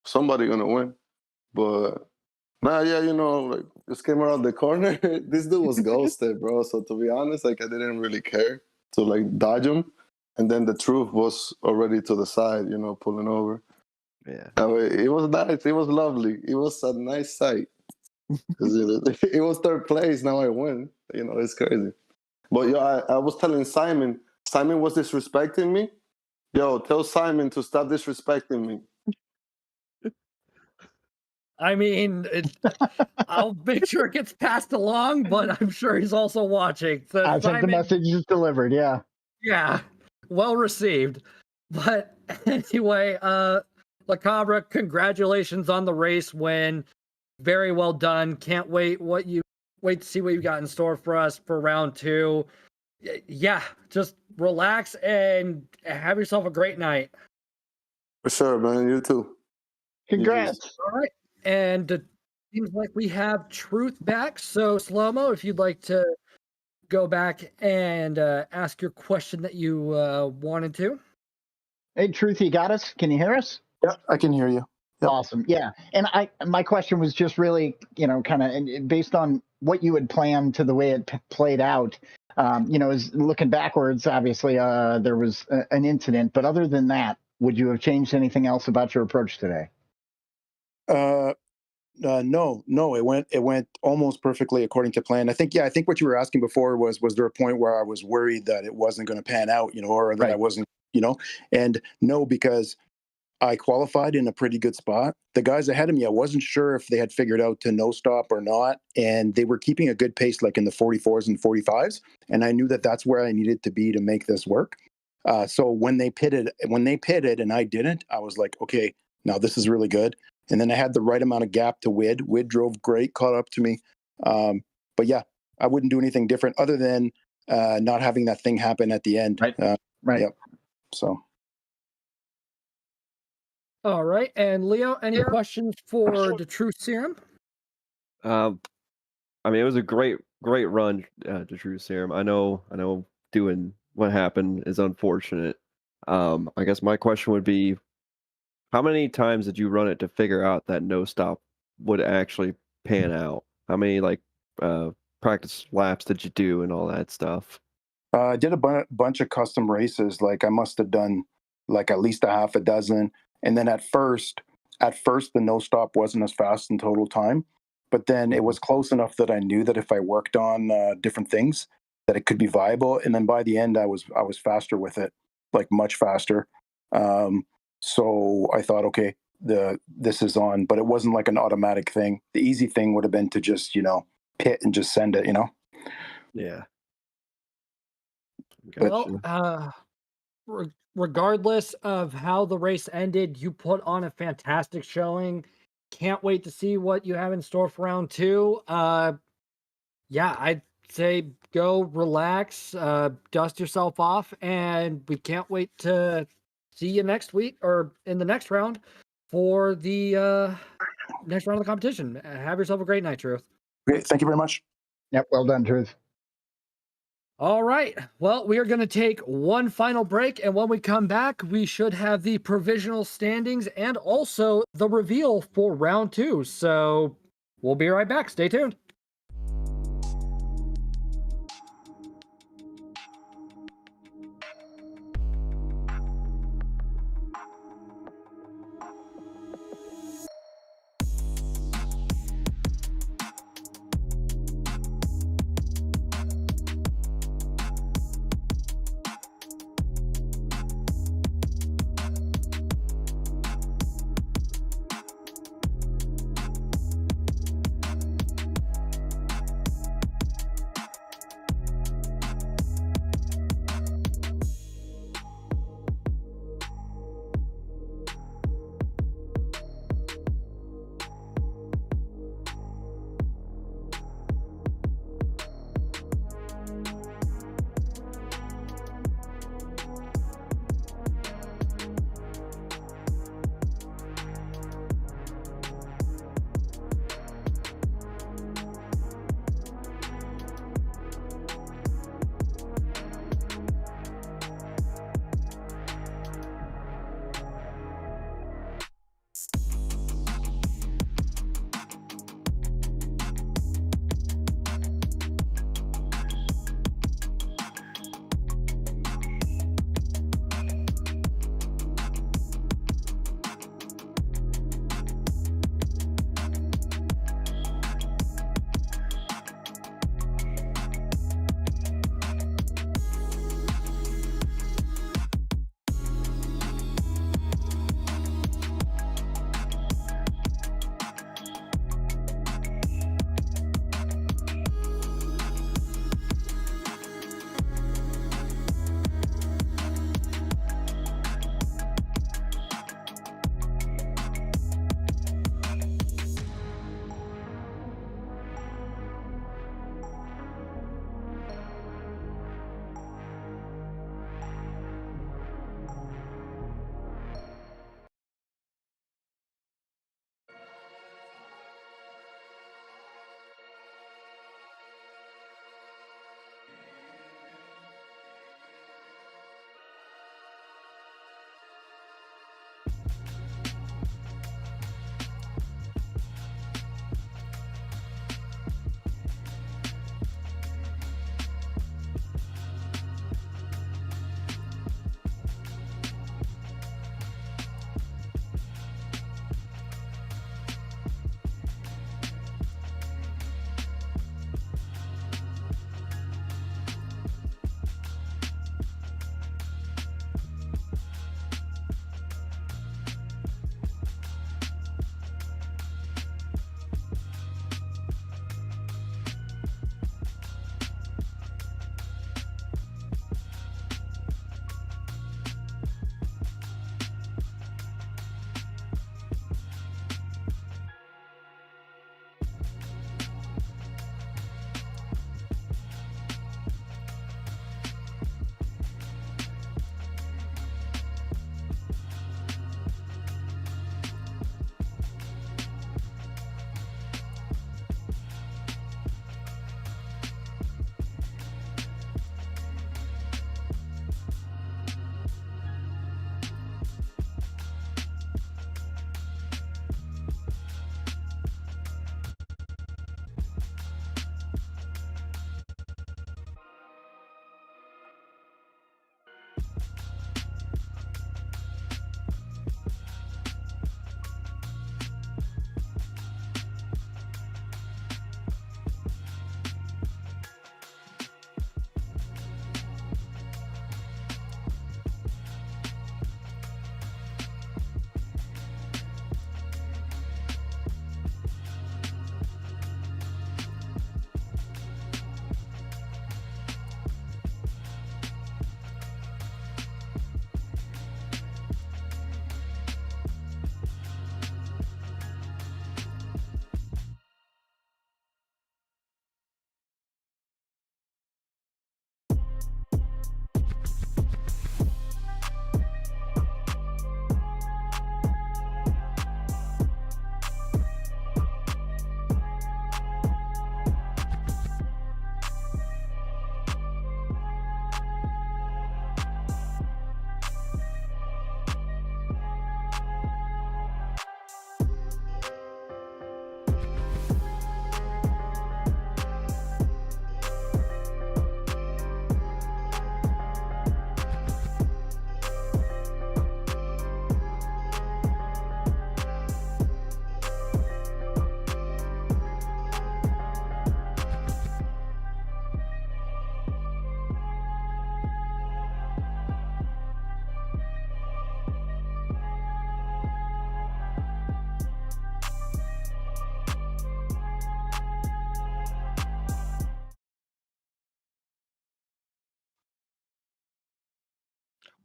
somebody gonna win, but nah, yeah, like just came around the corner. This dude was ghosted, bro. So to be honest, like I didn't really care to like dodge him, and then the truth was already to the side, pulling over. Yeah. It was nice. It was lovely. It was a nice sight. It was third place. Now I win. It's crazy. But I was telling Simon. Simon was disrespecting me. Yo, tell Simon to stop disrespecting me. I mean, I'll make sure it gets passed along, but I'm sure he's also watching. So I think the message is delivered. Yeah. Yeah, well received. But anyway, La Cabra, congratulations on the race win. Very well done. Can't wait to see what you got in store for us for round 2. Yeah, just relax and have yourself a great night. For sure, man. You too. Congrats. All right. And it seems like we have Truth back. So, Slow-mo, if you'd like to go back and ask your question that you wanted to. Hey, Truth, you got us? Can you hear us? Yeah, I can hear you. Yep. Awesome. Yeah. And my question was just really, kind of based on what you had planned to the way it played out. Is looking backwards, obviously, there was an incident. But other than that, would you have changed anything else about your approach today? No. It went almost perfectly according to plan. I think what you were asking before was there a point where I was worried that it wasn't going to pan out, or that Right. I wasn't, and no, because I qualified in a pretty good spot. The guys ahead of me, I wasn't sure if they had figured out to no stop or not, and they were keeping a good pace, like in the 44s and 45s, and I knew that that's where I needed to be to make this work. So when they pitted and I didn't, I was like, okay, now this is really good. And then I had the right amount of gap to Wid. Wid drove great, caught up to me. But yeah, I wouldn't do anything different other than not having that thing happen at the end. Right. Right. Yep. So. All right. And Leo, any questions for the Truth Serum? I mean, it was a great run to True Serum. I know doing what happened is unfortunate. I guess my question would be, how many times did you run it to figure out that no stop would actually pan out? How many like practice laps did you do and all that stuff? I did a bunch of custom races. Like I must have done like at least a half a dozen. And then at first the no stop wasn't as fast in total time, but then it was close enough that I knew that if I worked on different things, that it could be viable. And then by the end, I was faster with it, like much faster. So I thought, okay, this is on, but it wasn't like an automatic thing. The easy thing would have been to just pit and just send it. Yeah. Well, regardless of how the race ended, you put on a fantastic showing. Can't wait to see what you have in store for round two. Yeah, I'd say go relax, dust yourself off, and we can't wait to see you next week or in the next round for the next round of the competition. Have yourself a great night, Truth. Great. Thank you very much. Yep, well done, Truth. All right. Well, we are going to take one final break, and when we come back, we should have the provisional standings and also the reveal for round two. So we'll be right back. Stay tuned.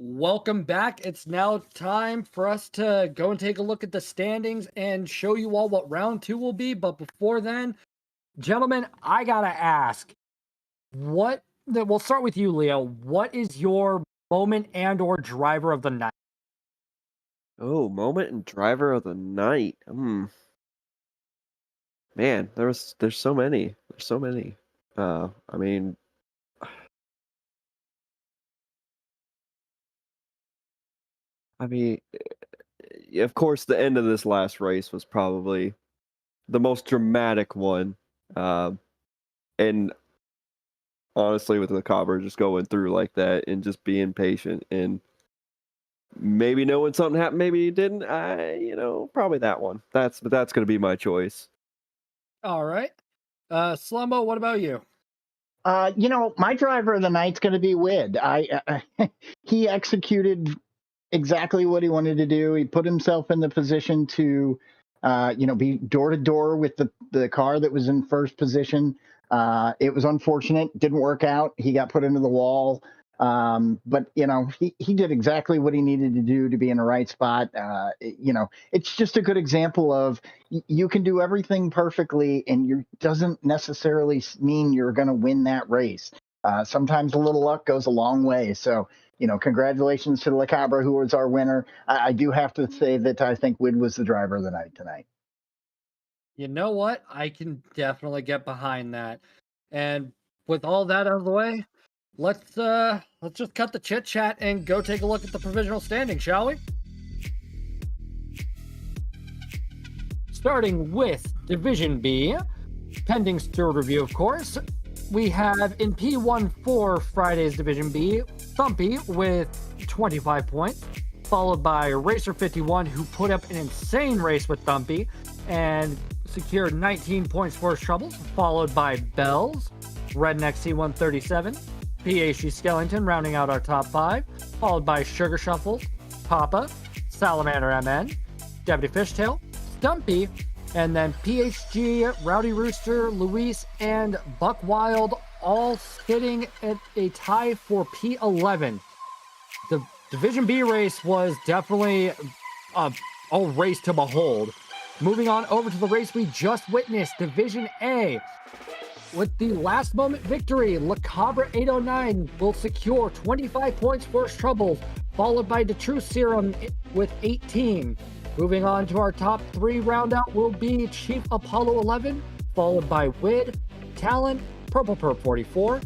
Welcome back. It's now time for us to go and take a look at the standings and show you all what round 2 will be. But before then, gentlemen, I gotta ask, we'll start with you, Leo. What is your moment and or driver of the night? Oh, moment and driver of the night. Man, there's so many. There's so many. I mean, of course, the end of this last race was probably the most dramatic one. And honestly, with the copper just going through like that and just being patient and maybe knowing something happened, maybe it didn't. Probably that one. That's going to be my choice. All right. Slumbo, what about you? My driver of the night's going to be Wid. He executed exactly what he wanted to do. He put himself in the position to, be door to door with the car that was in first position. It was unfortunate, didn't work out. He got put into the wall. But he did exactly what he needed to do to be in the right spot. It's just a good example of you can do everything perfectly, and it doesn't necessarily mean you're going to win that race. Sometimes a little luck goes a long way. So, congratulations to Le Cabra, who was our winner. I do have to say that I think Wid was the driver of the night tonight. You know what? I can definitely get behind that. And with all that out of the way, let's just cut the chit chat and go take a look at the provisional standing, shall we? Starting with Division B, pending steward review, of course, we have in P1 for Friday's Division B, Thumpy with 25 points, followed by Racer 51, who put up an insane race with Thumpy and secured 19 points for his troubles, followed by Bells, Redneck C137, PhD Skellington rounding out our top 5, followed by Sugar Shuffles, Papa, Salamander MN, Deputy Fishtail, Stumpy, and then PHG, Rowdy Rooster, Luis, and Buck Wild all sitting at a tie for P11. The Division B race was definitely a race to behold. Moving on over to the race we just witnessed, Division A. With the last moment victory, Le Cabra 809 will secure 25 points for his troubles, followed by the True Serum with 18. Moving on to our top 3 roundout will be Chief Apollo 11, followed by Wid, Talon, Purple Perp 44,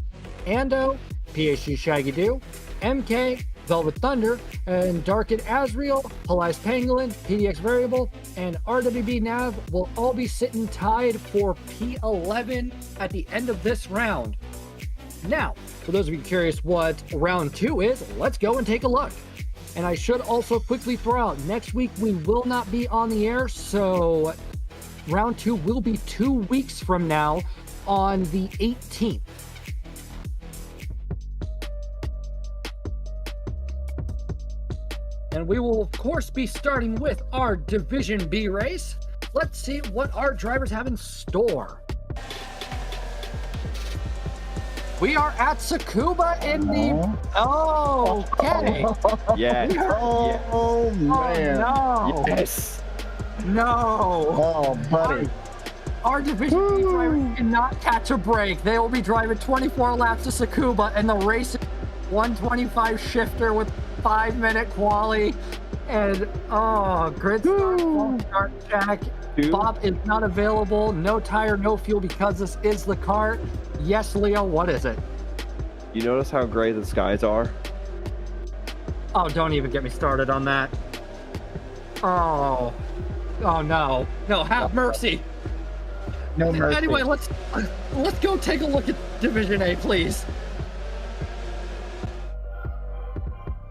Ando, PhD Shaggy Doo, MK, Velvet Thunder, and Darkened Azriel, Police Pangolin, PDX Variable, and RWB Nav will all be sitting tied for P11 at the end of this round. Now, for those of you curious what round 2 is, let's go and take a look. And I should also quickly throw out, next week we will not be on the air, so round 2 will be 2 weeks from now on the 18th. And we will, of course, be starting with our Division B race. Let's see what our drivers have in store. We are at Tsukuba in the... Oh, okay. Yeah. Oh, man. Oh, no. Yes. No. Oh, buddy. Our Division B drivers cannot catch a break. They will be driving 24 laps to Tsukuba, and the race is 125 shifter with 5-minute quali. And, grid start check. Bob is not available. No tire, no fuel, because this is the kart. Yes, Leo, what is it? You notice how gray the skies are? Oh, don't even get me started on that. Oh no. No, have mercy. No mercy. Anyway, let's go take a look at Division A, please.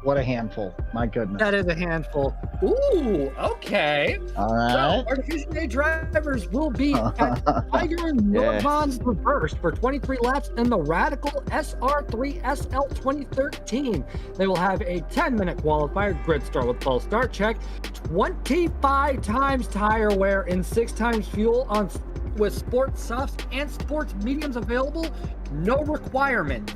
What a handful. My goodness. That is a handful. Ooh, okay. All right. So, our Division A drivers will be at Tiger and Nordmann's Reversed for 23 laps in the Radical SR3 SL 2013. They will have a 10-minute qualifier grid start with full start check, 25 times tire wear, and 6 times fuel with sports softs and sports mediums available. No requirements.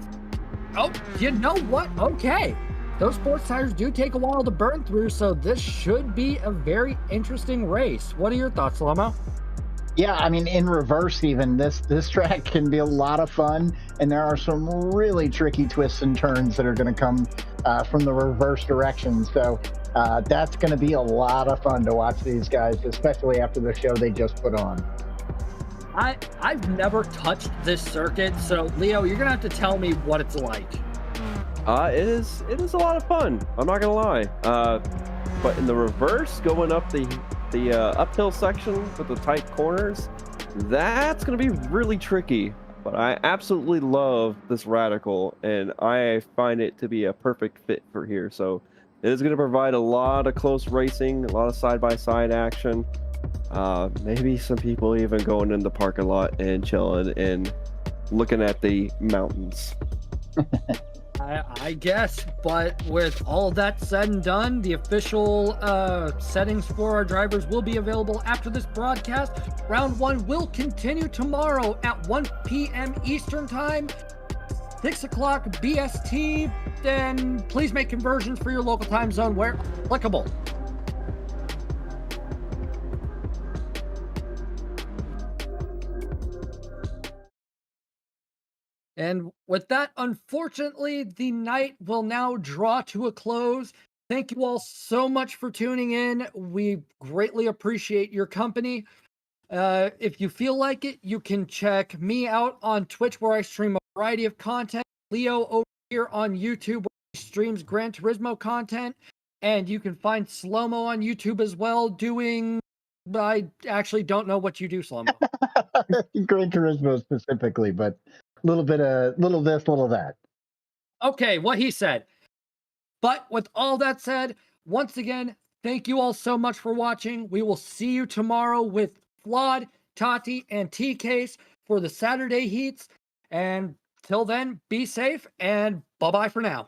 Oh, you know what? Okay. those sports tires do take a while to burn through, so this should be a very interesting race. What are your thoughts, Lomo? Yeah, I mean, in reverse, even this track can be a lot of fun, and there are some really tricky twists and turns that are going to come from the reverse direction. So that's going to be a lot of fun to watch these guys, especially after the show they just put on. I've never touched this circuit, so Leo, you're gonna have to tell me what it's like. It is a lot of fun. I'm not gonna lie. But in the reverse, going up the uphill section with the tight corners, that's gonna be really tricky. But I absolutely love this radical, and I find it to be a perfect fit for here. So it is gonna provide a lot of close racing, a lot of side-by-side action. Maybe some people even going in the parking lot and chilling and looking at the mountains. I guess, but with all that said and done, the official settings for our drivers will be available after this broadcast. Round 1 will continue tomorrow at 1 p.m. Eastern Time, 6 o'clock BST. Then please make conversions for your local time zone where applicable. And with that, unfortunately, the night will now draw to a close. Thank you all so much for tuning in. We greatly appreciate your company. If you feel like it, you can check me out on Twitch, where I stream a variety of content. Leo over here on YouTube, where he streams Gran Turismo content. And you can find Slomo on YouTube as well, doing... I actually don't know what you do, Slomo. Gran Turismo specifically, but a little bit of little this, little that. Okay, what he said. But with all that said, once again, thank you all so much for watching. We will see you tomorrow with Flawed, Tati, and T-Case for the Saturday heats. And till then, be safe and bye-bye for now.